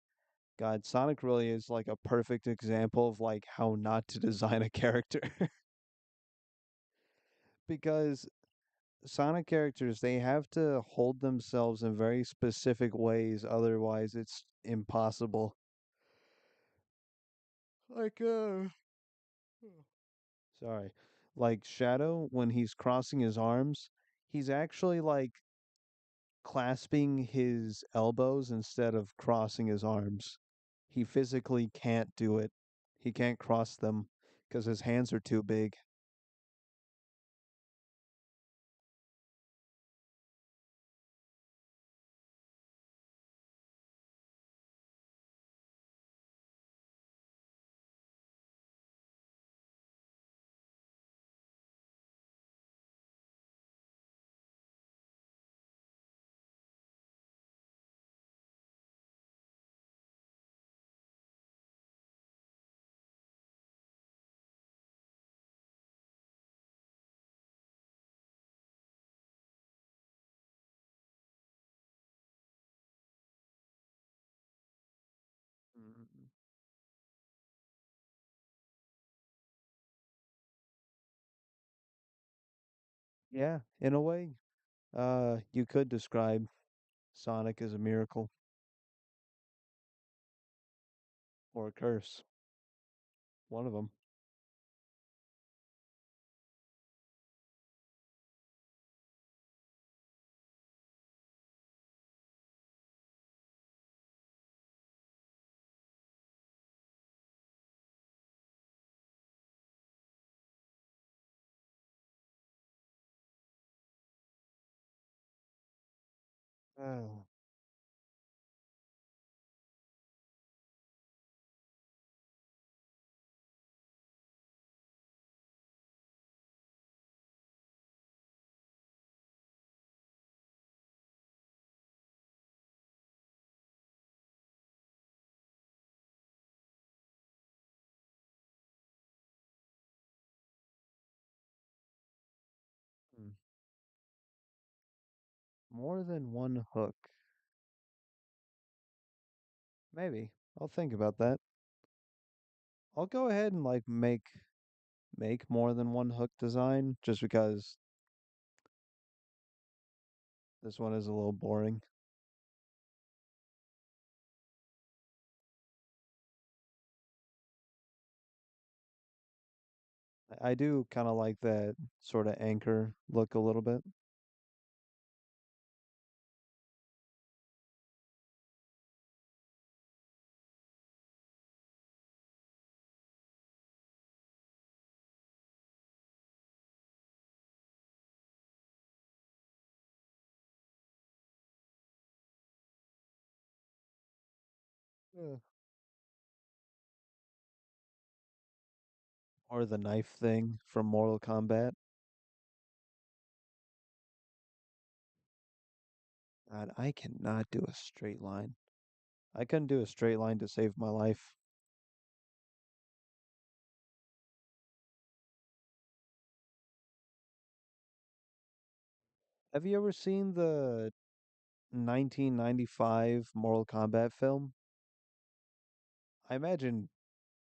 God, Sonic really is like a perfect example of like how not to design a character because Sonic characters they have to hold themselves in very specific ways otherwise it's impossible. Like sorry. Like Shadow when he's crossing his arms, he's actually like clasping his elbows instead of crossing his arms. He physically can't do it. He can't cross them because his hands are too big. Mm, yeah, in a way, you could describe Sonic as a miracle or a curse. One of them. Oh, hmm. More than one hook. Maybe. I'll think about that. I'll go ahead and like make more than one hook design just because this one is a little boring. I do kind of like that sort of anchor look a little bit. Yeah. Or the knife thing from Mortal Kombat. God, I cannot do a straight line. I couldn't do a straight line to save my life. Have you ever seen the 1995 Mortal Kombat film? I imagine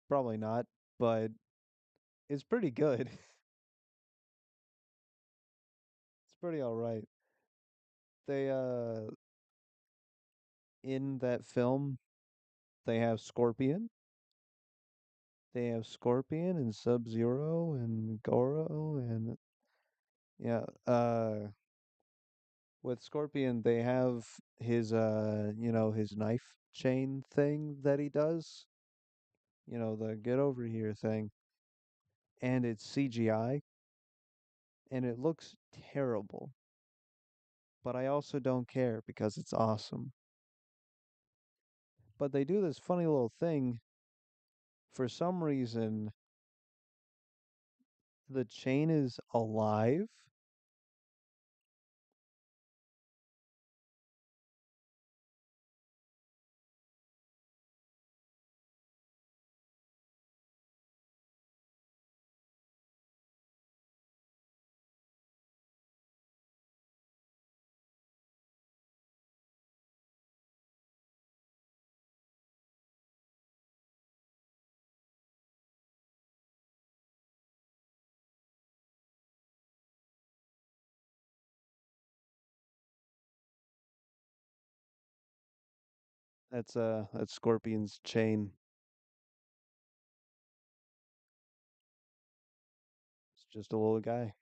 probably not, but it's pretty good. It's pretty all right. They in that film they have Scorpion. They have Scorpion and Sub-Zero and Goro and yeah, with Scorpion they have his his knife chain thing that he does. You know, the get over here thing and it's CGI. and it looks terrible, but I also don't care because it's awesome. But they do this funny little thing. For some reason, the chain is alive. That's Scorpion's chain. It's just a little guy.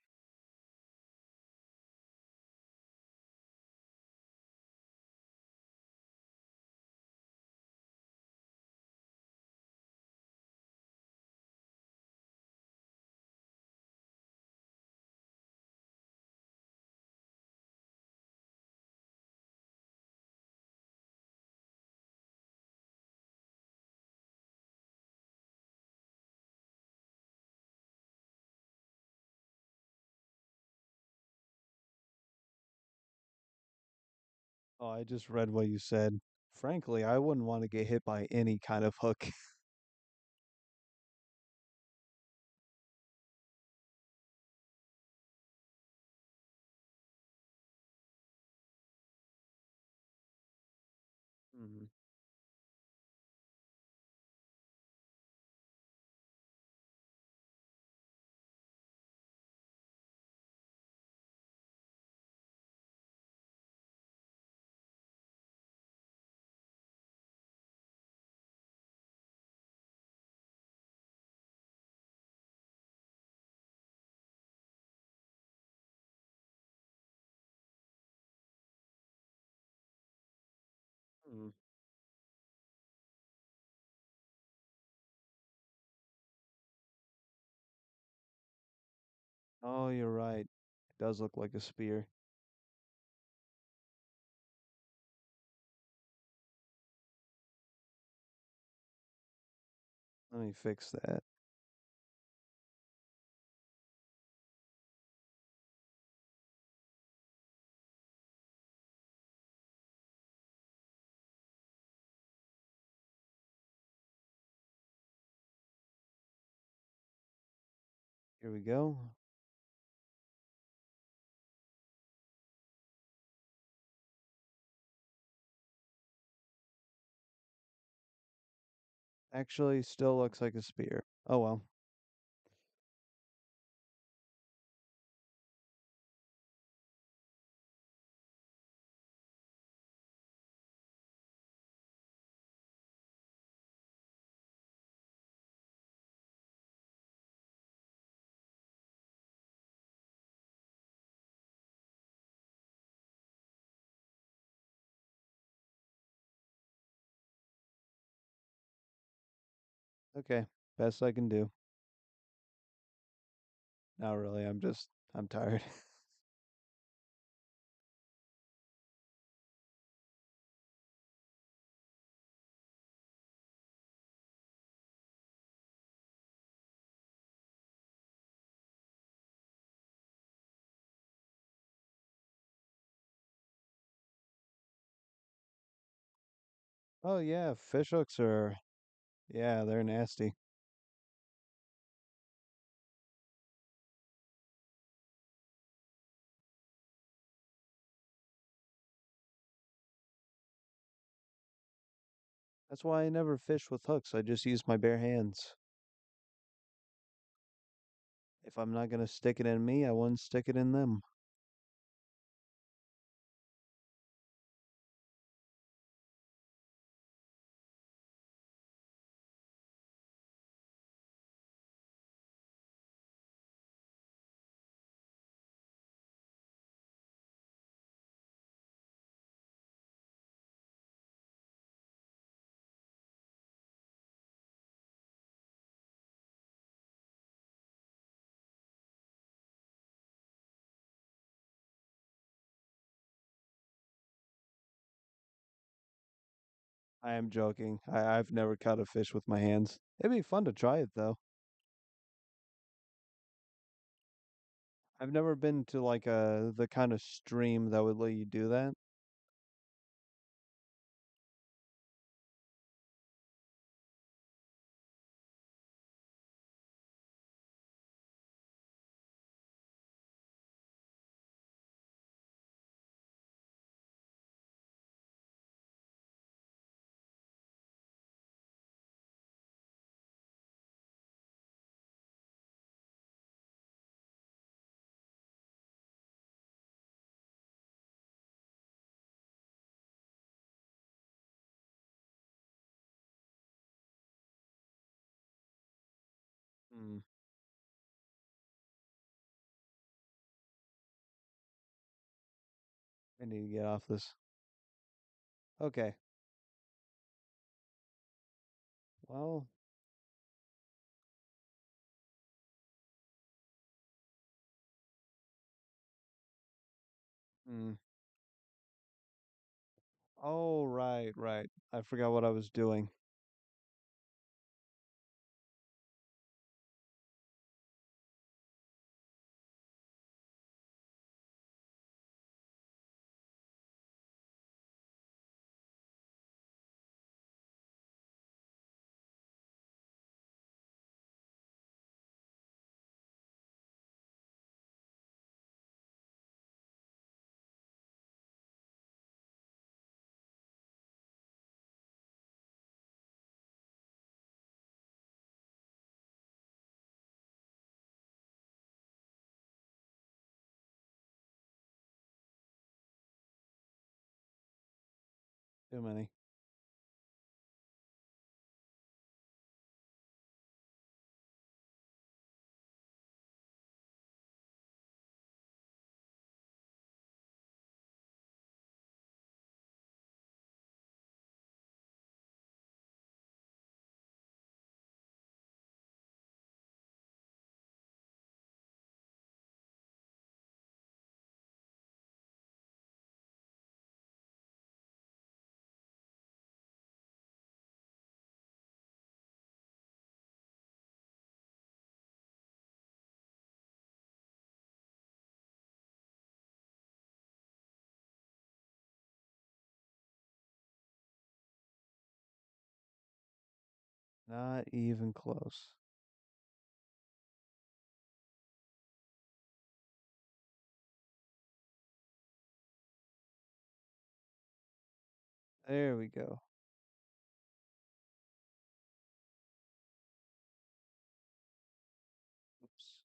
Oh, I just read what you said. Frankly, I wouldn't want to get hit by any kind of hook. Mhm. Mhm. Oh, you're right. It does look like a spear. Let me fix that. Here we go. Actually, still looks like a spear. Oh well. Okay. Best I can do. Not really. I'm tired. Oh yeah, fish hooks are, yeah, they're nasty. That's why I never fish with hooks. I just use my bare hands. If I'm not gonna stick it in me, I wouldn't stick it in them. I am joking. I've never caught a fish with my hands. It'd be fun to try it though. I've never been to like the kind of stream that would let you do that. Hmm. I need to get off this. Okay. Well, hmm. Oh, right, right. I forgot what I was doing. Too many. Not even close. There we go. Oops.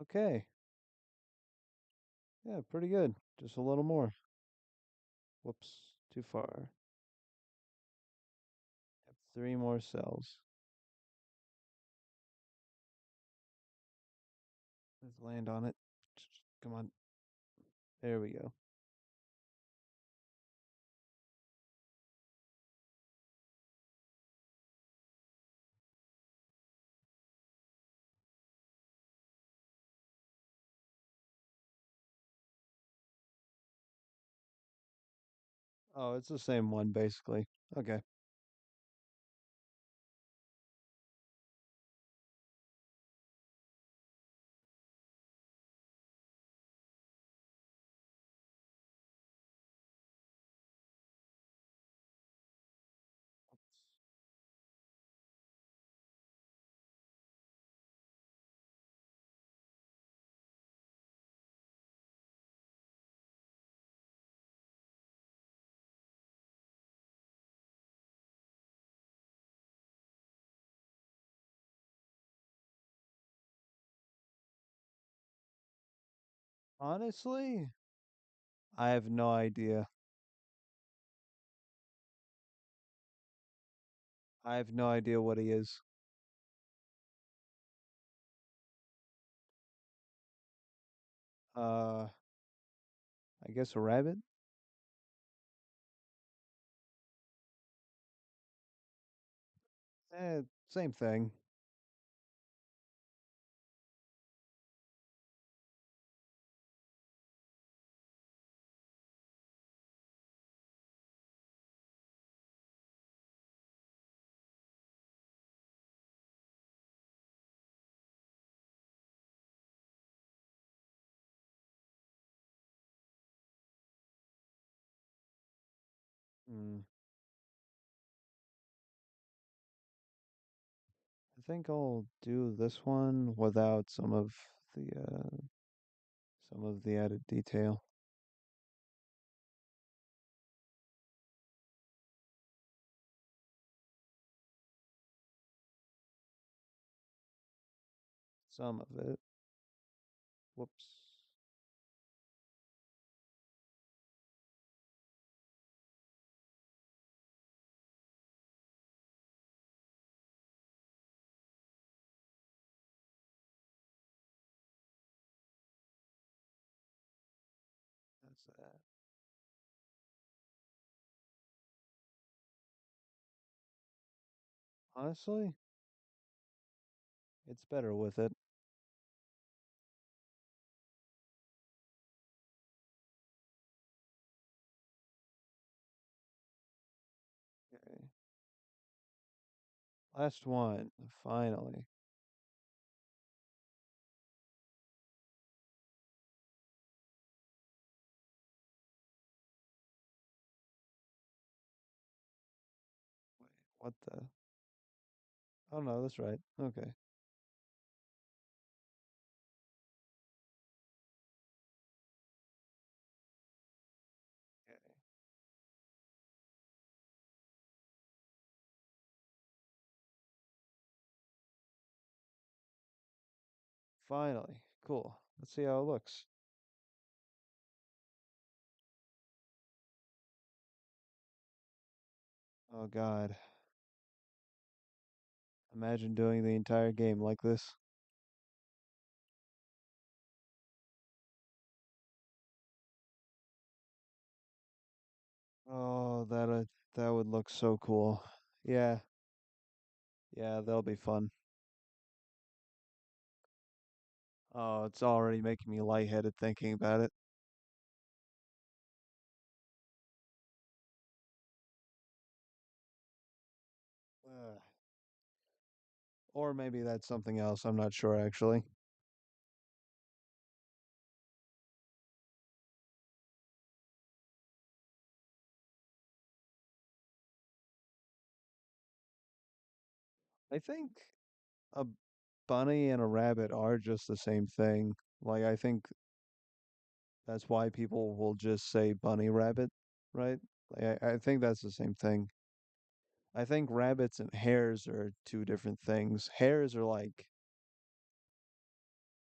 Okay. Yeah, pretty good. Just a little more. Whoops. Too far. Have three more cells. Let's land on it. Come on. There we go. Oh, it's the same one basically. Okay. Honestly, I have no idea. I have no idea what he is. Uh, I guess a rabbit? Same thing. Hmm. I think I'll do this one without some of the added detail. Some of it. Whoops. That's that. Honestly, it's better with it. Okay. Last one, finally. Wait, what the? Oh no, that's right. Okay. Okay. Finally. Cool. Let's see how it looks. Oh God. Imagine doing the entire game like this. Oh, that would look so cool. Yeah, yeah, that'll be fun. Oh, it's already making me lightheaded thinking about it. Ugh. Or maybe that's something else. I'm not sure actually. I think a bunny and a rabbit are just the same thing. Like I think that's why people will just say bunny rabbit, right? Like I think that's the same thing. I think rabbits and hares are two different things. Hares are like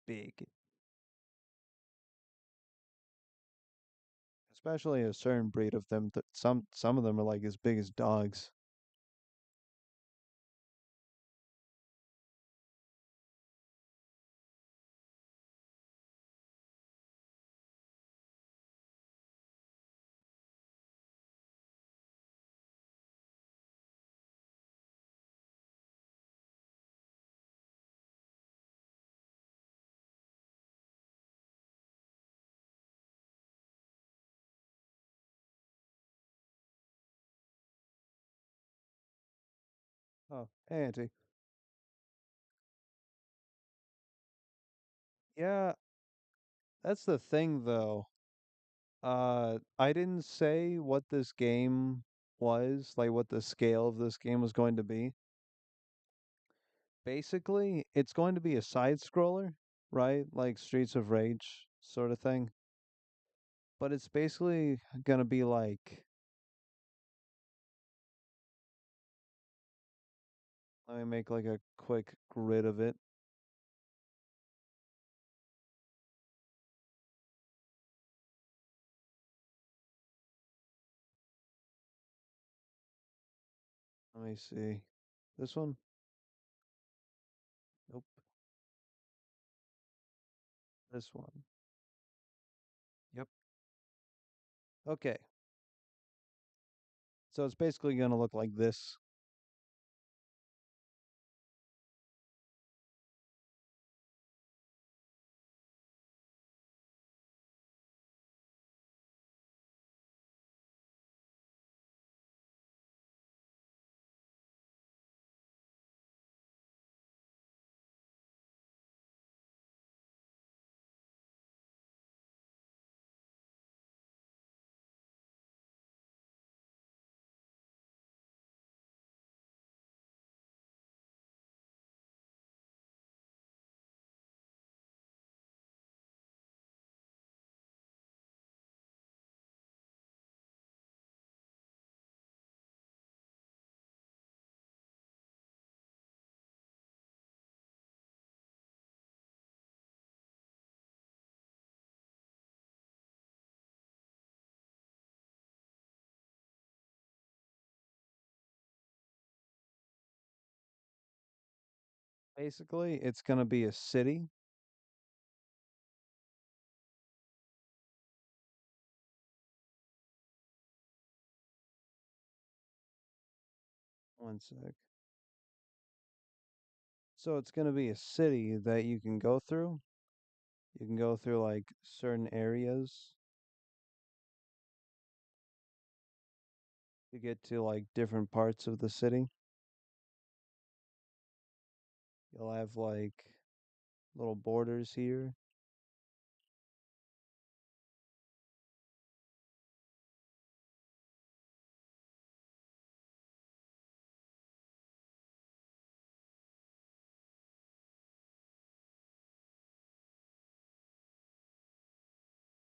big, especially a certain breed of them. That some of them are like as big as dogs. Oh, hey, Auntie. Yeah, that's the thing though. I didn't say what this game was, like what the scale of this game was going to be. Basically, it's going to be a side scroller, right? Like Streets of Rage sort of thing. But it's basically gonna be like, let me make like a quick grid of it. Let me see. This one? Nope. This one. Yep. Okay. So it's basically going to look like this. Basically, it's going to be a city. One sec. So it's going to be a city that you can go through. You can go through like certain areas to get to like different parts of the city. You'll have like little borders here.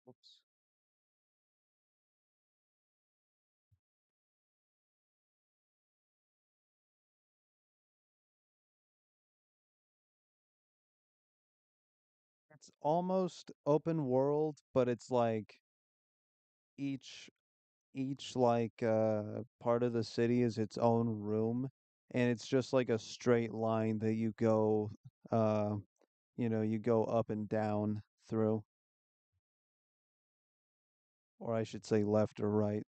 Oops. It's almost open world, but it's like each each part of the city is its own room, and it's just like a straight line that you go uh you go up and down through, or I should say left or right.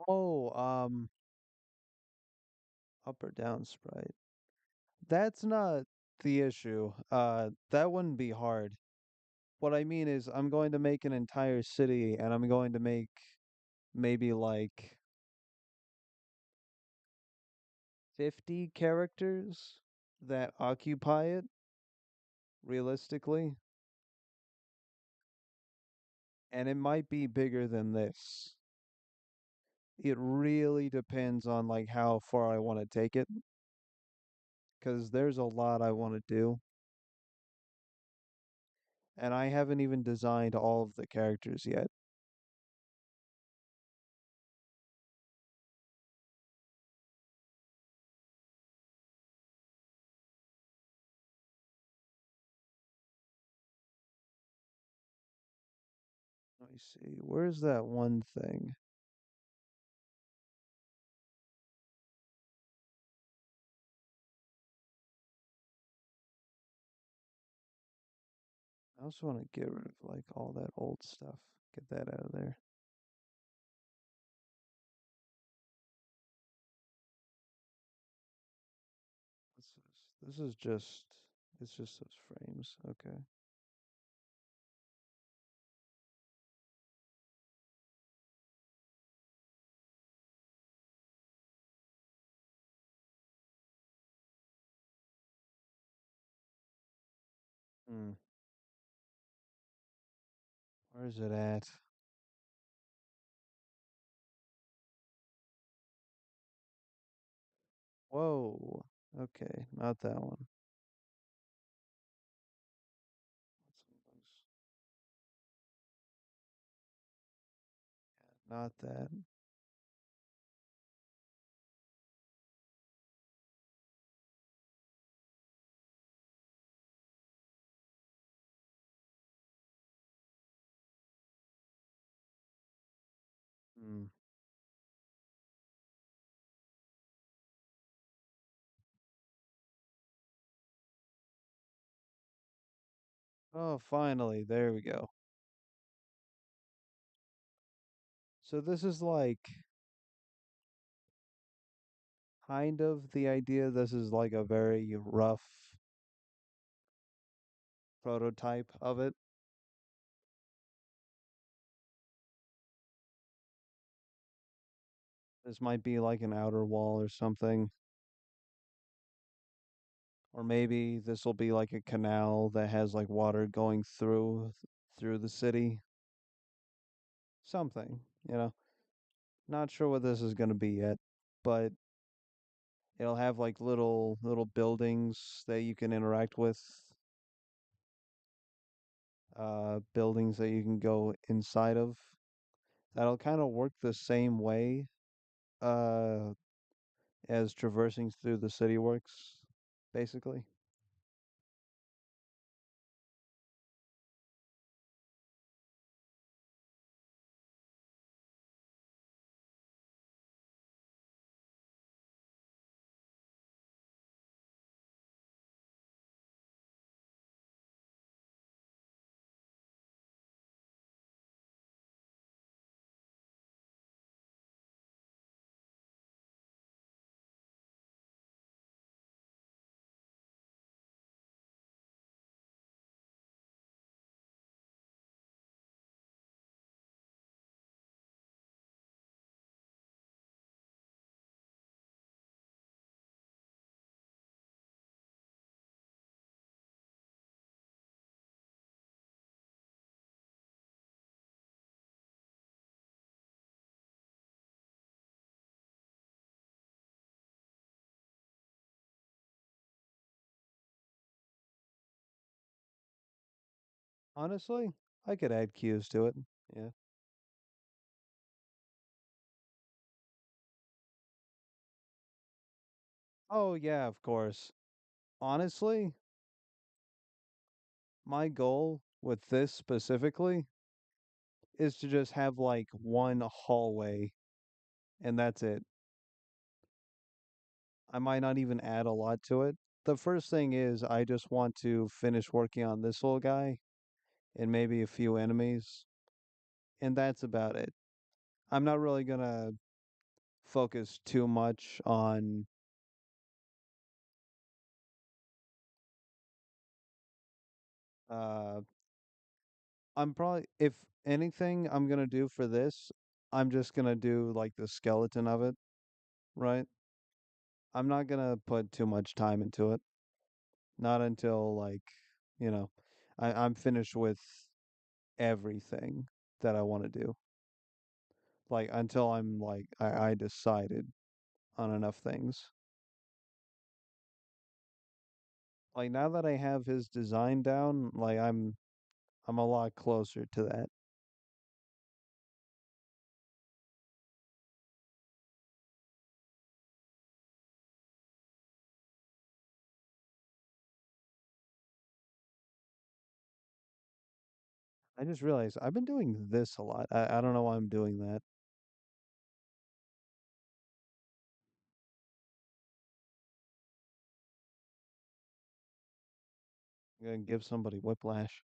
Oh, up or down sprite. That's not the issue. That wouldn't be hard. What I mean is I'm going to make an entire city and I'm going to make maybe like 50 characters that occupy it realistically, and it might be bigger than this. It really depends on like how far I want to take it, because there's a lot I want to do, and I haven't even designed all of the characters yet. Let me see. Where's that one thing? I also want to get rid of like all that old stuff. Get that out of there. This is just it's just those frames. Okay. Hmm. Where is it at? Whoa. Okay, not that one. Not that. Hmm. Oh, finally, there we go. So this is like kind of the idea. This is like a very rough prototype of it. This might be like an outer wall or something. Or maybe this will be like a canal that has like water going through the city. Something, you know. Not sure what this is going to be yet, but it'll have like little buildings that you can interact with, buildings that you can go inside of. That'll kind of work the same way uh as traversing through the city works, basically. Honestly, I could add cues to it. Yeah. Oh yeah, of course. Honestly, my goal with this specifically is to just have like one hallway and that's it. I might not even add a lot to it. The first thing is I just want to finish working on this little guy and maybe a few enemies, and that's about it. I'm not really gonna focus too much on uh I'm probably if anything I'm gonna do for this, I'm just gonna do like the skeleton of it, right? I'm not gonna put too much time into it. Not until like, you know, I'm finished with everything that I want to do. Like until I'm like I decided on enough things. Like now that I have his design down, like I'm a lot closer to that. I just realized I've been doing this a lot. I don't know why I'm doing that. I'm gonna give somebody whiplash.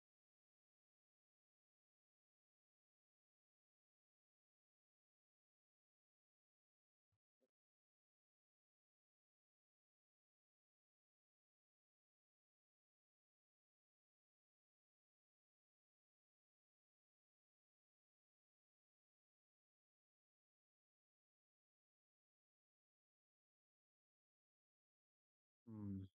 Hmm.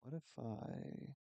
What if I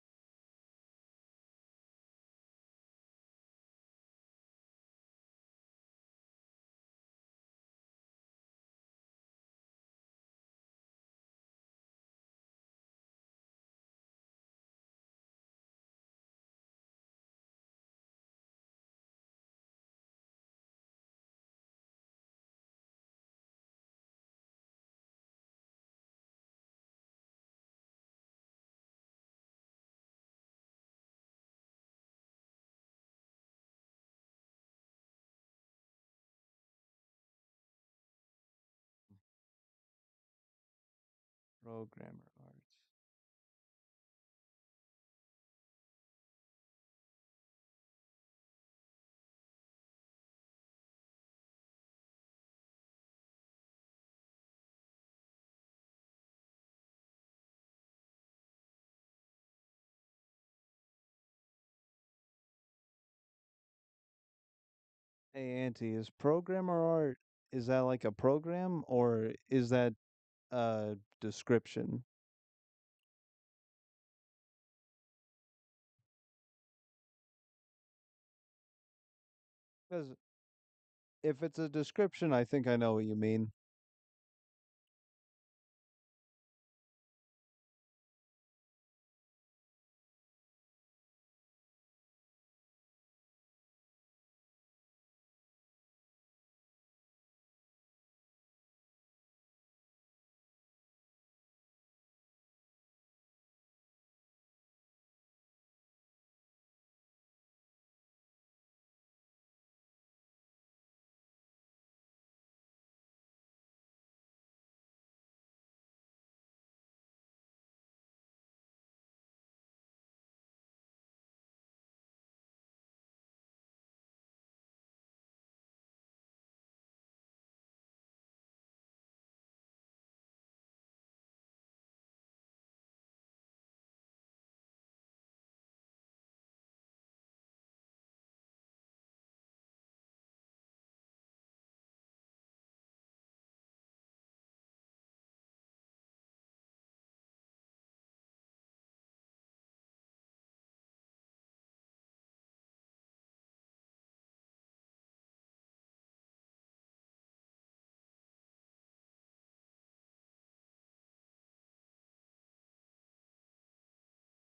Programmer art. Hey, Auntie, is programmer art, is that like a program or is that a description? Because if it's a description, I think I know what you mean.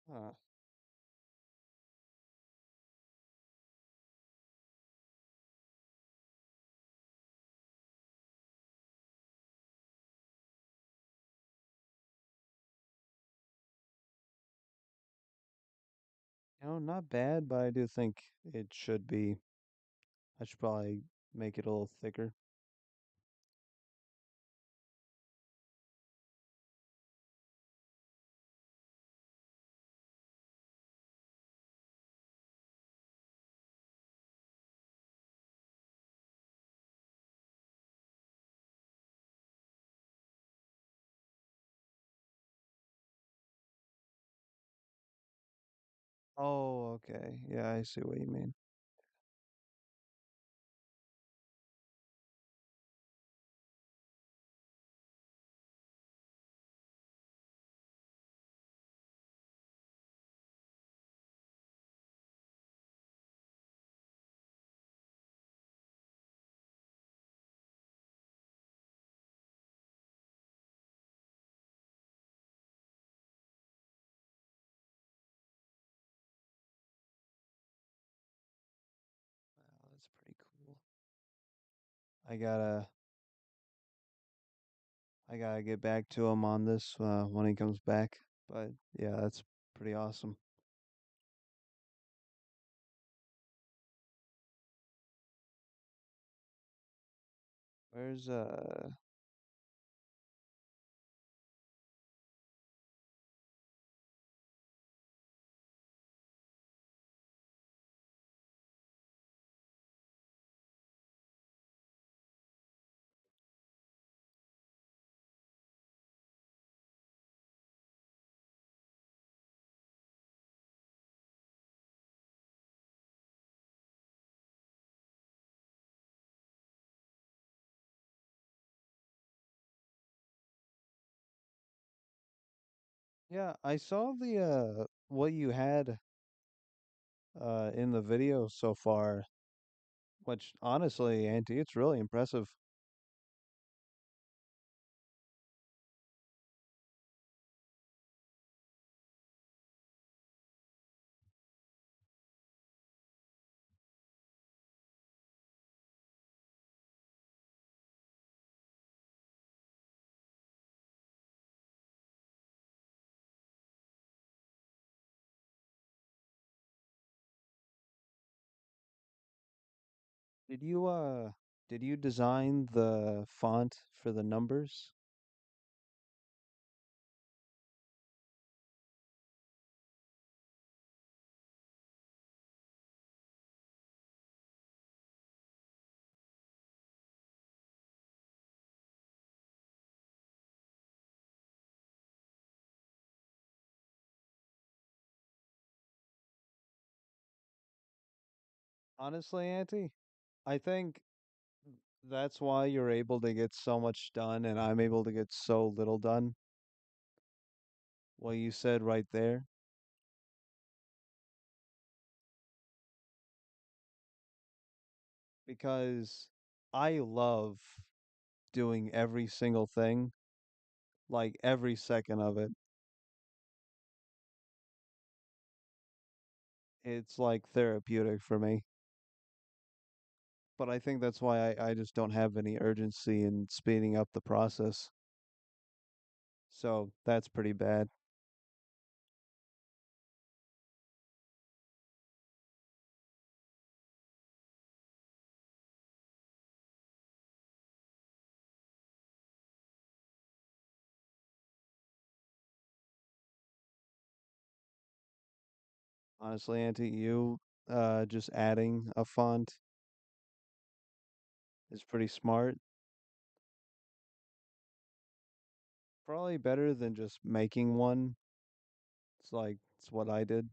Huh. Not bad, but I do think it should be. I should probably make it a little thicker. Oh, okay. Yeah, I see what you mean. Wow, that's pretty cool. I gotta I gotta get back to him on this when he comes back. But yeah, that's pretty awesome. Where's Yeah, I saw the what you had in the video so far, which honestly, Auntie, it's really impressive. Did you did you design the font for the numbers? Honestly, Auntie, I think that's why you're able to get so much done and I'm able to get so little done. What you said right there, because I love doing every single thing, like every second of it. It's like therapeutic for me. But I think that's why I just don't have any urgency in speeding up the process. So that's pretty bad. Honestly, Auntie, you just adding a font is pretty smart. Probably better than just making one. It's what I did.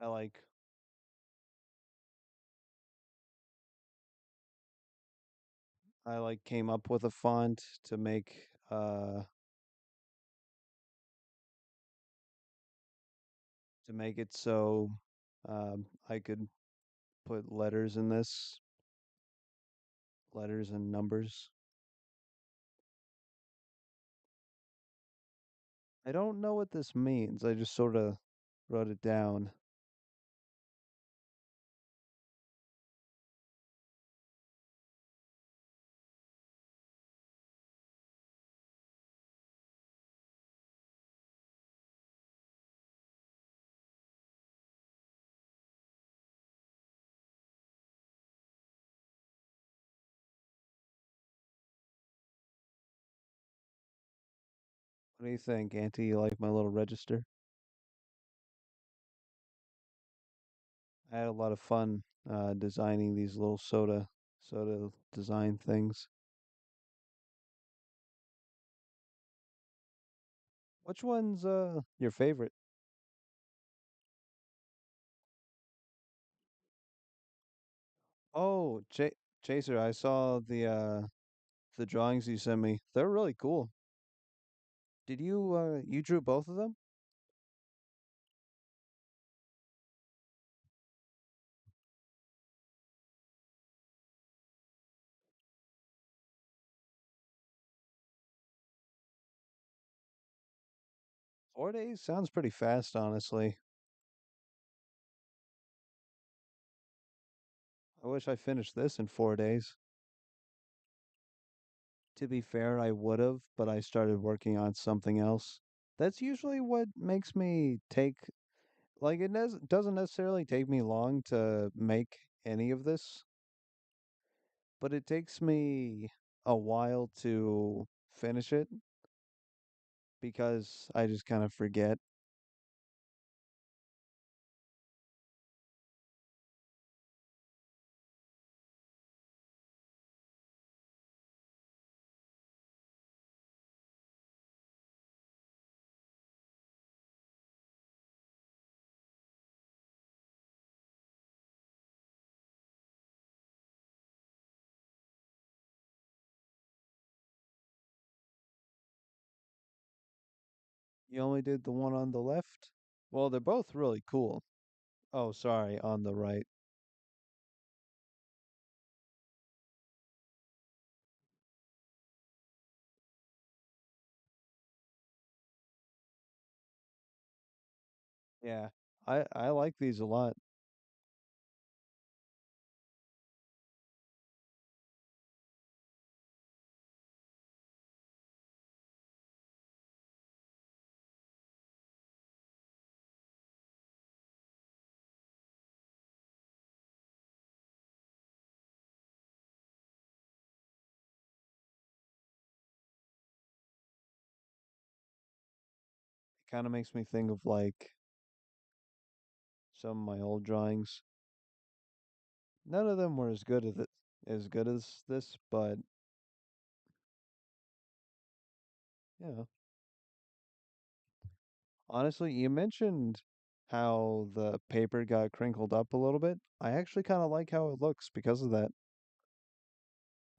I like I like came up with a font to make it so I could put letters in this, letters and numbers. I don't know what this means. I just sort of wrote it down. What do you think, Auntie? You like my little register? I had a lot of fun designing these little soda design things. Which one's your favorite? Oh, Chaser, I saw the drawings you sent me. They're really cool. Did you drew both of them? 4 days sounds pretty fast, honestly. I wish I finished this in 4 days. To be fair, I would have, but I started working on something else. That's usually what makes me take like doesn't necessarily take me long to make any of this, but it takes me a while to finish it because I just kind of forget. You only did the one on the left? Well, they're both really cool. Oh, sorry, on the right. Yeah. I like these a lot. It kind of makes me think of like some of my old drawings. None of them were as good as this, but you know, Honestly, you mentioned how the paper got crinkled up a little bit. I actually kind of like how it looks because of that.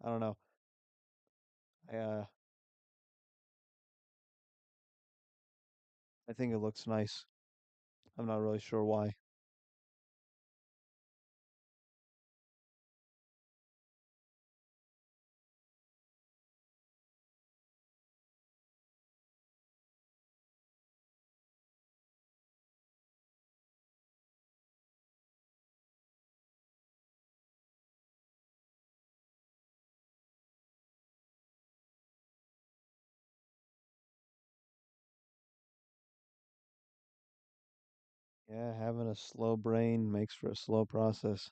I don't know. I I think it looks nice. I'm not really sure why. Yeah, having a slow brain makes for a slow process.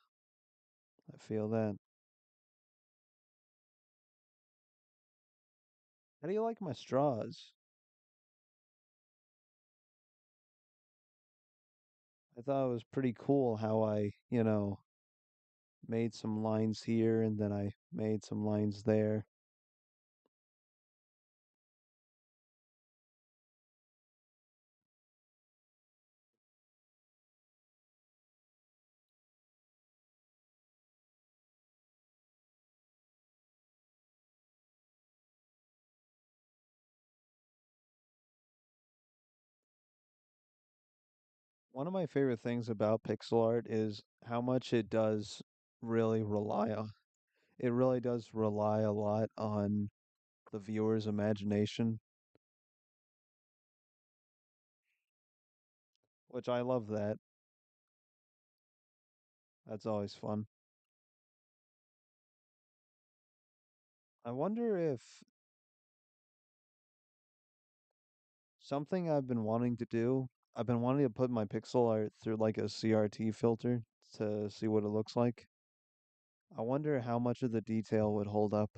I feel that. How do you like my straws? I thought it was pretty cool how I made some lines here and then I made some lines there. One of my favorite things about pixel art is how much it does really rely on. It really does rely a lot on the viewer's imagination, which I love that. That's always fun. I wonder if something I've been wanting to do, I've been wanting to put my pixel art through like a CRT filter to see what it looks like. I wonder how much of the detail would hold up.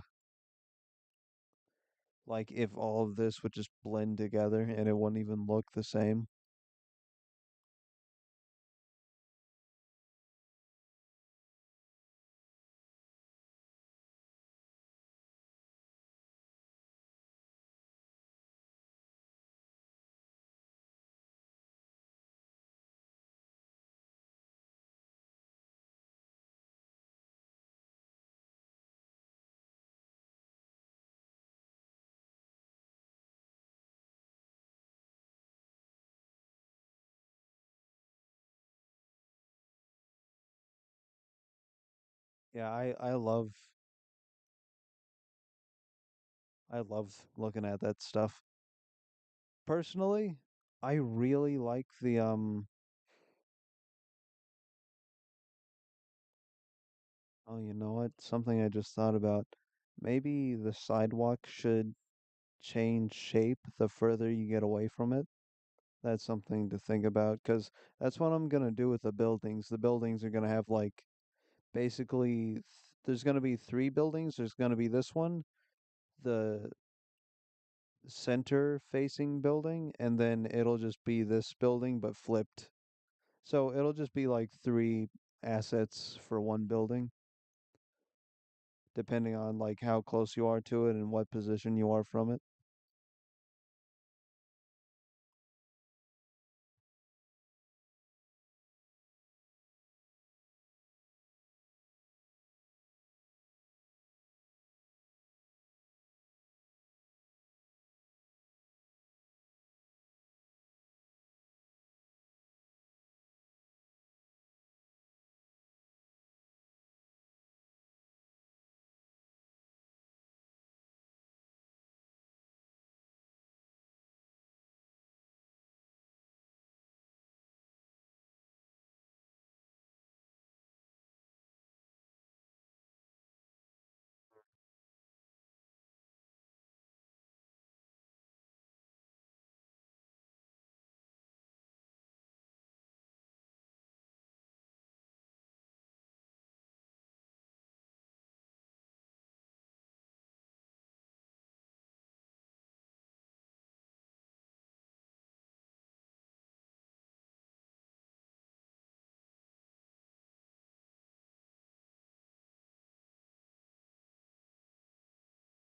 Like if all of this would just blend together and it wouldn't even look the same. Yeah, I love looking at that stuff. Personally, I really like the oh, you know what? Something I just thought about. Maybe the sidewalk should change shape the further you get away from it. That's something to think about because that's what I'm gonna do with the buildings. The buildings are gonna have like basically there's gonna be three buildings. There's gonna be this one, the center facing building, and then it'll just be this building but flipped. So it'll just be like three assets for one building, depending on like how close you are to it and what position you are from it.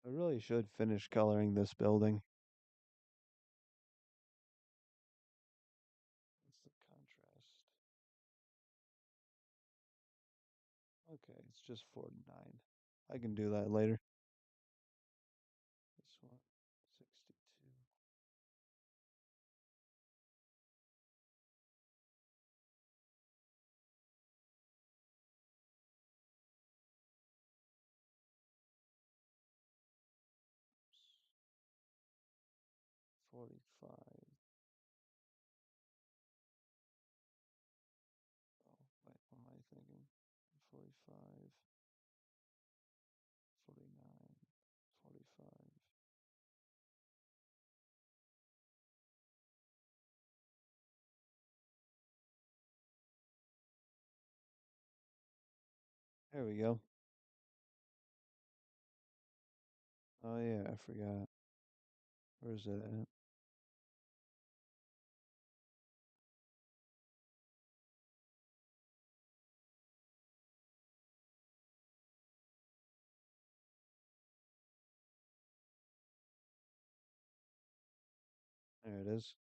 I really should finish coloring this building. just 49. I can do that later. This one, 62. 45. Oh, wait, what am I thinking? 45, 49, 45. There we go. Oh yeah, I forgot. Where's it at? There it is.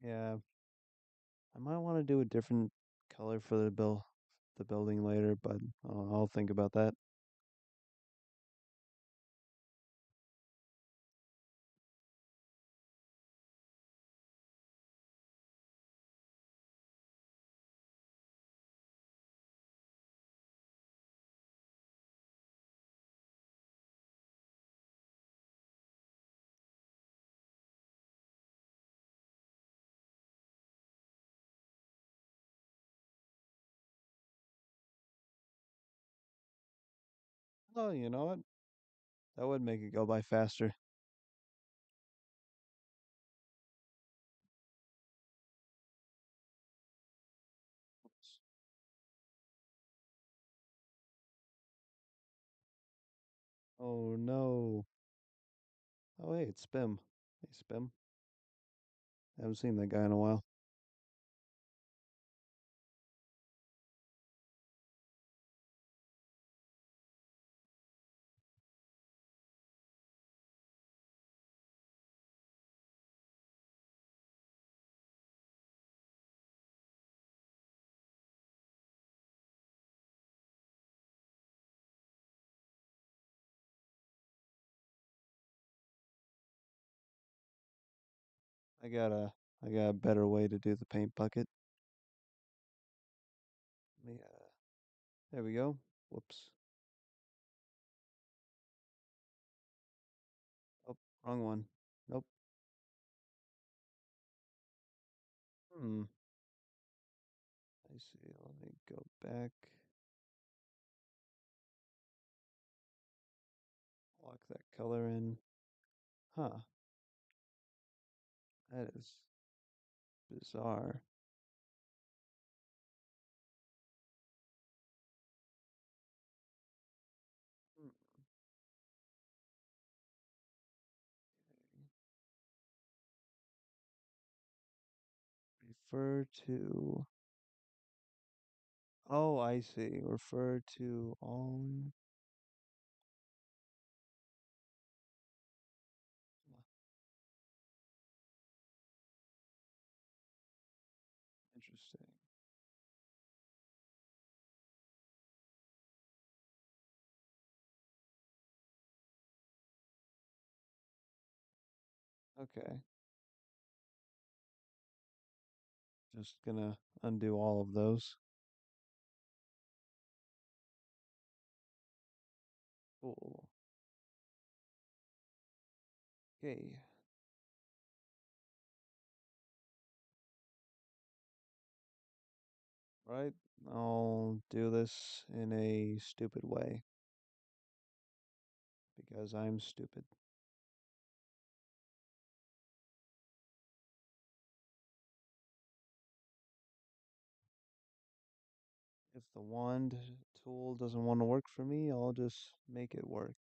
Yeah, I might want to do a different color for the building later, but I'll think about that. Oh, you know what? That would make it go by faster. Oops. Oh no. Oh hey, it's Spim. Hey Spim. I haven't seen that guy in a while. I got a I got a better way to do the paint bucket. Let me there we go. Whoops. Oh, wrong one. Nope. Hmm. I see. Let me go back. Lock that color in. Huh. That is bizarre. Hmm. Refer to. Oh, I see. Refer to all. Interesting. Okay. Just gonna undo all of those. Cool. Okay. Right. I'll do this in a stupid way because I'm stupid. If the wand tool doesn't want to work for me, I'll just make it work.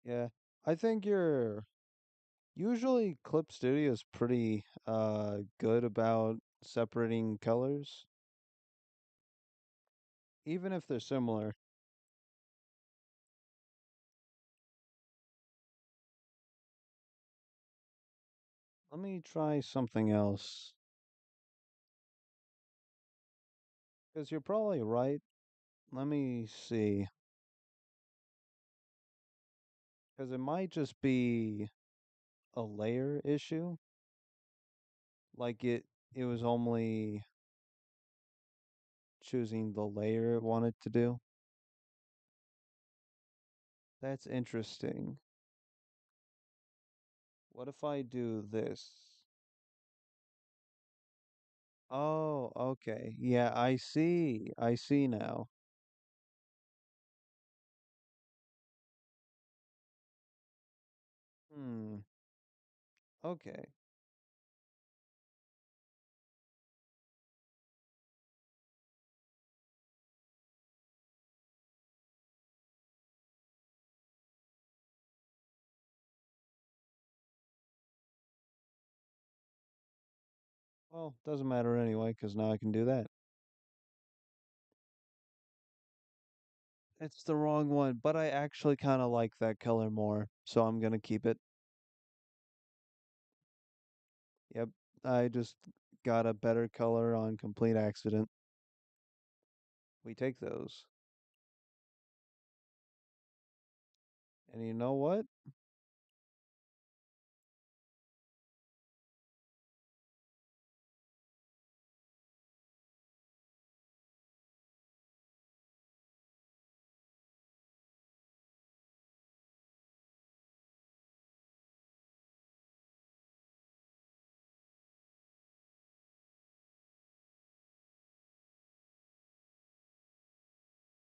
Yeah. I think you're usually Clip Studio is pretty good about separating colors, even if they're similar. Let me try something else. Because you're probably right. Let me see. Because it might just be a layer issue. Like it was only choosing the layer it wanted to do. That's interesting. What if I do this? Oh, okay. Yeah, I see. I see now. Hmm. Okay. Well, doesn't matter anyway, because now I can do that. It's the wrong one, but I actually kind of like that color more, so I'm gonna keep it. Yep. I just got a better color on complete accident. We take those. And you know what?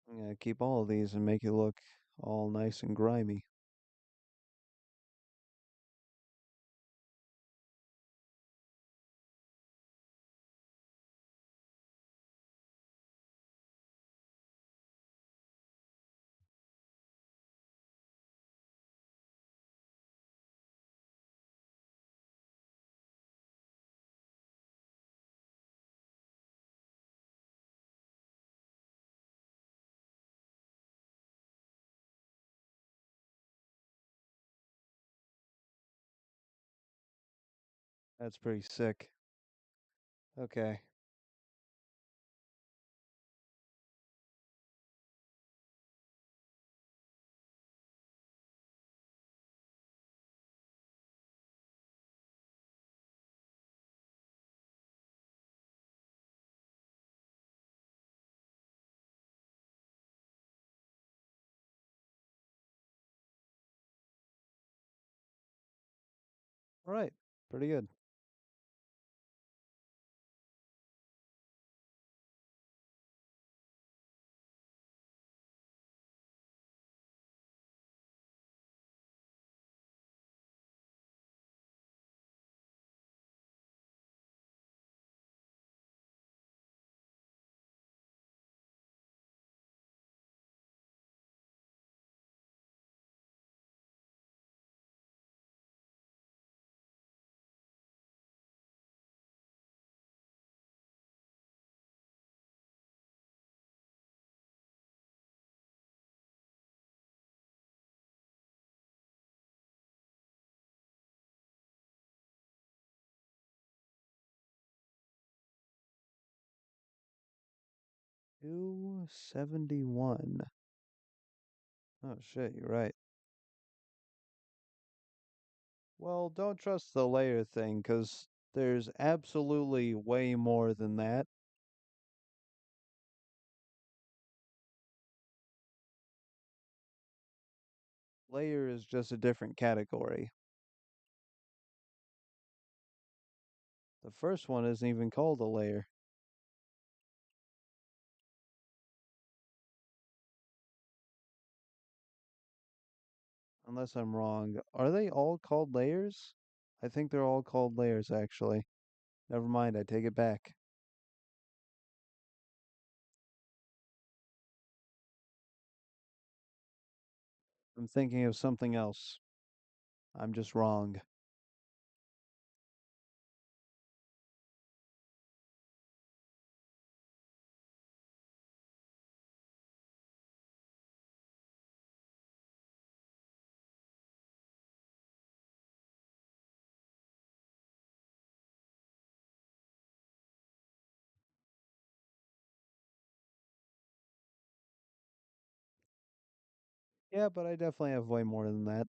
I'm gonna keep all of these and make it look all nice and grimy. That's pretty sick. Okay. All right. Pretty good. 271. Oh shit, you're right. Well, don't trust the layer thing, 'cause there's absolutely way more than that. Layer is just a different category. The first one isn't even called a layer, unless I'm wrong. Are they all called layers? I think they're all called layers, actually. Never mind, I take it back. I'm thinking of something else. I'm just wrong. Yeah, but I definitely have way more than that.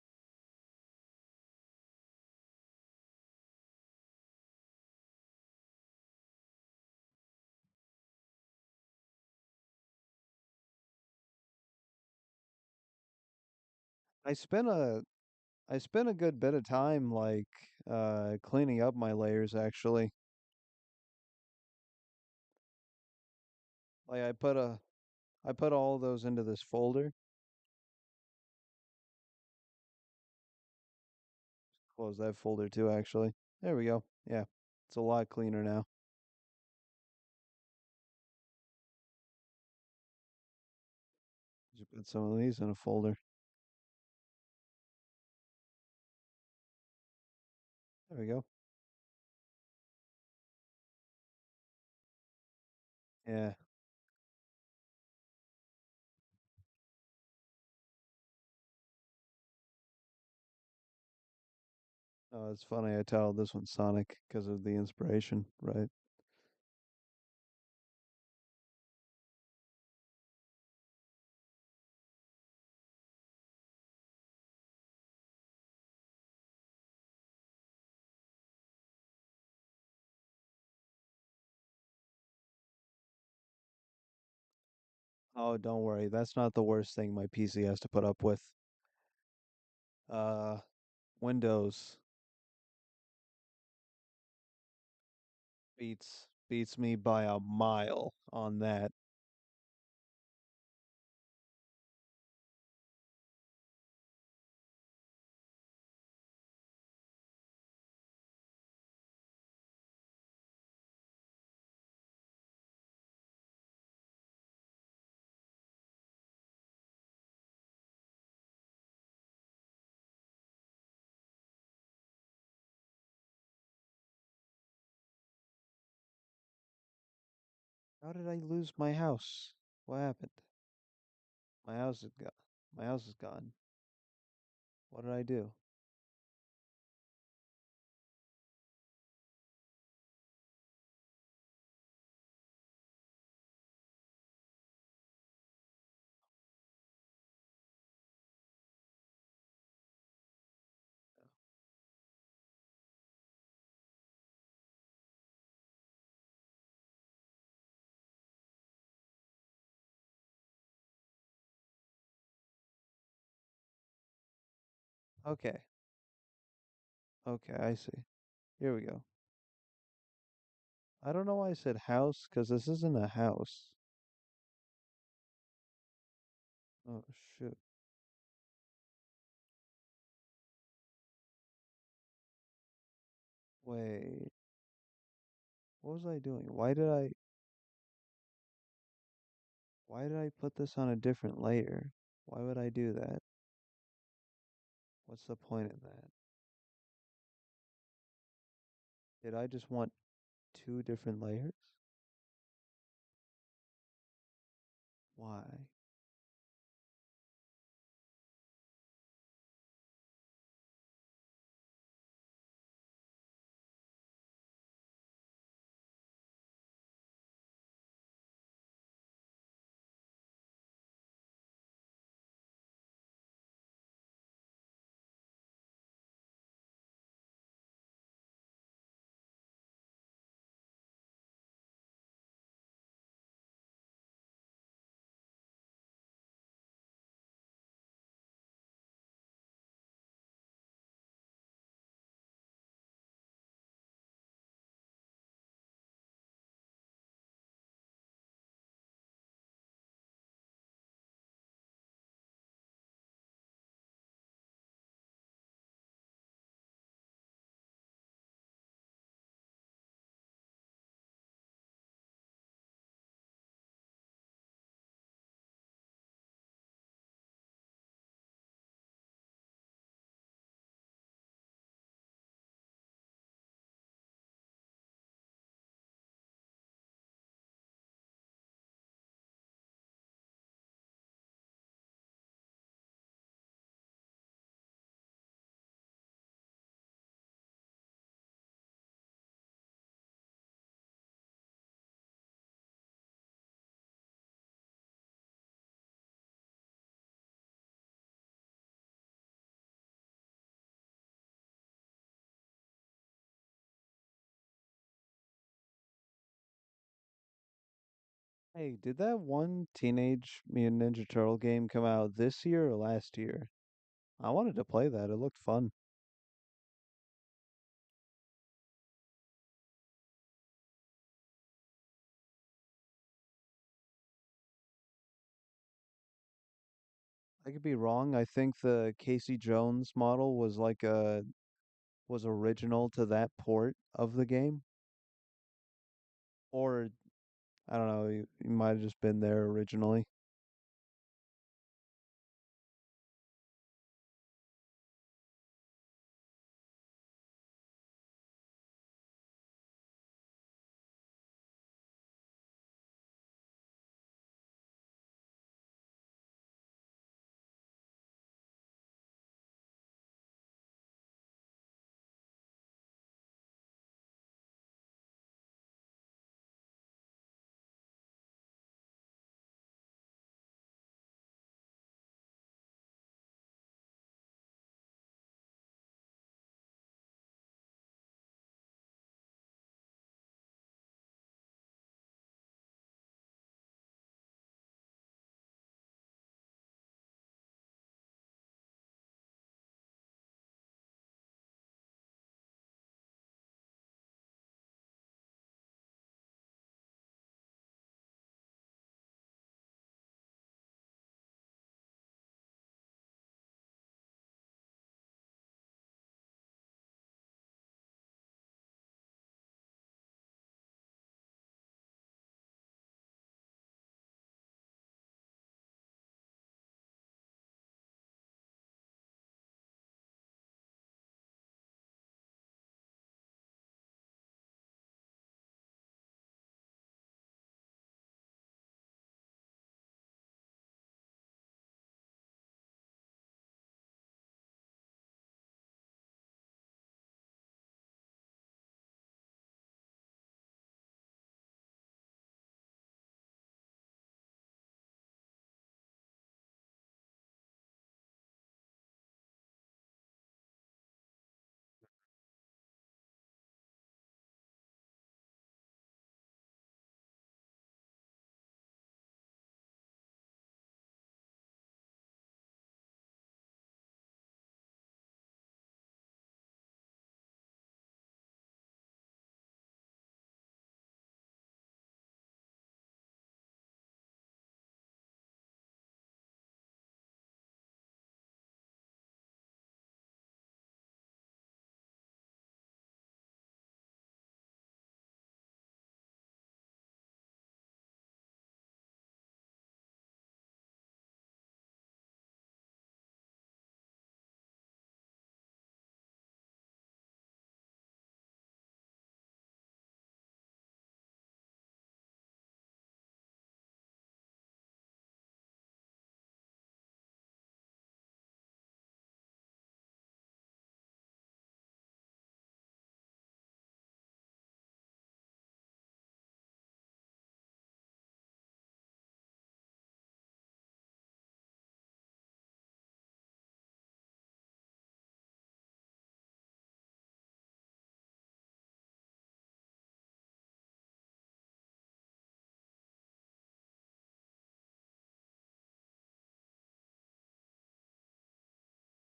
I spent a I spent a good bit of time like cleaning up my layers actually. Like I put all of those into this folder. Close that folder too actually. There we go. Yeah. It's a lot cleaner now. Just put some of these in a folder. There we go. Yeah. Oh, it's funny. I titled this one Sonic because of the inspiration, right? Oh, don't worry. That's not the worst thing my PC has to put up with. Uh, Windows beats me by a mile on that. How did I lose my house? What happened? My house is gone. My house is gone. What did I do? Okay. Okay, I see. Here we go. I don't know why I said house, because this isn't a house. Oh, shoot. Wait. What was I doing? Why did I put this on a different layer? Why would I do that? What's the point of that? Did I just want two different layers? Why? Hey, did that one Teenage Mutant Ninja Turtle game come out this year or last year? I wanted to play that. It looked fun. I could be wrong. I think the Casey Jones model was original to that port of the game, or I don't know. You might have just been there originally.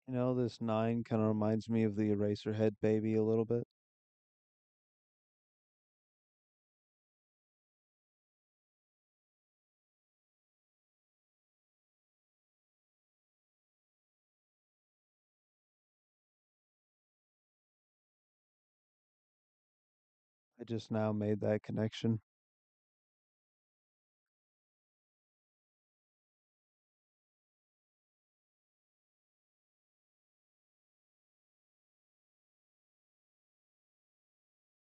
You know, this nine kind of reminds me of the Eraserhead baby a little bit. I just now made that connection.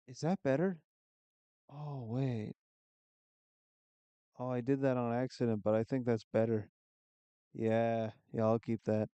Is that better? Oh, wait. Oh, I did that on accident, but I think that's better. Yeah, yeah, I'll keep that.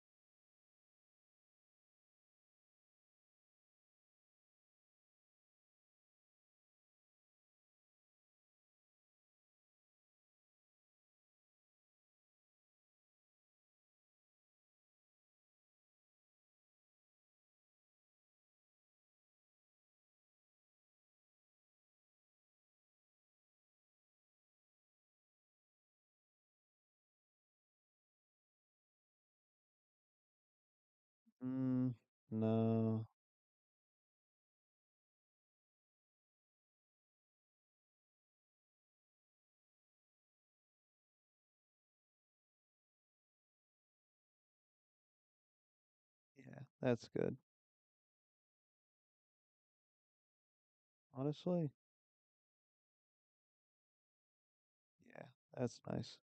Mm, no. Yeah, that's good. Honestly, yeah, that's nice.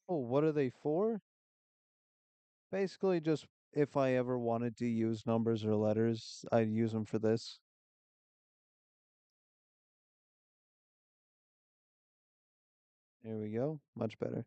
Oh, what are they for? Basically, just if I ever wanted to use numbers or letters, I'd use them for this. There we go. Much better.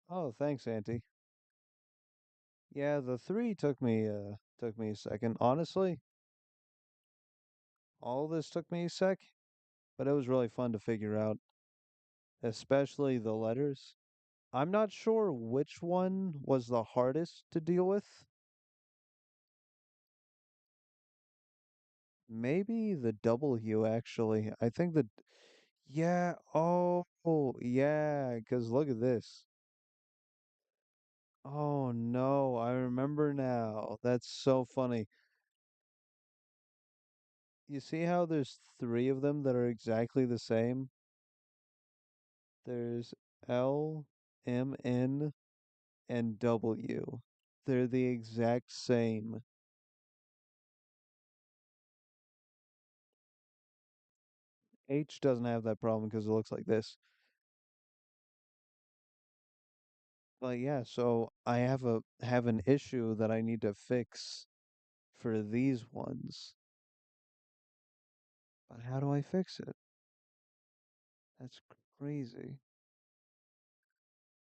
Oh, thanks, Auntie. Yeah, the three took me a second. Honestly, all this took me a sec, but it was really fun to figure out, especially the letters. I'm not sure which one was the hardest to deal with. Maybe the W actually. I think the yeah, oh, yeah, 'cause look at this. Oh no, I remember now. That's so funny. You see how there's three of them that are exactly the same? There's L, M, N, and W. They're the exact same. H doesn't have that problem because it looks like this. But yeah, so I have an issue that I need to fix for these ones. But how do I fix it? That's crazy.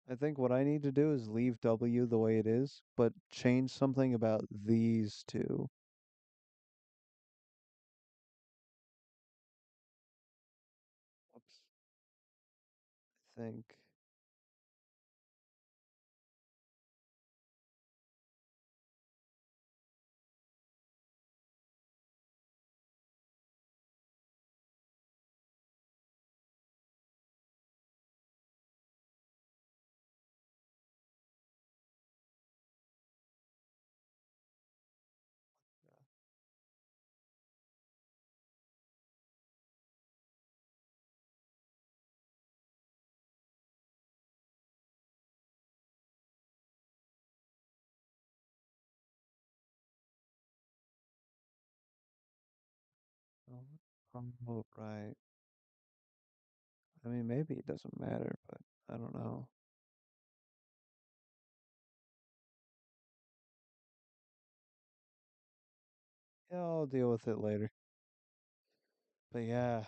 I think what I need to do is leave W the way it is, but change something about these two. Oops. I think. Oh, right. I mean, maybe it doesn't matter, but I don't know. Yeah, I'll deal with it later. But yeah,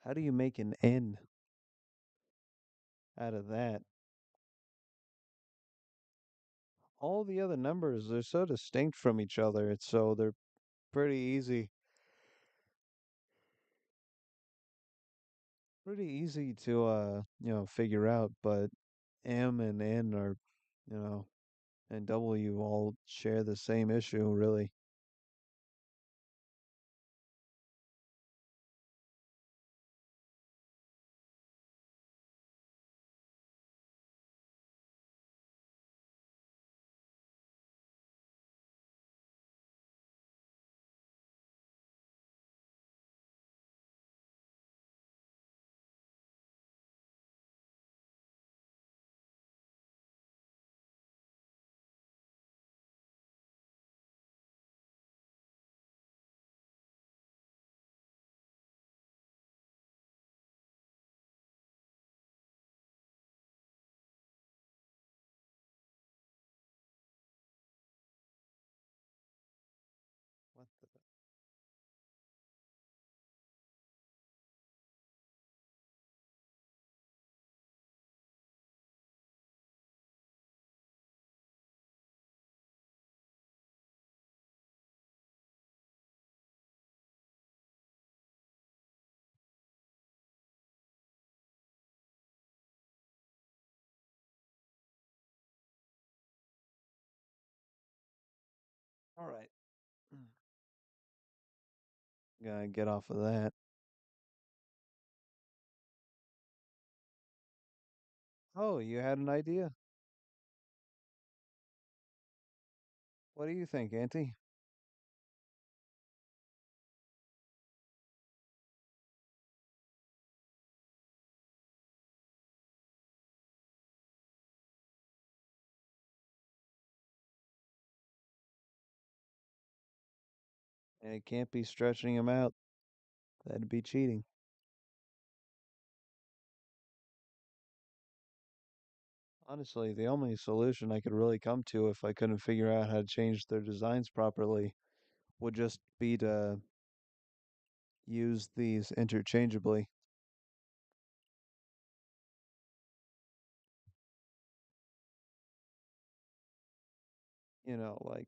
how do you make an N out of that? All the other numbers, they're so distinct from each other. It's so they're pretty easy. Pretty easy to figure out, but M and N are, you know, and W all share the same issue, really. What the? All right. Gotta get off of that. Oh, you had an idea? What do you think, Auntie? And it can't be stretching them out. That'd be cheating. Honestly, the only solution I could really come to if I couldn't figure out how to change their designs properly would just be to use these interchangeably. Like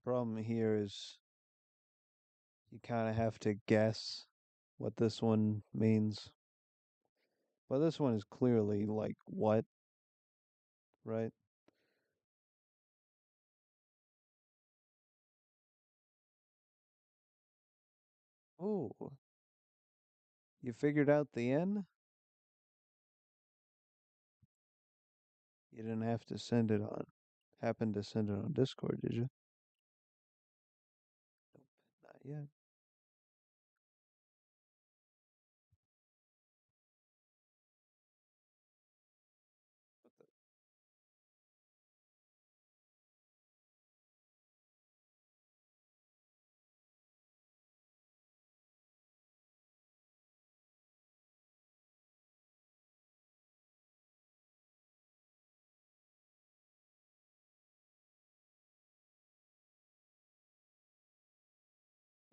problem here is you kind of have to guess what this one means. But this one is clearly like what, right? Oh, you figured out the N? You didn't have to send it on. Happen to send it on Discord, did you? Nope, not yet.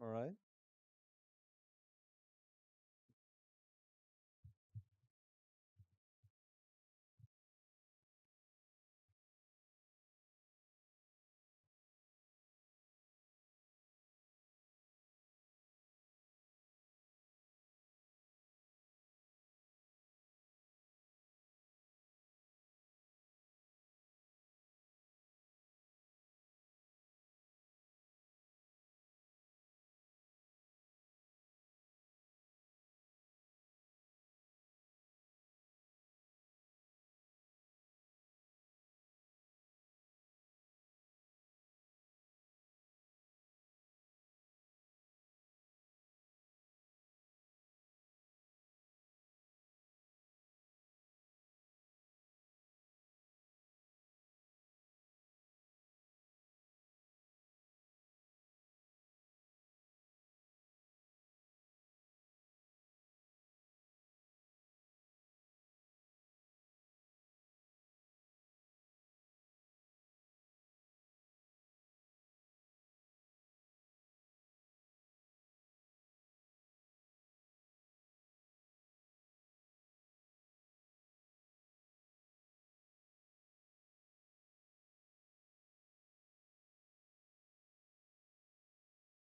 All right.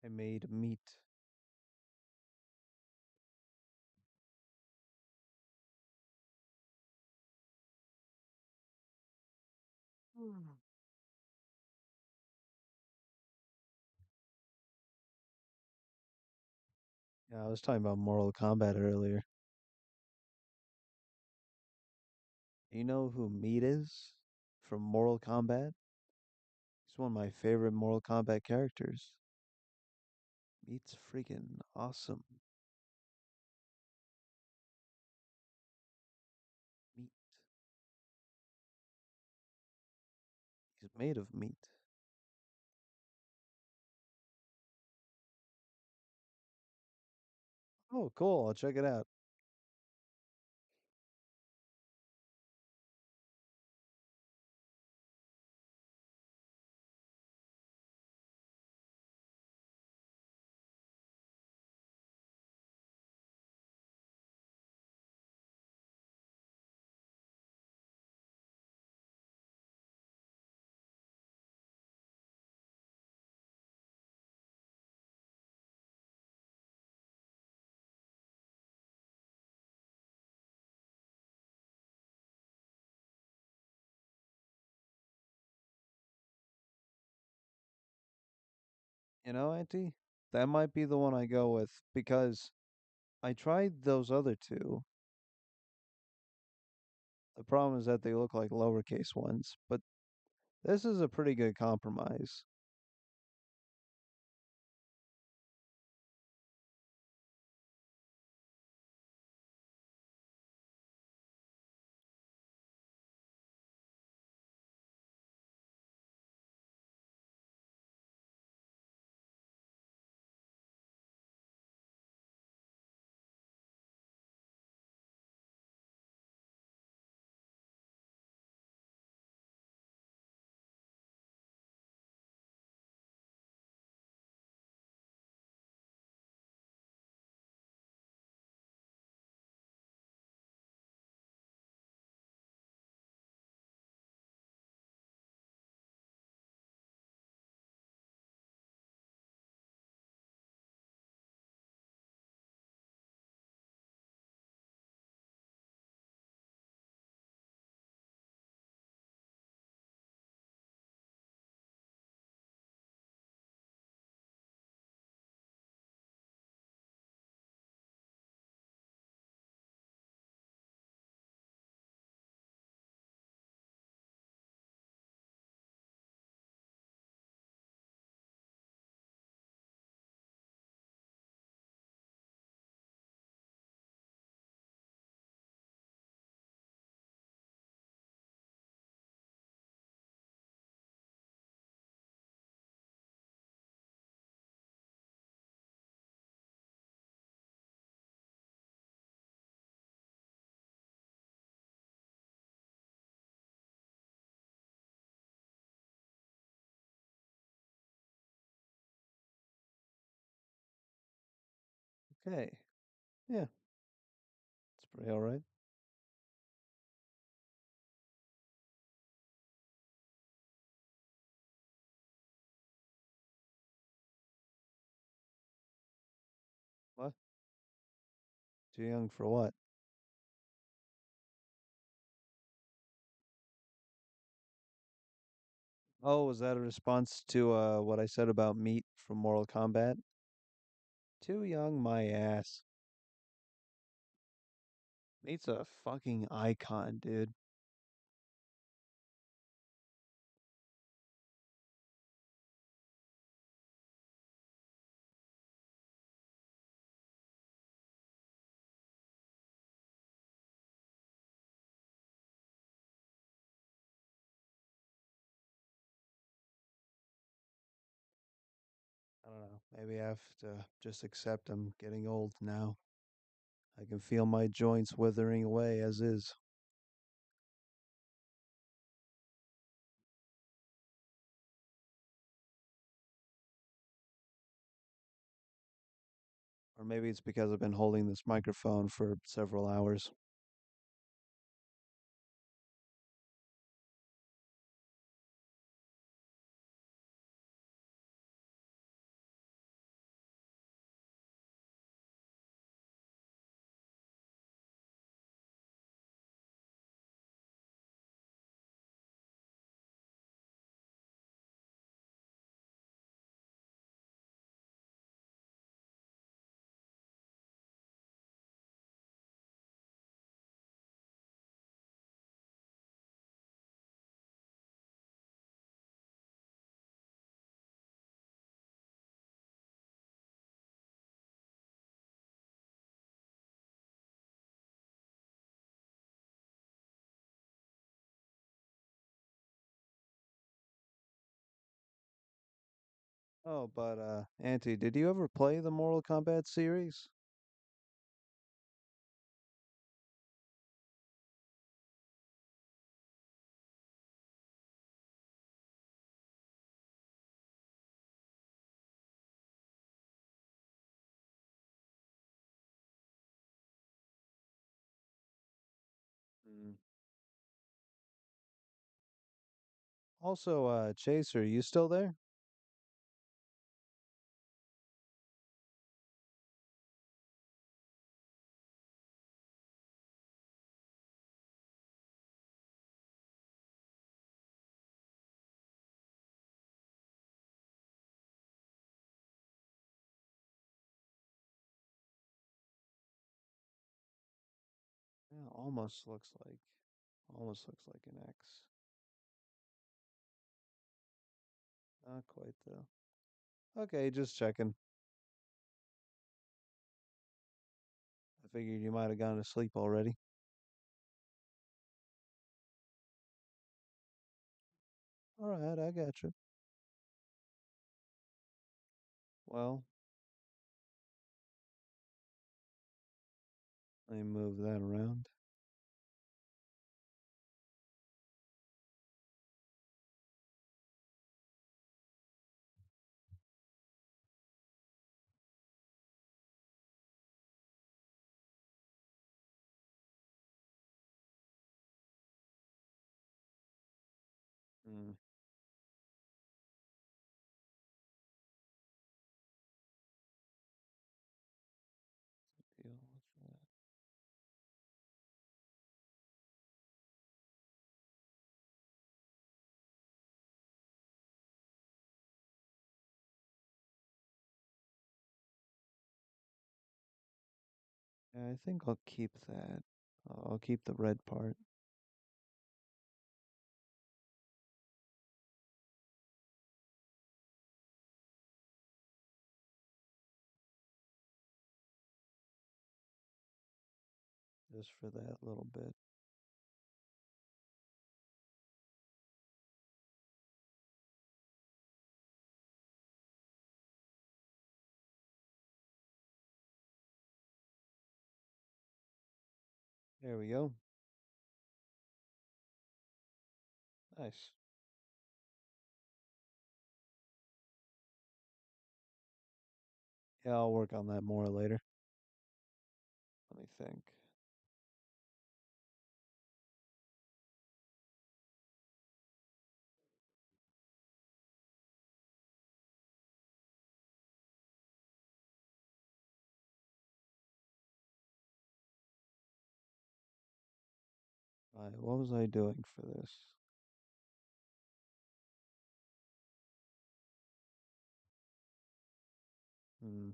I made meat. Hmm. Yeah, I was talking about Mortal Kombat earlier. You know who Meat is from Mortal Kombat? He's one of my favorite Mortal Kombat characters. Meat's freaking awesome. Meat. He's made of meat. Oh, cool. I'll check it out. You know, Auntie, that might be the one I go with because I tried those other two. The problem is that they look like lowercase ones, but this is a pretty good compromise. Okay. Yeah, it's pretty all right. What? Too young for what? Oh, was that a response to what I said about meat from Mortal Kombat? Too young, my ass. Meat's a fucking icon, dude. I don't know. Maybe I have to just accept I'm getting old now. I can feel my joints withering away as is. Or maybe it's because I've been holding this microphone for several hours. Oh, but Auntie, did you ever play the Mortal Kombat series? Mm. Also, Chaser, you still there? Yeah, almost looks like an X. Not quite though. Okay, just checking. I figured you might have gone to sleep already. All right, I got you. Well, let me move that around. Mm, deal with that. Yeah, I think I'll keep that. I'll keep the red part. Just for that little bit. There we go. Nice. Yeah, I'll work on that more later. Let me think. What was I doing for this? Hmm.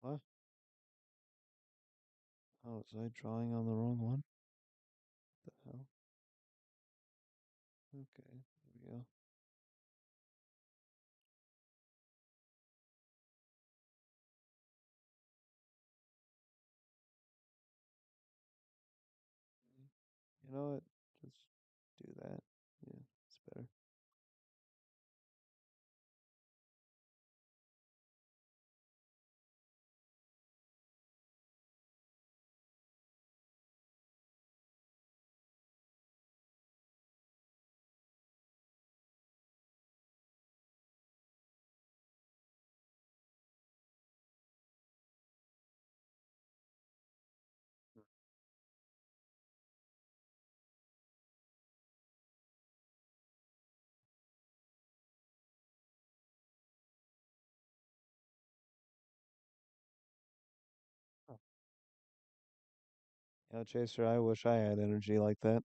What? Oh, was I drawing on the wrong one? What the hell? Okay, there we go. You know what? Just do that. Yeah, it's better. Oh. You know, Chaser, I wish I had energy like that.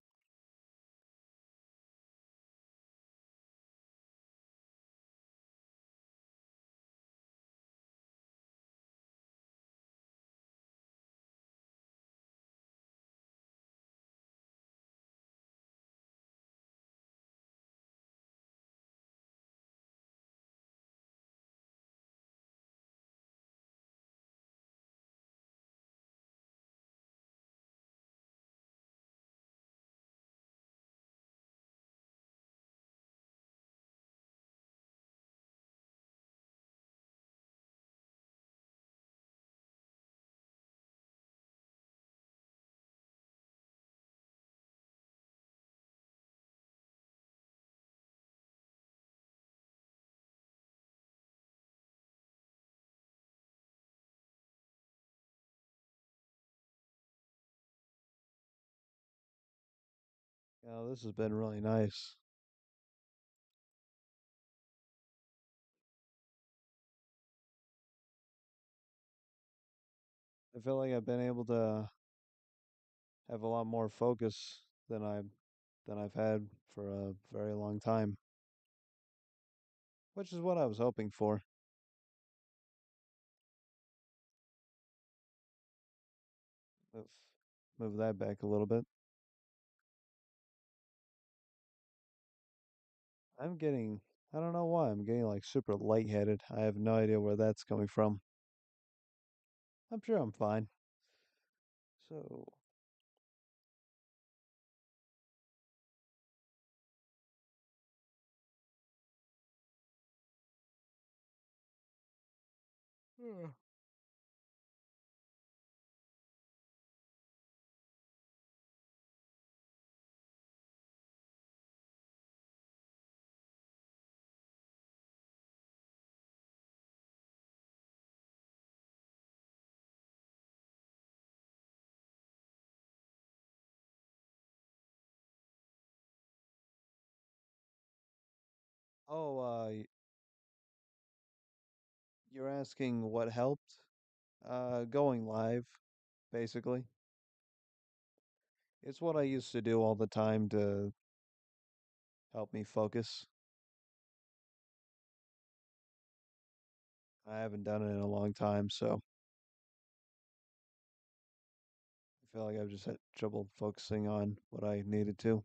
Yeah, this has been really nice. I feel like I've been able to have a lot more focus than I've had for a very long time, which is what I was hoping for. Move, move that back a little bit. I'm getting, I don't know why, I'm getting like super lightheaded. I have no idea where that's coming from. I'm sure I'm fine. So, Oh, you're asking what helped? Going live, basically. It's what I used to do all the time to help me focus. I haven't done it in a long time, so I feel like I've just had trouble focusing on what I needed to.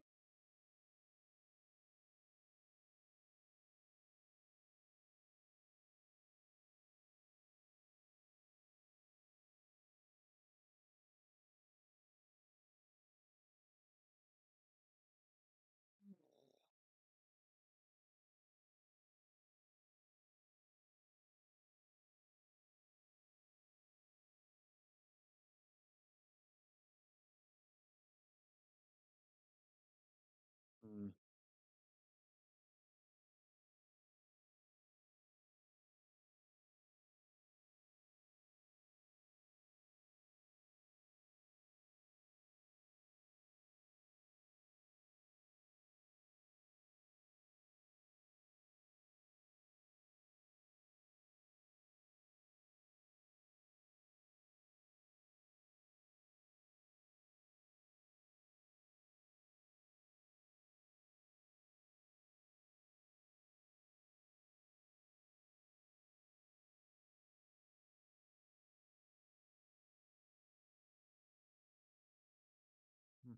Mm. Mm.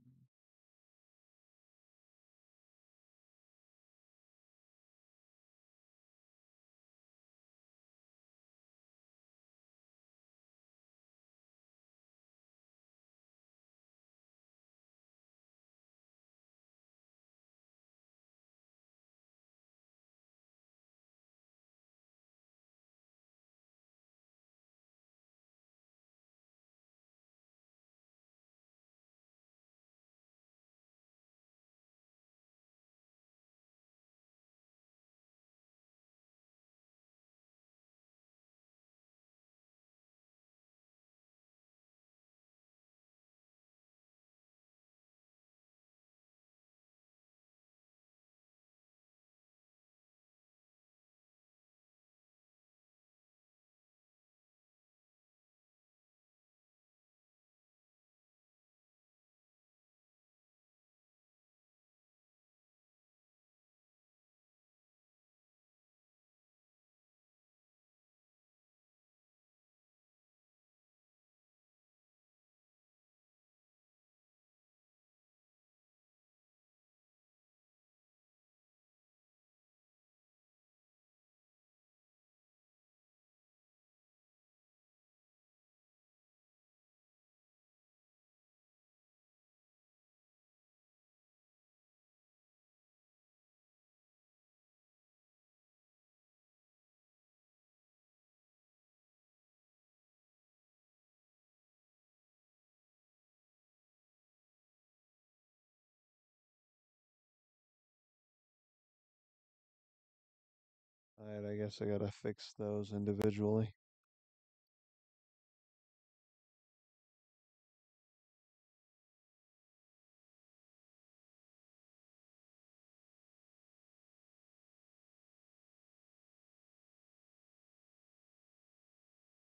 Alright, I guess I gotta fix those individually.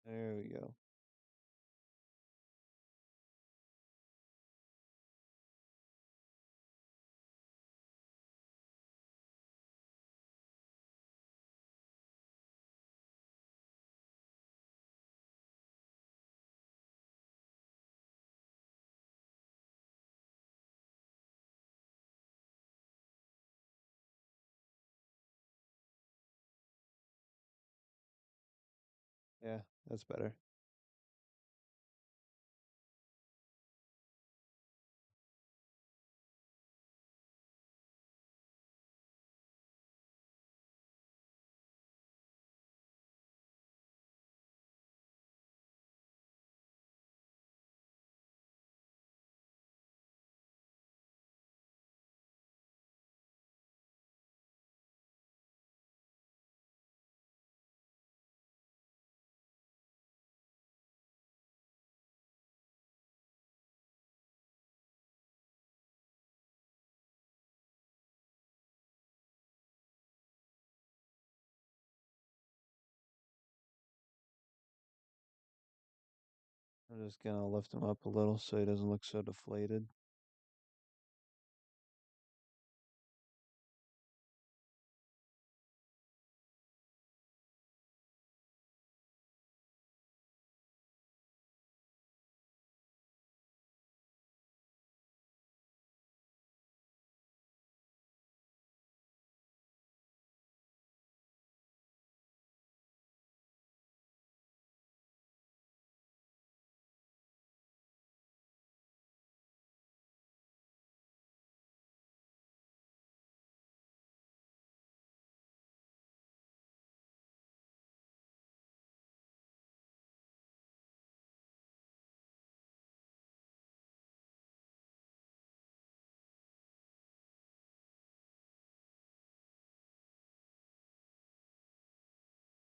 There we go. Yeah, that's better. I'm just gonna lift him up a little so he doesn't look so deflated.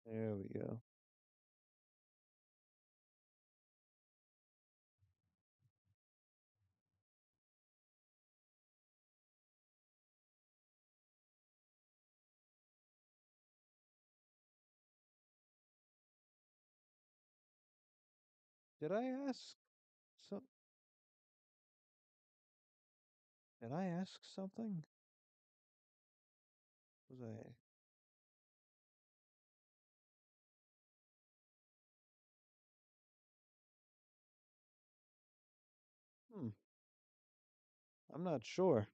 There we go. Did I ask some? Did I ask something? Was I? Hmm. I'm not sure.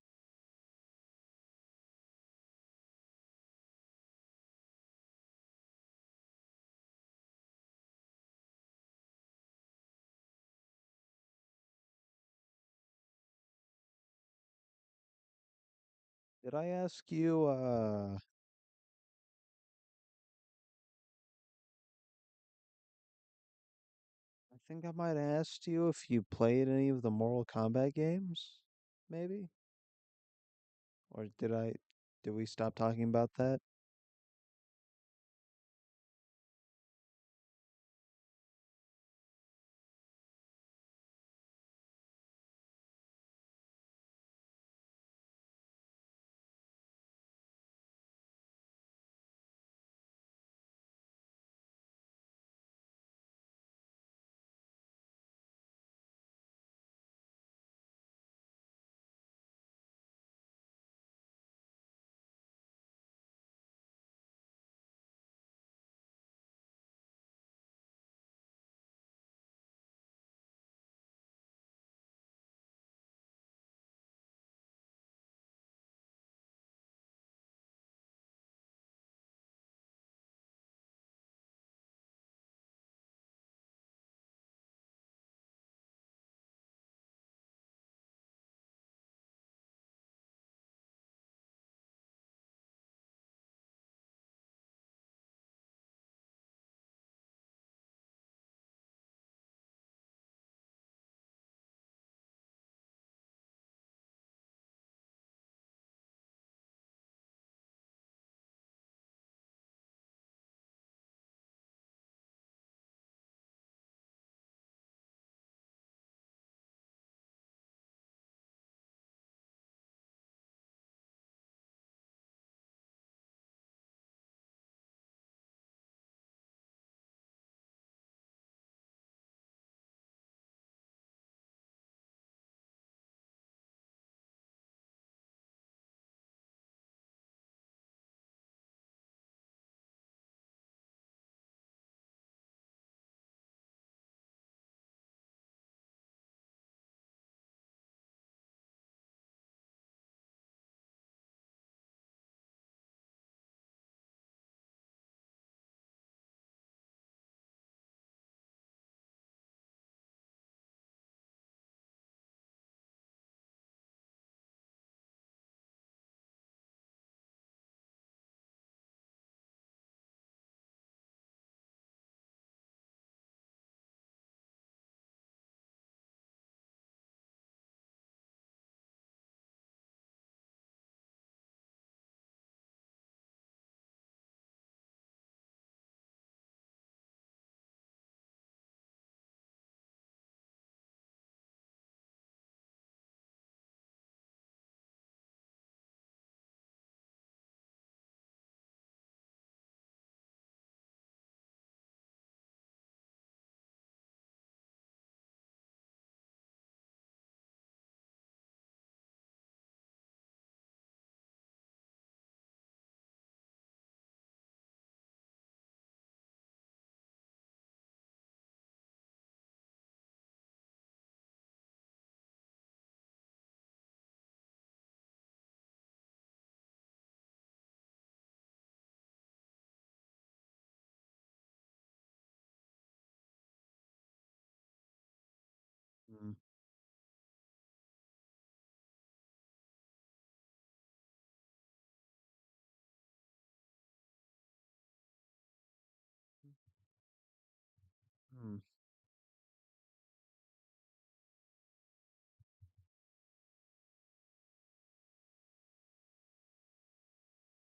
Did I ask you? I think I might have asked you if you played any of the Mortal Kombat games, maybe? Or did I? Did we stop talking about that?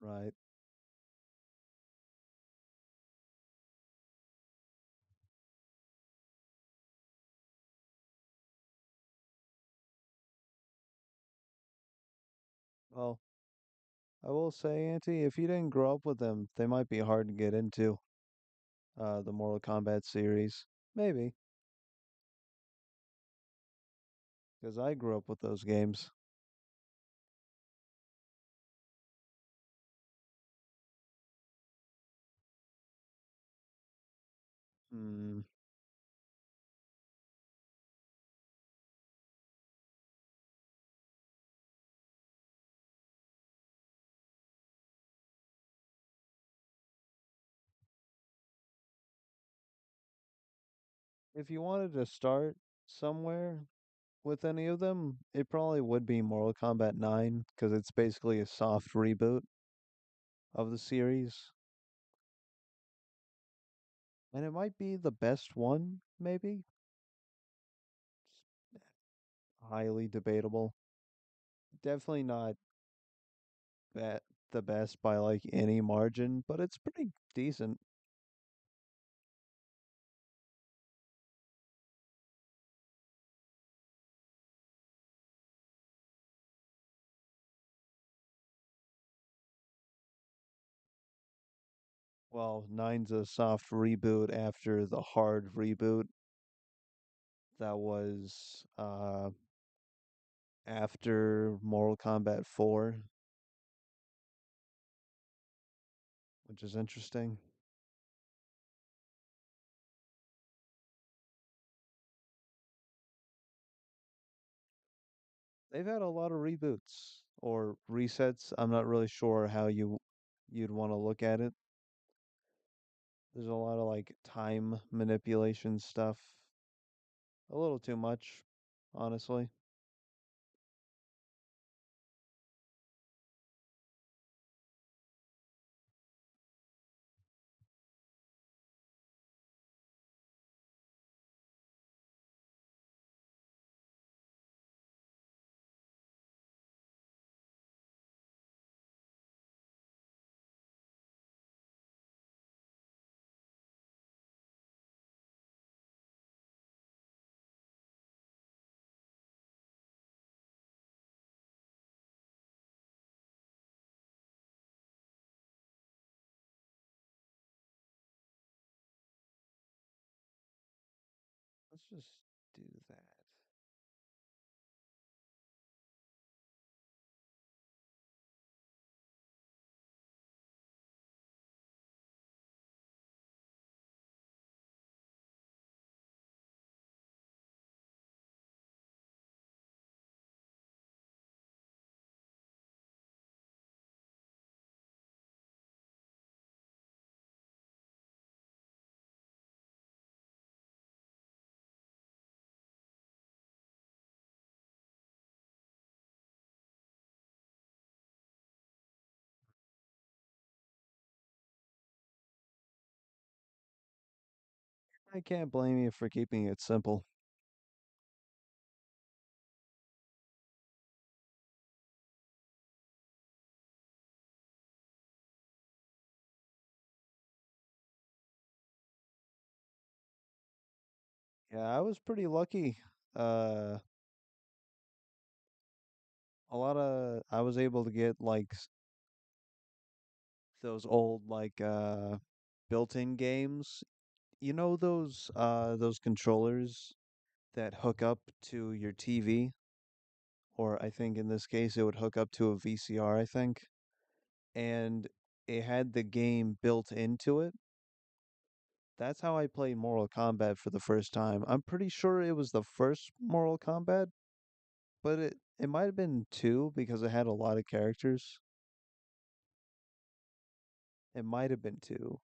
Right. Well, I will say, Auntie, if you didn't grow up with them, they might be hard to get into. The Mortal Kombat series, maybe, because I grew up with those games. Hmm. If you wanted to start somewhere with any of them, it probably would be Mortal Kombat 9 because it's basically a soft reboot of the series. And it might be the best one, maybe. Highly debatable. Definitely not that the best by like any margin, but it's pretty decent. Well, nine's a soft reboot after the hard reboot that was after Mortal Kombat 4, which is interesting. They've had a lot of reboots or resets. I'm not really sure how you'd want to look at it. There's a lot of like time manipulation stuff. A little too much, honestly. Let's just do that. I can't blame you for keeping it simple. Yeah, I was pretty lucky. Uh, I was able to get like those old like built-in games. You know those controllers that hook up to your TV, or I think in this case it would hook up to a VCR, I think. And it had the game built into it. That's how I played Mortal Kombat for the first time. I'm pretty sure it was the first Mortal Kombat, but it might have been two because it had a lot of characters. It might have been two.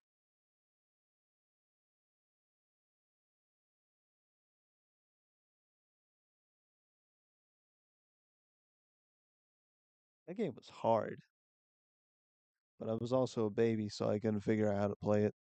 That game was hard, but I was also a baby, so I couldn't figure out how to play it.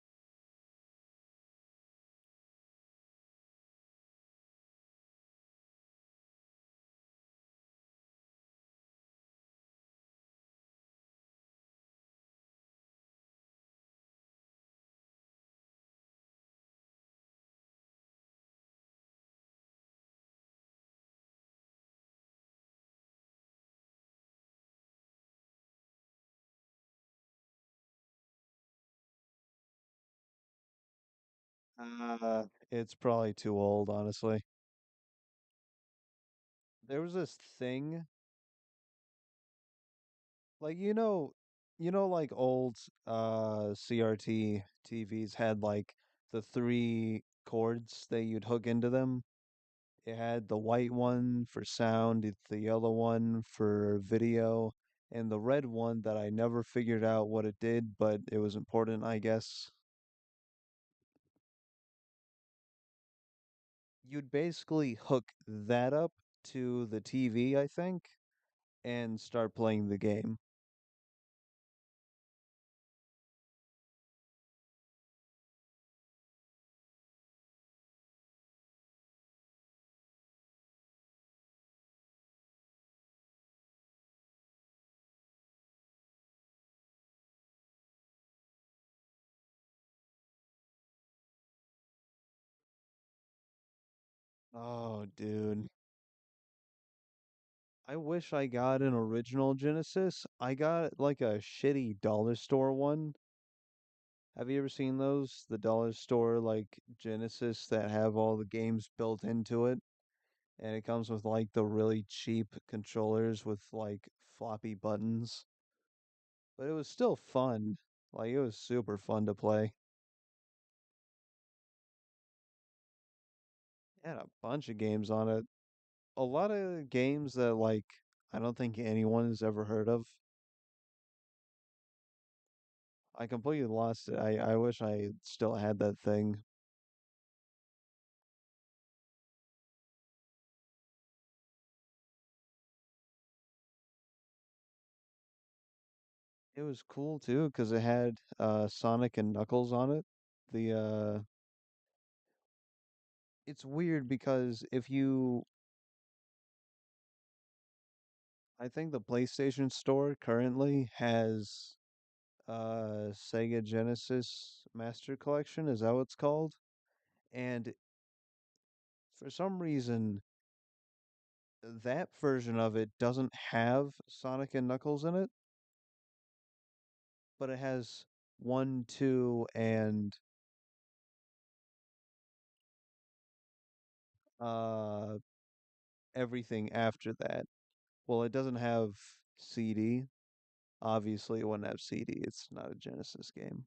It's probably too old, honestly. There was this thing, like like old CRT TVs had like the three cords that you'd hook into them. It had the white one for sound, the yellow one for video, and the red one that I never figured out what it did, but it was important, I guess. You'd basically hook that up to the TV, I think, and start playing the game. Oh, dude. I wish I got an original Genesis. I got like a shitty dollar store one. Have you ever seen those? The dollar store like Genesis that have all the games built into it, and it comes with like the really cheap controllers with like floppy buttons. But it was still fun. Like it was super fun to play. It had a bunch of games on it. A lot of games that like I don't think anyone has ever heard of. I completely lost it. I wish I still had that thing. It was cool too because it had Sonic and Knuckles on it. The it's weird because if you I think the PlayStation Store currently has Sega Genesis Master Collection, is that what it's called? And for some reason that version of it doesn't have Sonic and Knuckles in it, but it has 1, 2, and uh everything after that. Well, it doesn't have CD. Obviously, it wouldn't have CD. It's not a Genesis game.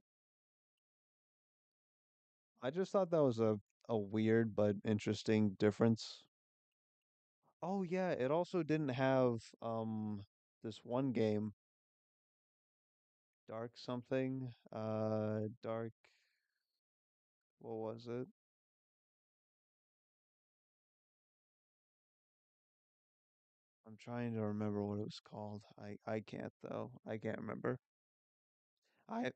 I just thought that was a weird but interesting difference. Oh yeah, it also didn't have this one game, Dark something. Dark, what was it? I'm trying to remember what it was called. I can't though. I can't remember. I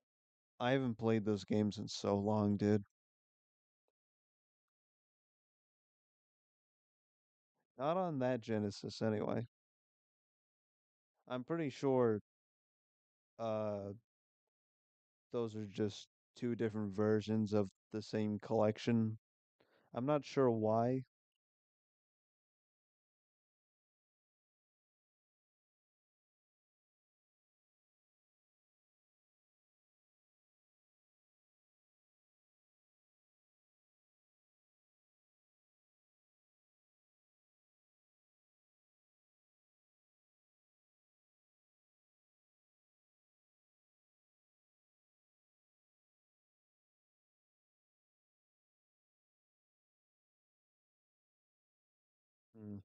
I haven't played those games in so long, dude. Not on that Genesis anyway. I'm pretty sure uh those are just two different versions of the same collection. I'm not sure why. Mm.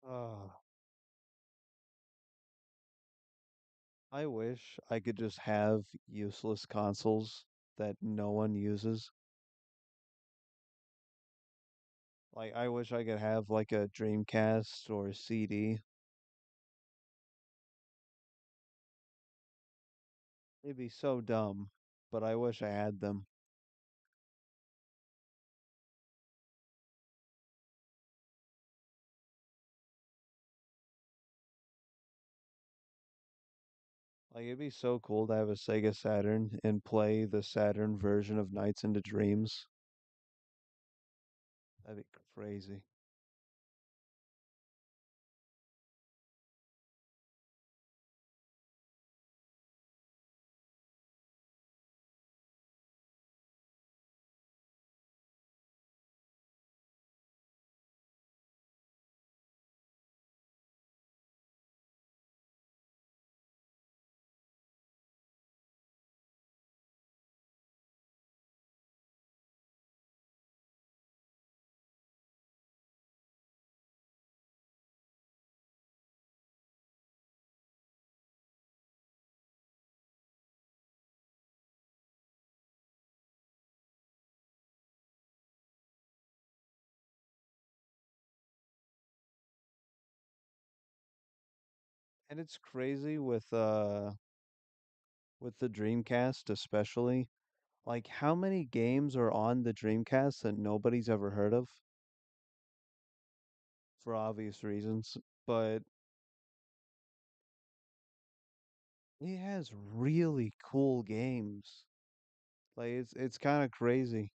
Oh, I wish I could just have useless consoles that no one uses. Like, I wish I could have like a Dreamcast or a CD. It'd be so dumb, but I wish I had them. Like, it'd be so cool to have a Sega Saturn and play the Saturn version of Nights into Dreams. That'd be crazy. And it's crazy with the Dreamcast especially. Like how many games are on the Dreamcast that nobody's ever heard of for obvious reasons, but it has really cool games. Like it's kind of crazy.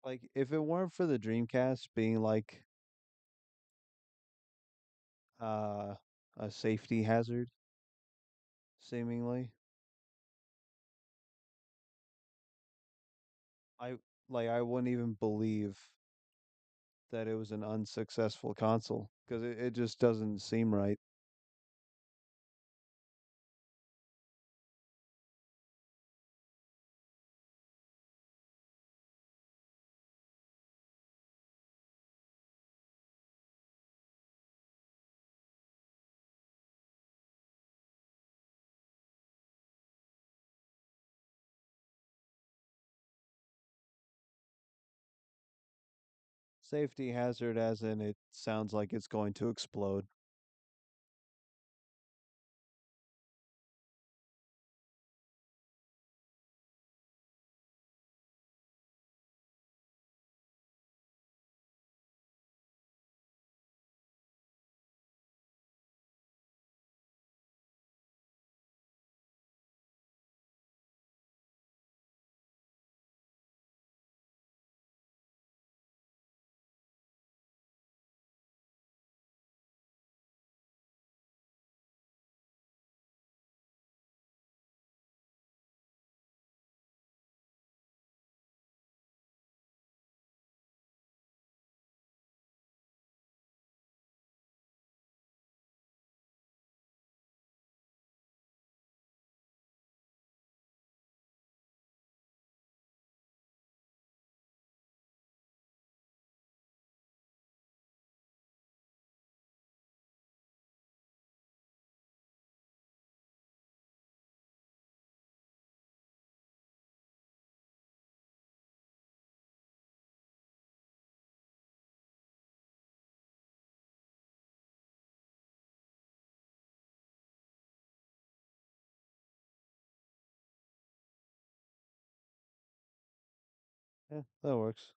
Like if it weren't for the Dreamcast being like uh a safety hazard seemingly, I I wouldn't even believe that it was an unsuccessful console because it just doesn't seem right. Safety hazard as in it sounds like it's going to explode. Yeah, that works.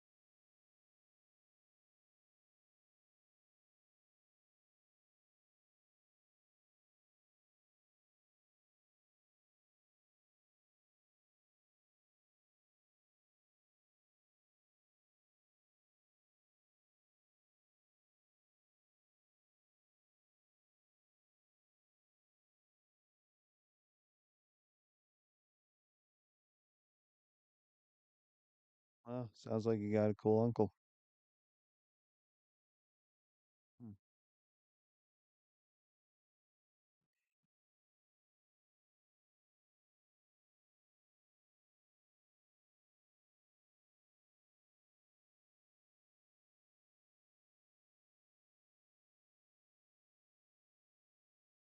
Well, sounds like you got a cool uncle. Hmm.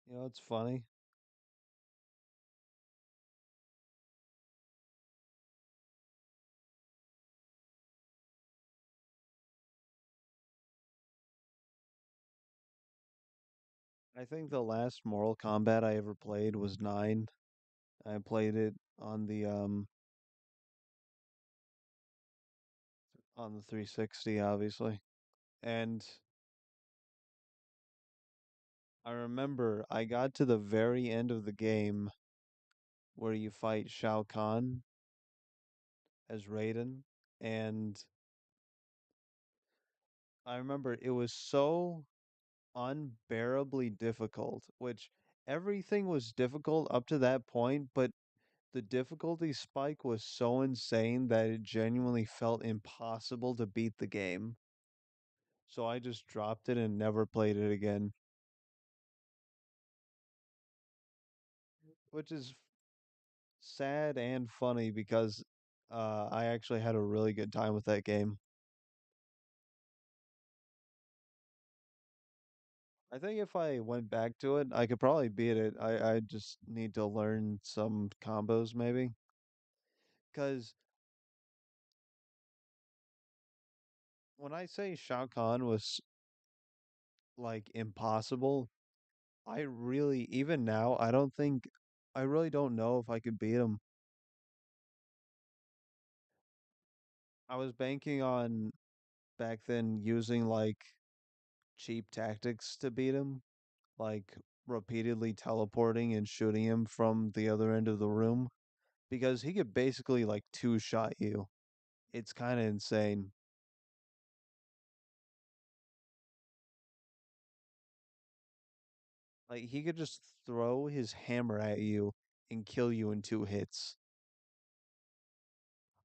You know, it's funny. I think the last Mortal Kombat I ever played was 9. I played it on the 360 obviously. And I remember I got to the very end of the game where you fight Shao Kahn as Raiden and I remember it was so unbearably difficult, which everything was difficult up to that point, but the difficulty spike was so insane that it genuinely felt impossible to beat the game. So I just dropped it and never played it again. which is sad and funny because I actually had a really good time with that game. I think if I went back to it, I could probably beat it. I just need to learn some combos maybe. Because when I say Shao Kahn was like impossible, I really, even now, I really don't know if I could beat him. I was banking on back then using like cheap tactics to beat him, like repeatedly teleporting and shooting him from the other end of the room because he could basically like two shot you. It's kind of insane. Like he could just throw his hammer at you and kill you in two hits.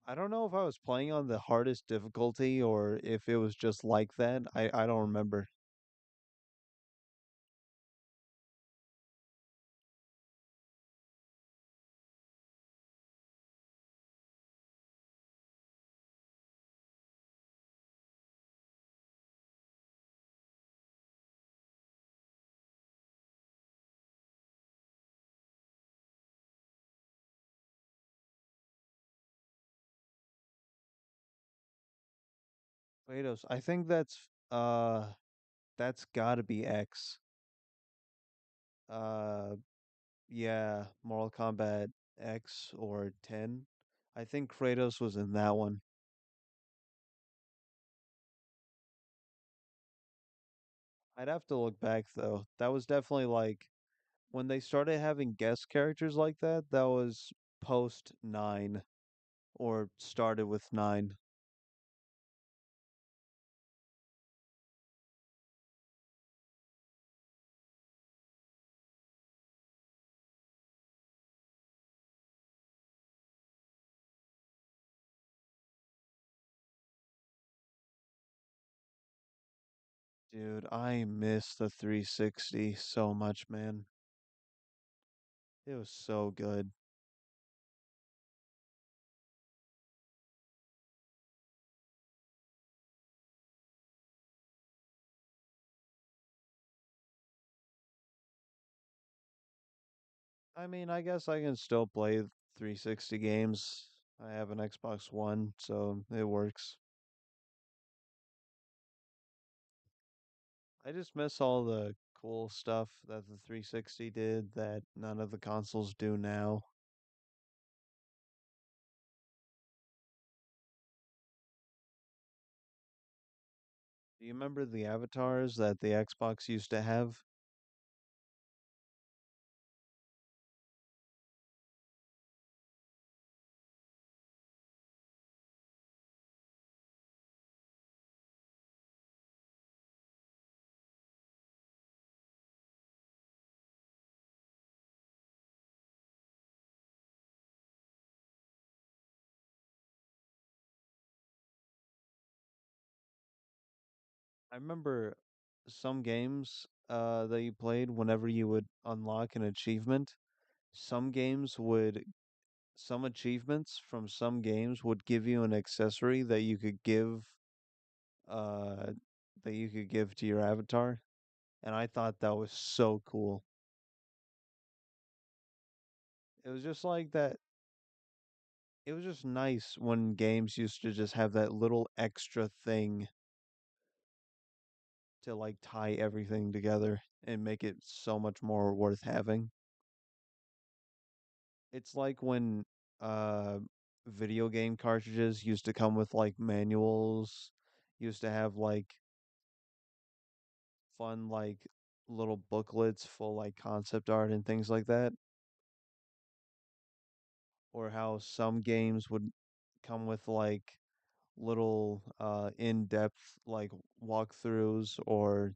I don't know if I was playing on the hardest difficulty or if it was just like that. I don't remember. Kratos, I think that's gotta be X. Uh yeah, Mortal Kombat X or 10. I think Kratos was in that one. I'd have to look back though. That was definitely like when they started having guest characters like that, that was post 9 or started with 9. Dude, I miss the 360 so much, man. It was so good. I mean, I guess I can still play 360 games. I have an Xbox One, so it works. I just miss all the cool stuff that the 360 did that none of the consoles do now. Do you remember the avatars that the Xbox used to have? I remember some games that you played whenever you would unlock an achievement. Some games would some achievements from some games would give you an accessory uh that you could give to your avatar, and I thought that was so cool. It was just like that. It was just nice when games used to just have that little extra thing to like tie everything together and make it so much more worth having. It's like when uh video game cartridges used to come with like manuals, used to have like fun like little booklets full like concept art and things like that, or how some games would come with like little in-depth like walkthroughs or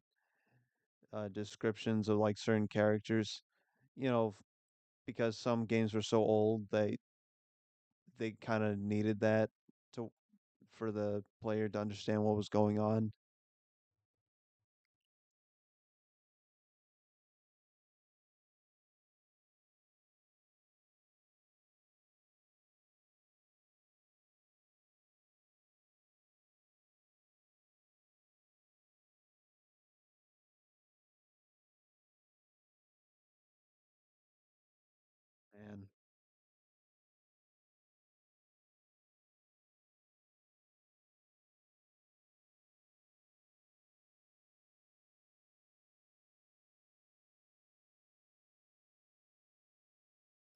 descriptions of like certain characters, you know, because some games were so old they kind of needed that to for the player to understand what was going on.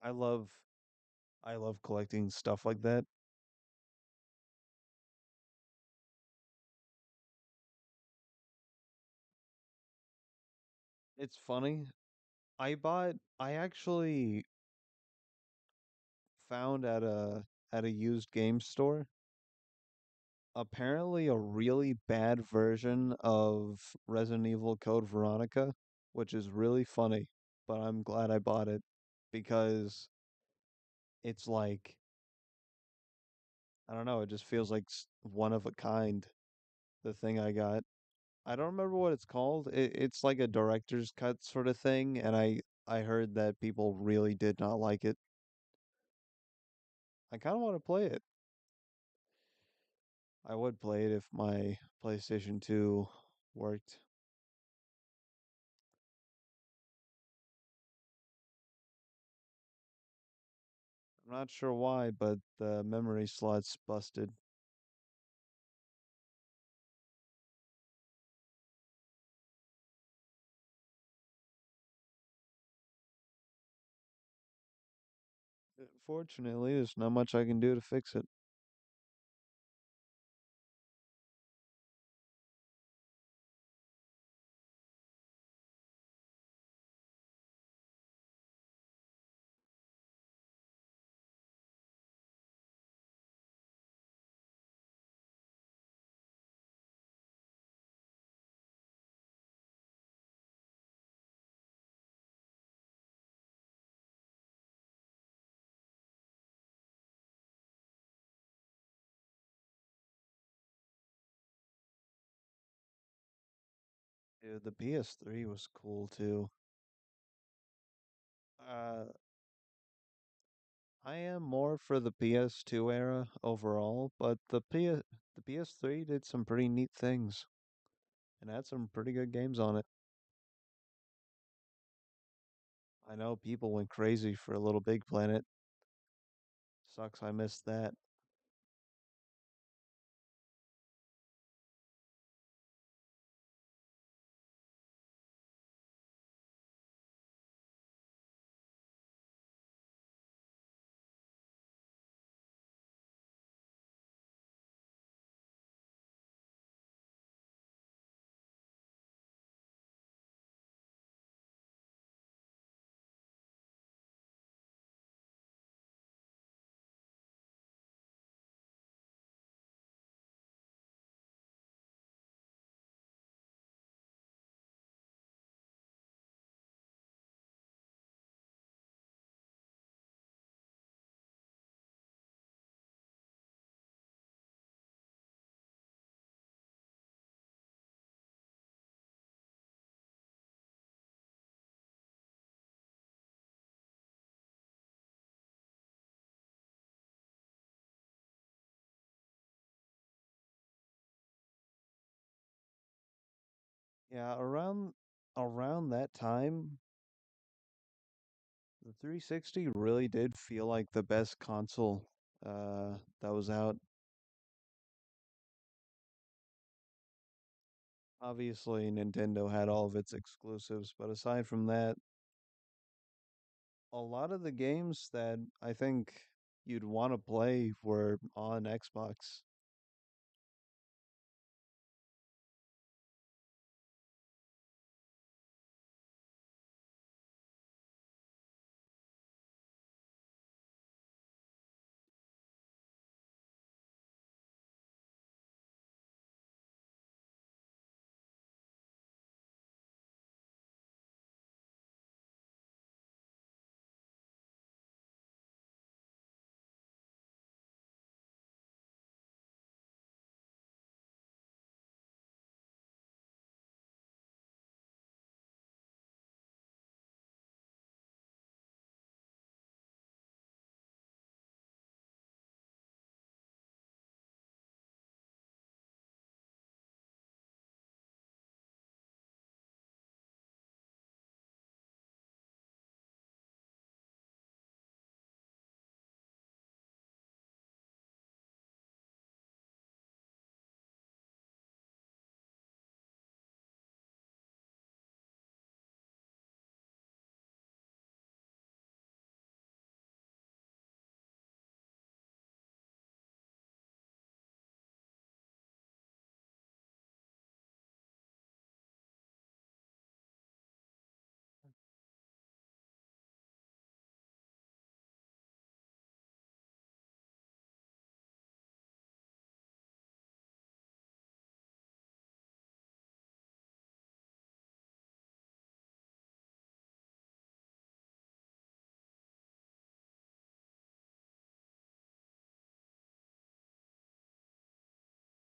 I love I love collecting stuff like that. It's funny. I actually found at a used game store apparently a really bad version of Resident Evil Code Veronica, which is really funny, but I'm glad I bought it because it's like I don't know, it just feels like one of a kind, the thing I got. I don't remember what it's called. It's like a director's cut sort of thing, and I heard that people really did not like it. I kind of want to play it. I would play it if my PlayStation 2 worked. I'm not sure why, but the memory slot's busted. Fortunately, there's not much I can do to fix it. Dude, the PS3 was cool too. Uh, I am more for the PS2 era overall, but the PS3 did some pretty neat things and had some pretty good games on it. I know people went crazy for Little Big Planet. Sucks I missed that. Yeah, around that time, the 360 really did feel like the best console that was out. Obviously, Nintendo had all of its exclusives, but aside from that, a lot of the games that I think you'd want to play were on Xbox.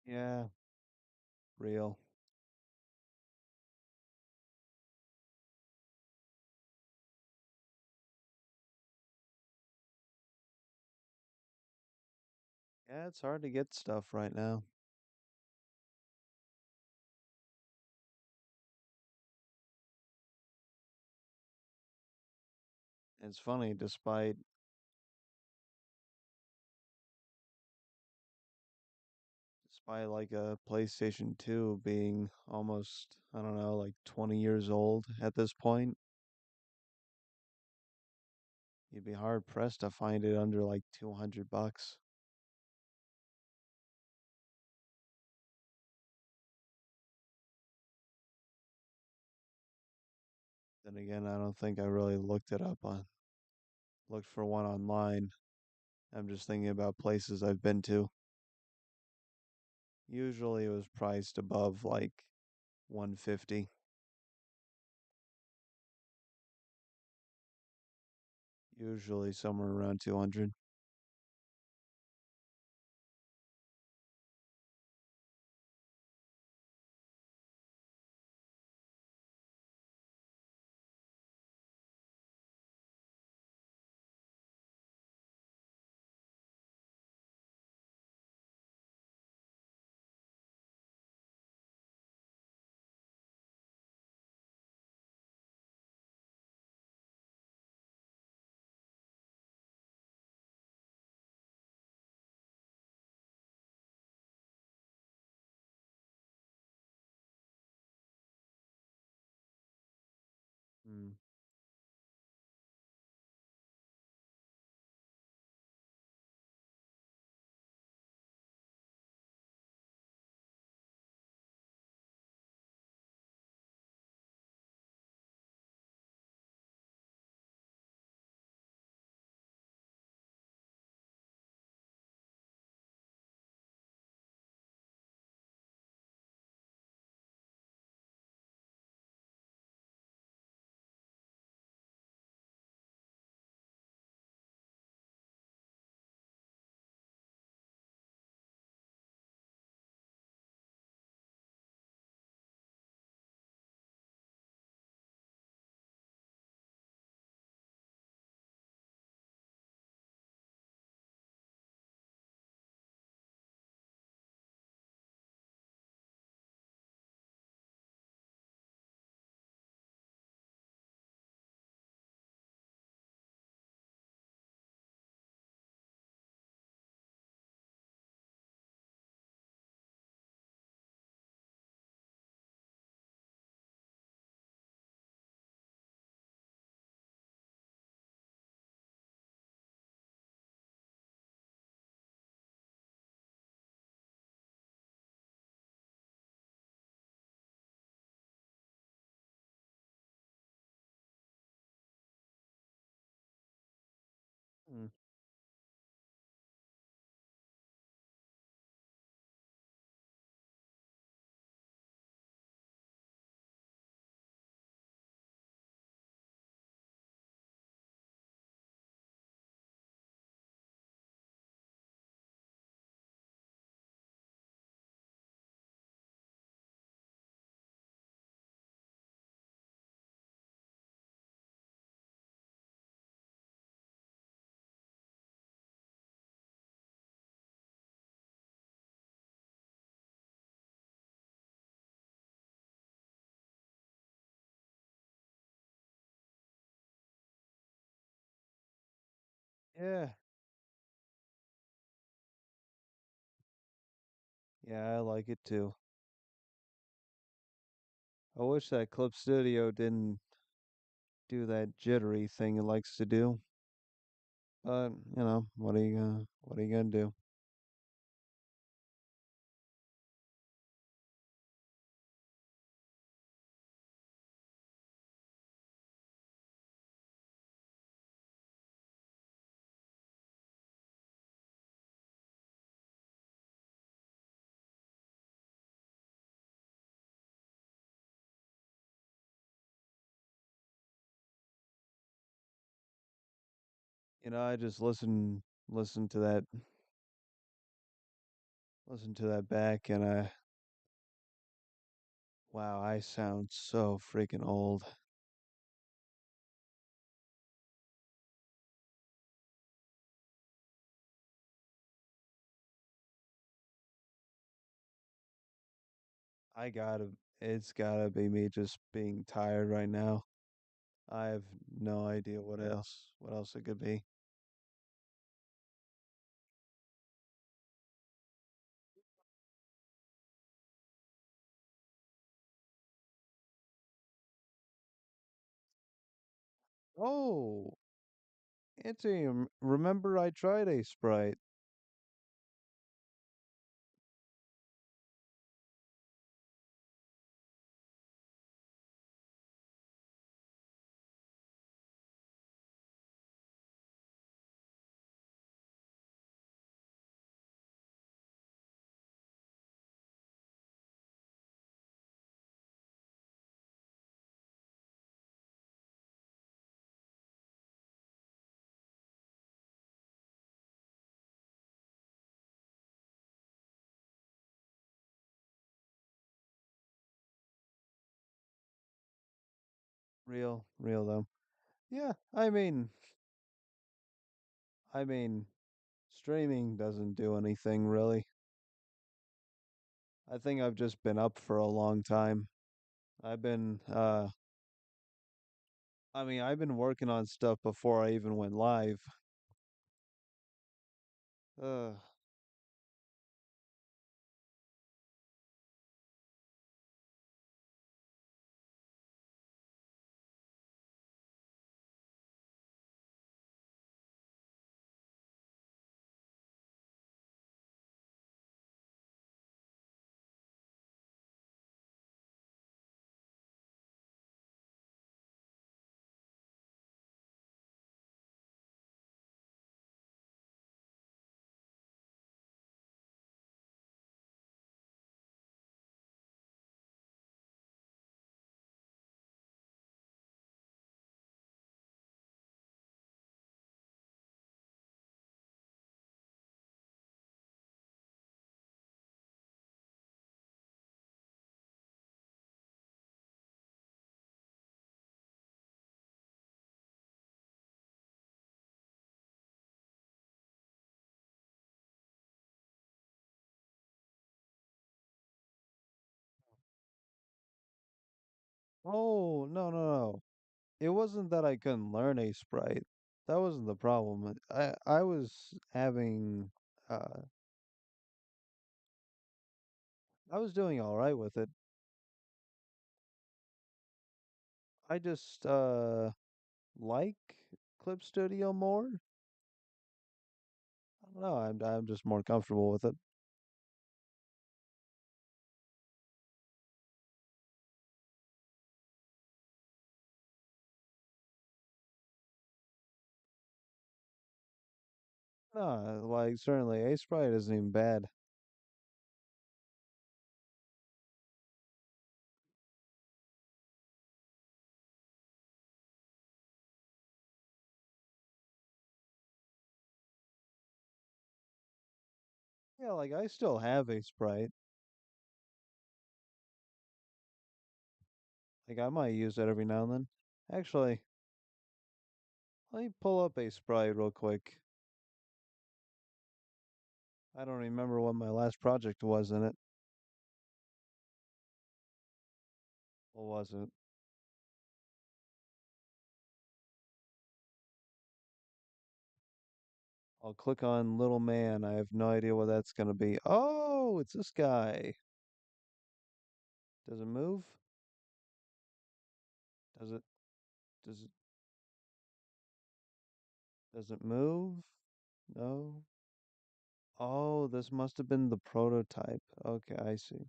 Yeah, real. Yeah, it's hard to get stuff right now. It's funny, despite like a PlayStation 2 being almost, I don't know, like 20 years old at this point, you'd be hard pressed to find it under like 200 bucks. Then again, I don't think I really looked for one online. I'm just thinking about places I've been to. Usually it was priced above like 150, usually somewhere around 200. Mm. Mm. Yeah, yeah, I like it too. I wish that Clip Studio didn't do that jittery thing it likes to do. But, what are you gonna do? I just listen to that listen to that back and wow, I sound so freaking old. It's gotta be me just being tired right now. I have no idea what else it could be. Oh, Auntie, remember I tried a Sprite. Real though. Yeah, I mean, streaming doesn't do anything really. I think I've just been up for a long time. I've been I've been working on stuff before I even went live. Uh oh, no. It wasn't that I couldn't learn a sprite. That wasn't the problem. I was having uh I was doing all right with it. I just like Clip Studio more. I don't know. I'm just more comfortable with it. No, like certainly a sprite isn't even bad. Yeah, like I still have a sprite. Like I might use it every now and then. Actually, let me pull up a sprite real quick. I don't remember what my last project was in it. What was it? I'll click on little man. I have no idea what that's gonna be. Oh, it's this guy. Does it move? Does it does it does it move? No. Oh, this must have been the prototype. Okay, I see.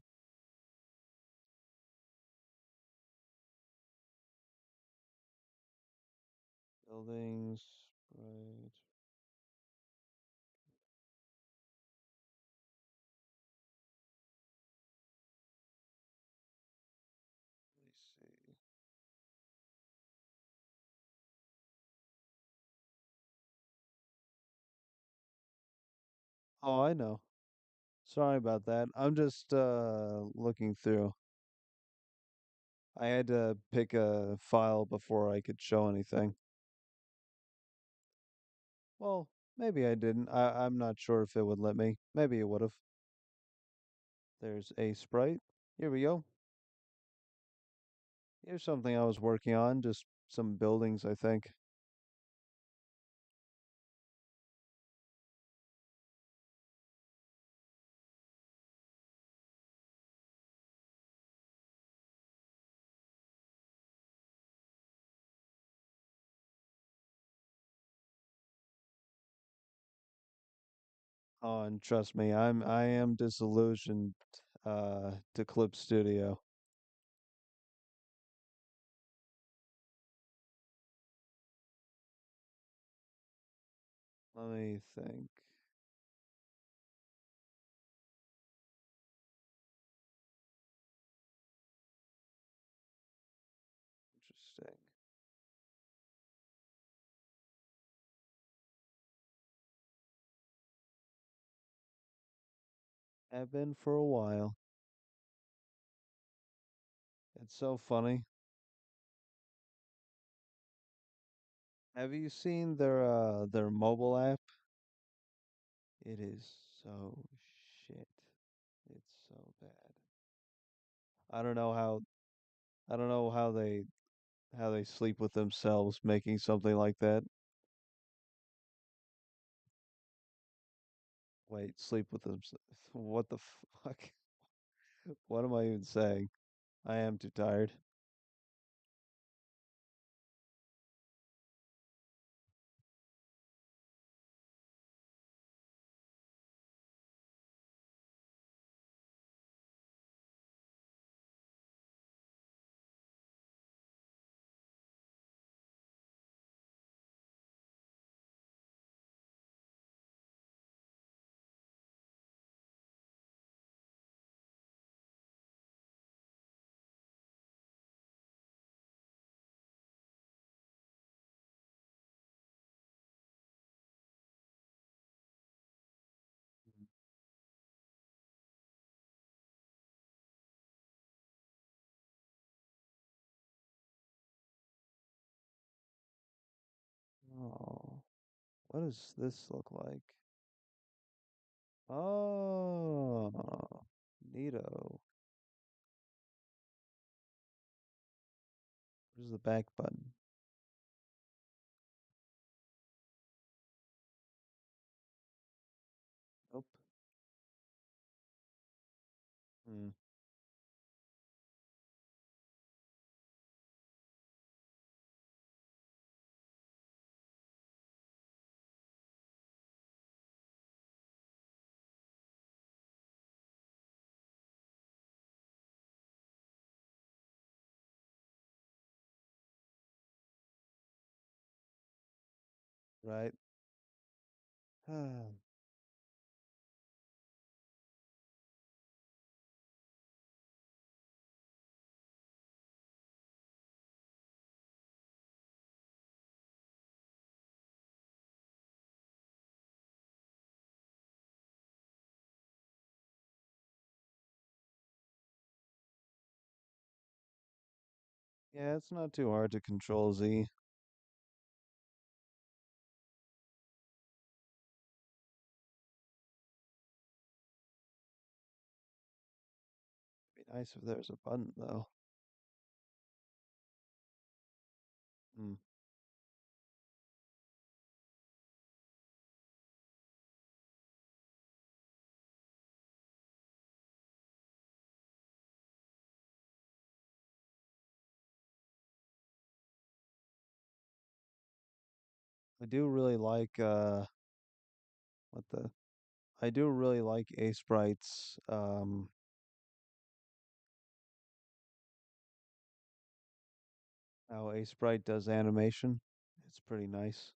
Buildings, right. Let me see. Oh, I know. Sorry about that. I'm just looking through. I had to pick a file before I could show anything. Well, maybe I didn't. I'm not sure if it would let me. Maybe it would have. There's a sprite. Here we go. Here's something I was working on, just some buildings, I think. Oh, and trust me, I am disillusioned to Clip Studio. Let me think. Interesting. Have been for a while. It's so funny. Have you seen their mobile app? It is so shit. It's so bad. I don't know how I don't know how they sleep with themselves making something like that. Wait, sleep with themselves. What the fuck? What am I even saying? I am too tired. Oh, what does this look like? Oh, neato. Where's the back button? Nope. Hmm. Right. Yeah, it's not too hard to control Z. Be nice if there's a button though. Hmm. I do really like what the I do really like A Sprite's how A Sprite does animation. It's pretty nice.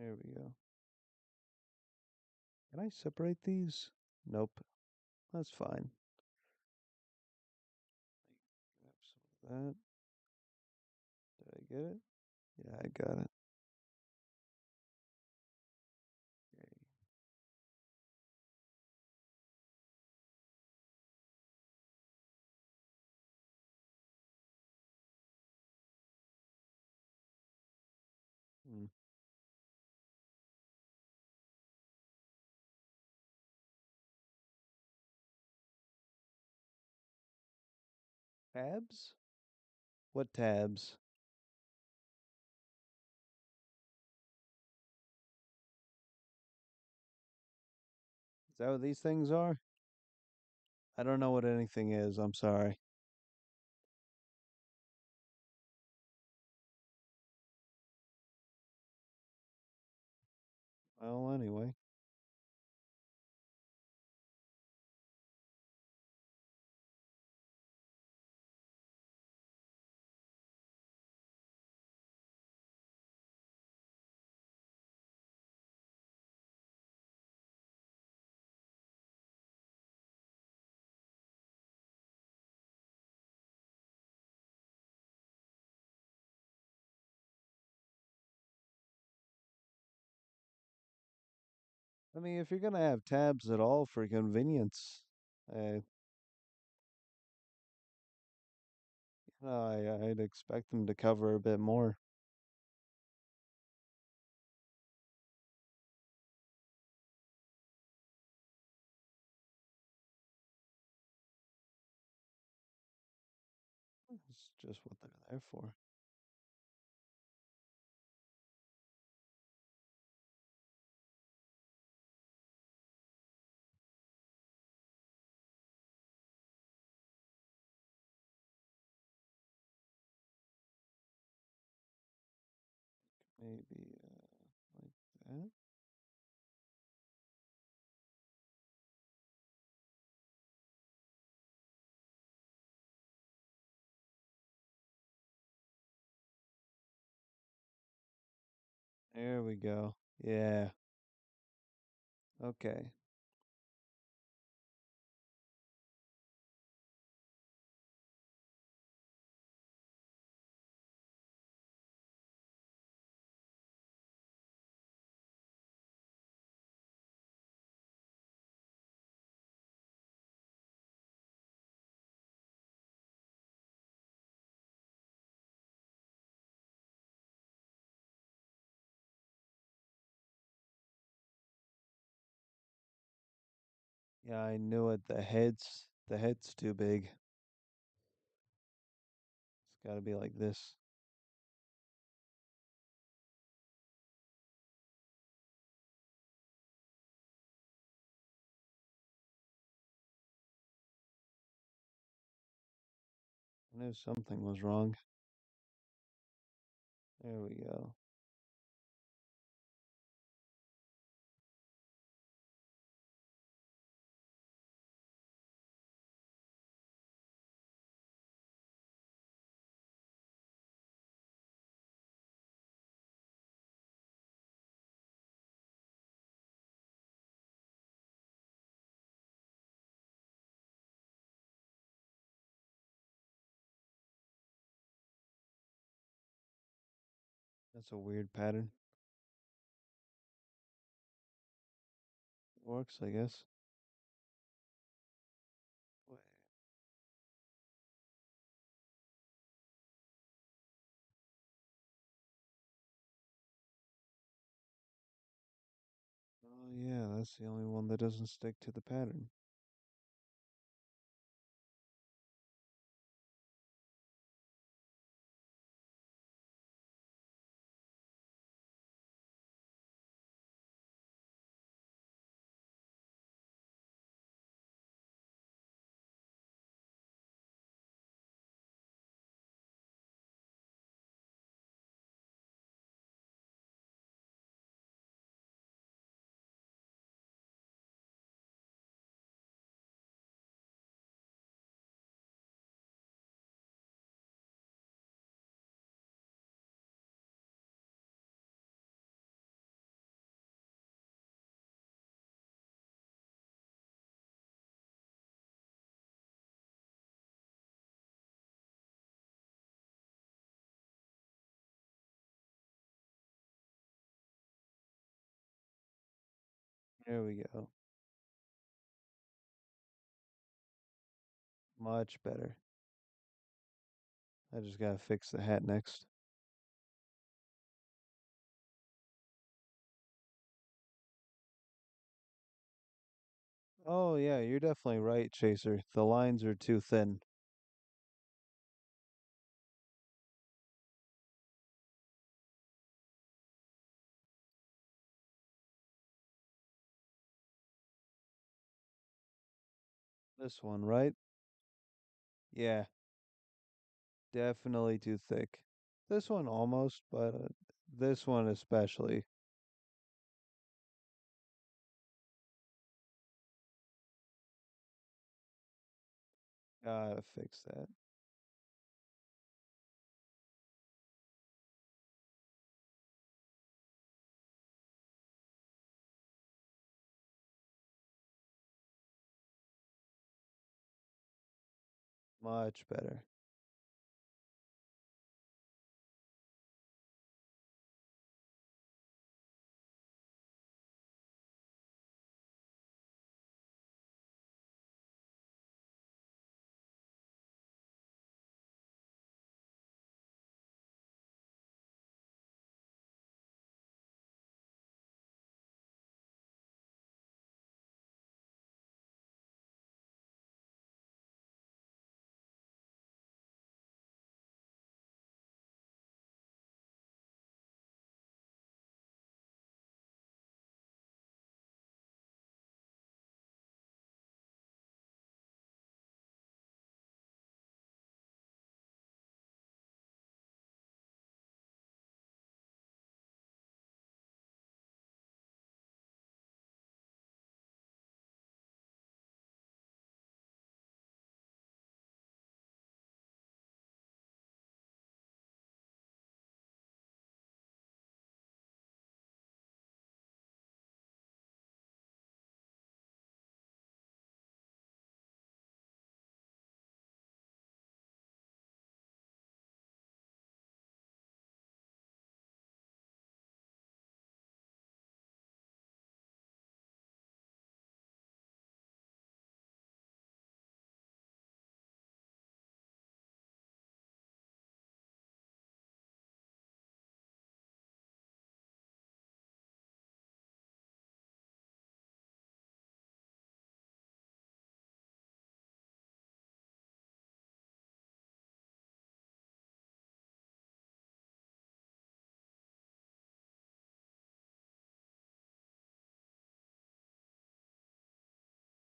There we go. Can I separate these? Nope. That's fine. Grab some of that. Did I get it? Yeah, I got it. Okay. Hmm. Tabs? What tabs? Is that what these things are? I don't know what anything is. I'm sorry. Well, anyway. I mean, if you're gonna have tabs at all for convenience, uh, I'd expect them to cover a bit more. It's just what they're there for. Maybe like that. There we go. Yeah. Okay. Yeah, I knew it. The head's too big. It's got to be like this. I knew something was wrong. There we go. That's a weird pattern. Works, I guess. Wait. Oh yeah, that's the only one that doesn't stick to the pattern. There we go. Much better. I just gotta fix the hat next. Oh yeah, you're definitely right, Chaser. The lines are too thin. This one, right? Yeah, definitely too thick. This one almost, but this one especially. Gotta fix that. Much better.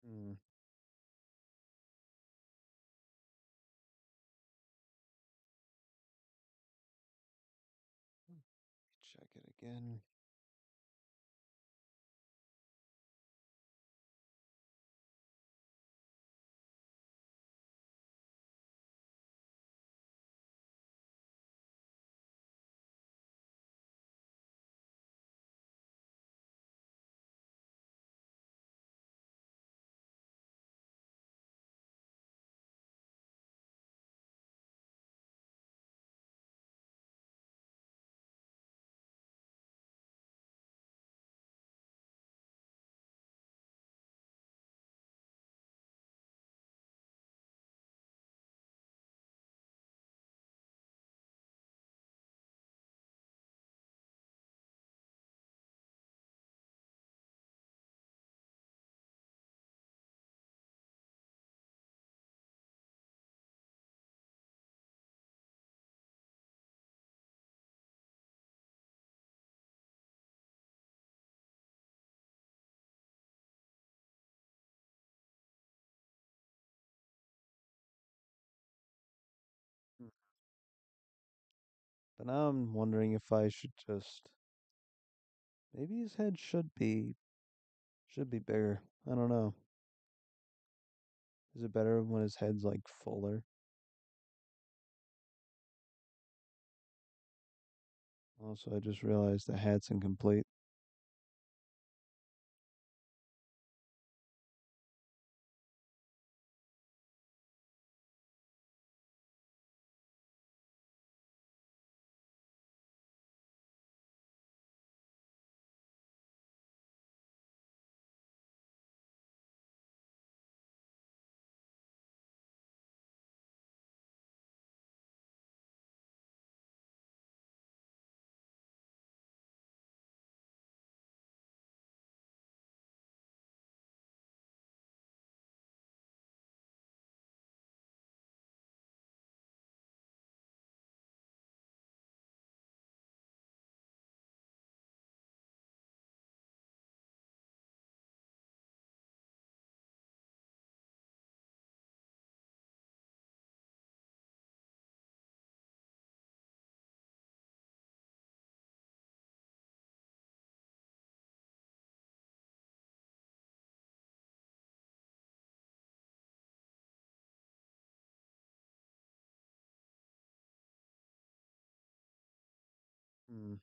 Hmm. Check it again. Hmm. But now I'm wondering if I should just maybe his head should be bigger. I don't know. Is it better when his head's like fuller? Also, I just realized the hat's incomplete. Hmm.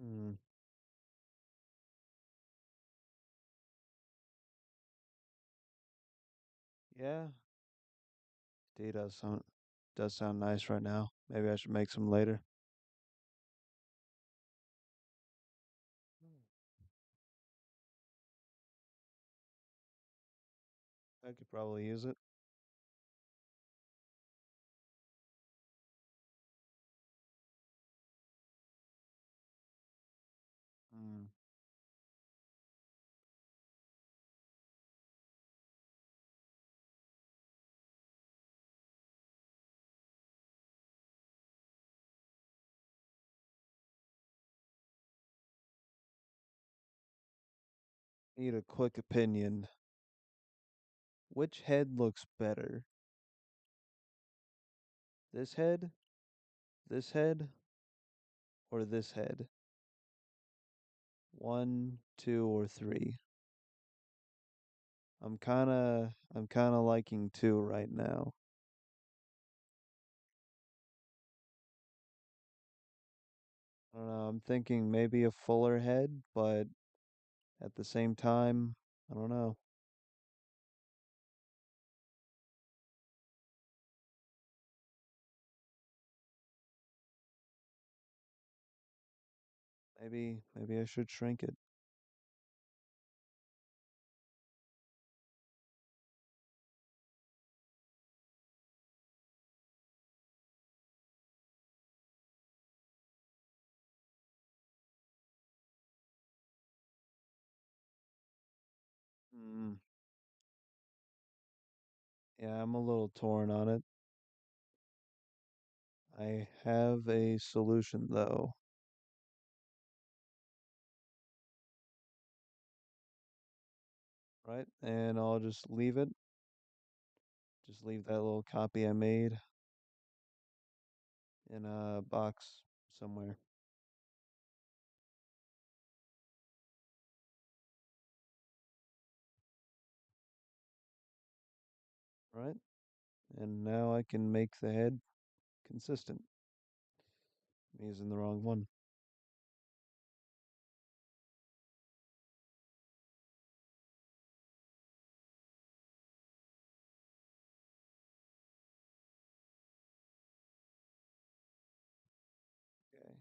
Hmm. Yeah, tea does sound nice right now. Maybe I should make some later. I could probably use it. Hmm. Need a quick opinion. Which head looks better? This head, this head, or this head? One, two, or three? I'm kinda liking two right now. I don't know, I'm thinking maybe a fuller head, but at the same time, I don't know. Maybe I should shrink it. Mm, yeah, I'm a little torn on it. I have a solution though, right? And I'll just leave it. Just leave that little copy I made in a box somewhere, right? And now I can make the head consistent. I'm using the wrong one. Okay.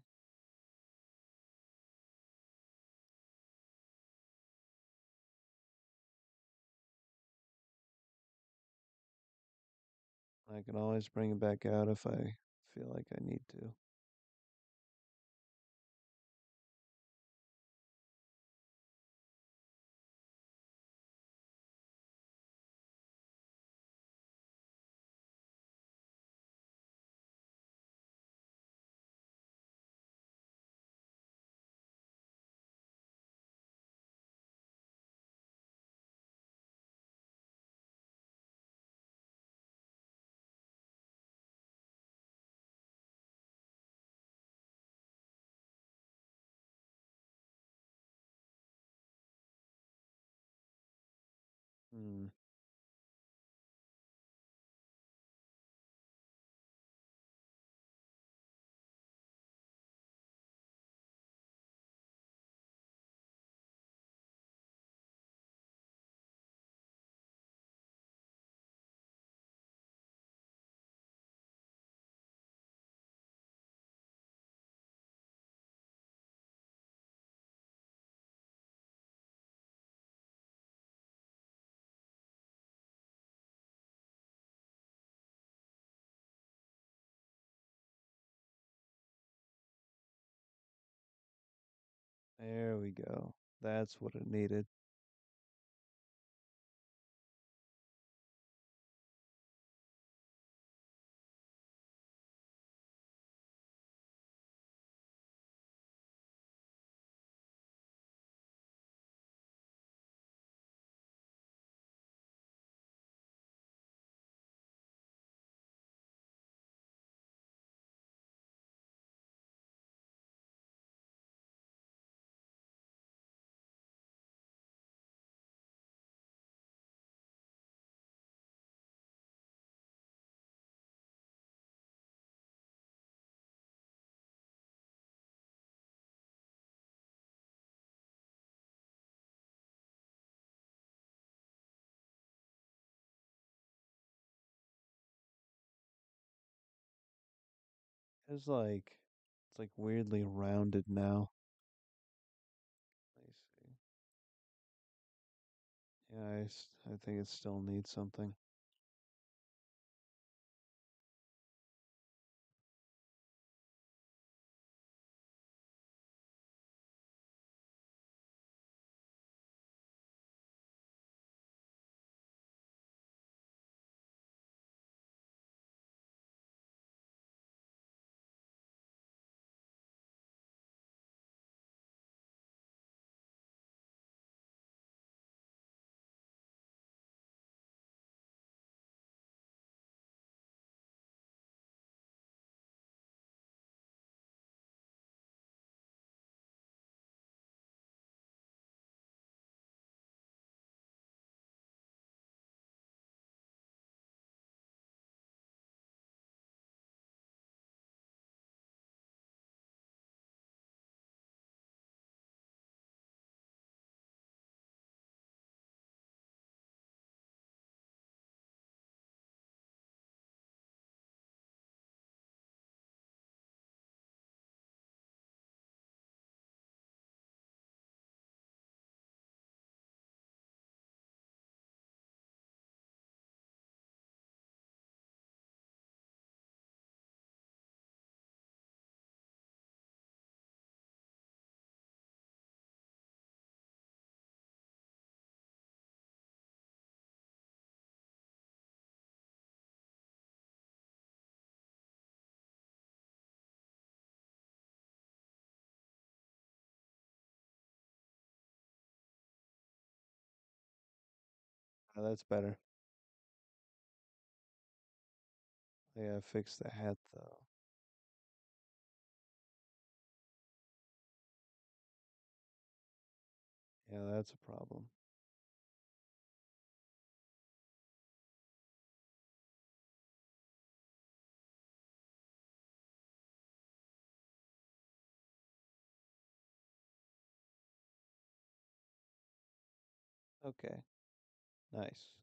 I can always bring it back out if I feel like I need to. Hmm. There we go. That's what it needed. It's like weirdly rounded now. Let me see. Yeah, I think it still needs something. That's better. Yeah, fix the hat though. Yeah, that's a problem. Okay, nice.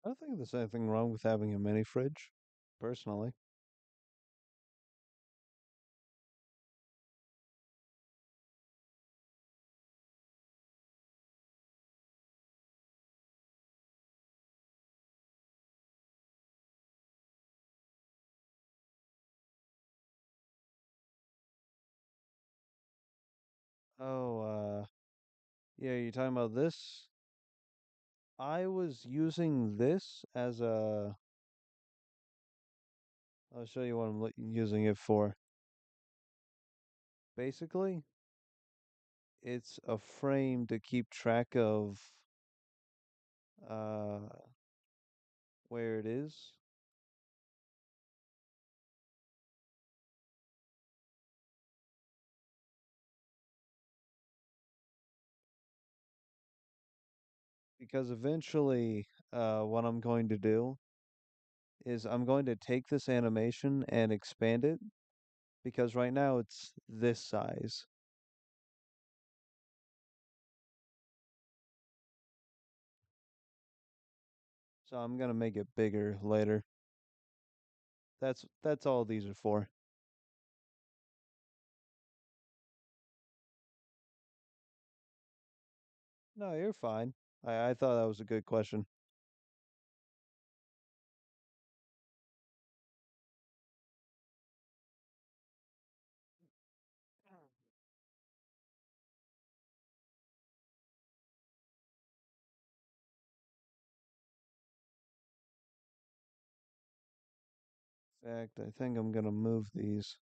I don't think there's anything wrong with having a mini fridge, personally. Oh, yeah, you're talking about this? I was using this as a. I'll show you what I'm using it for. Basically, it's a frame to keep track of uh where it is because eventually what I'm going to do is I'm going to take this animation and expand it because right now it's this size. So I'm gonna make it bigger later. That's all these are for. No, you're fine. I thought that was a good question. In fact, I think I'm gonna move these.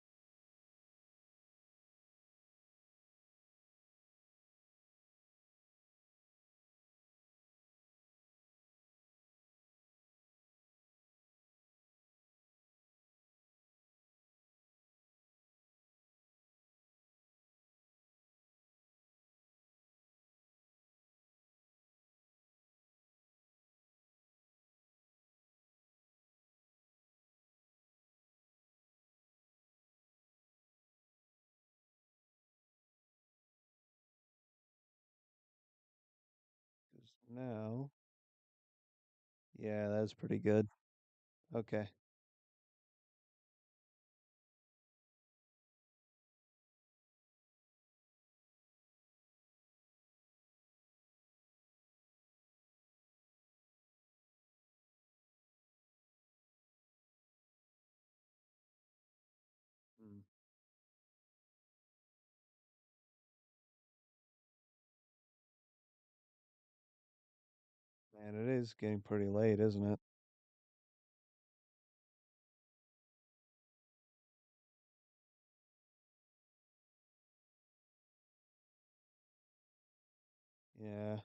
Because now, yeah, that's pretty good. Okay. Mm. Man, it is getting pretty late, isn't it? Yeah.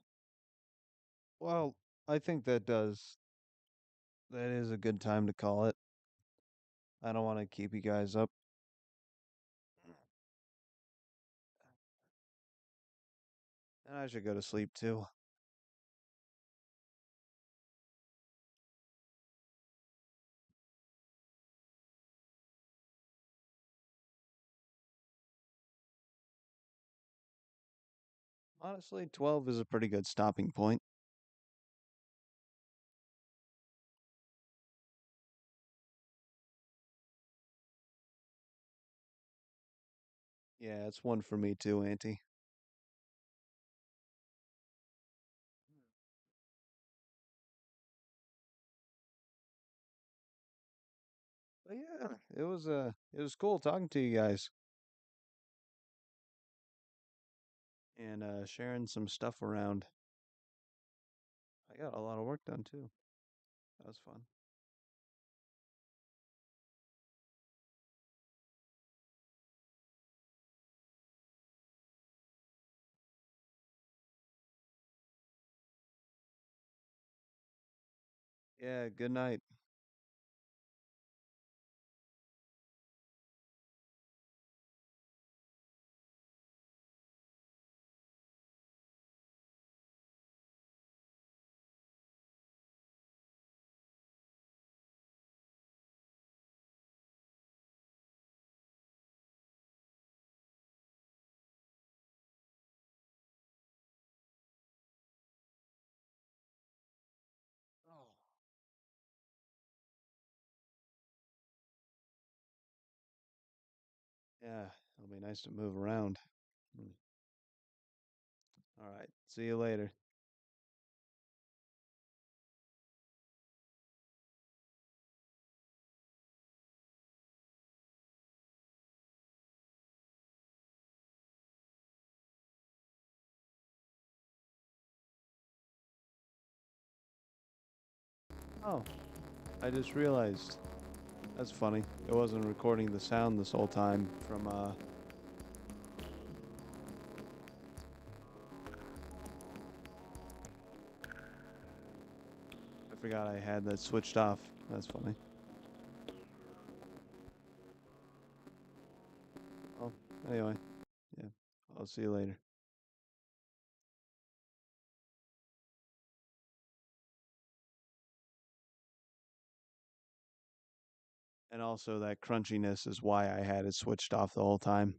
Well, I think that is a good time to call it. I don't want to keep you guys up. And I should go to sleep too. Honestly, 12 is a pretty good stopping point. Yeah, it's one for me too, Auntie. But yeah, it was cool talking to you guys and sharing some stuff around. I got a lot of work done too. That was fun. Yeah, good night. Oh. Yeah, it'll be nice to move around. Hmm. All right. See you later. Oh, I just realized. That's funny. It wasn't recording the sound this whole time from I forgot I had that switched off. That's funny. Well, anyway, yeah. I'll see you later. And also that crunchiness is why I had it switched off the whole time.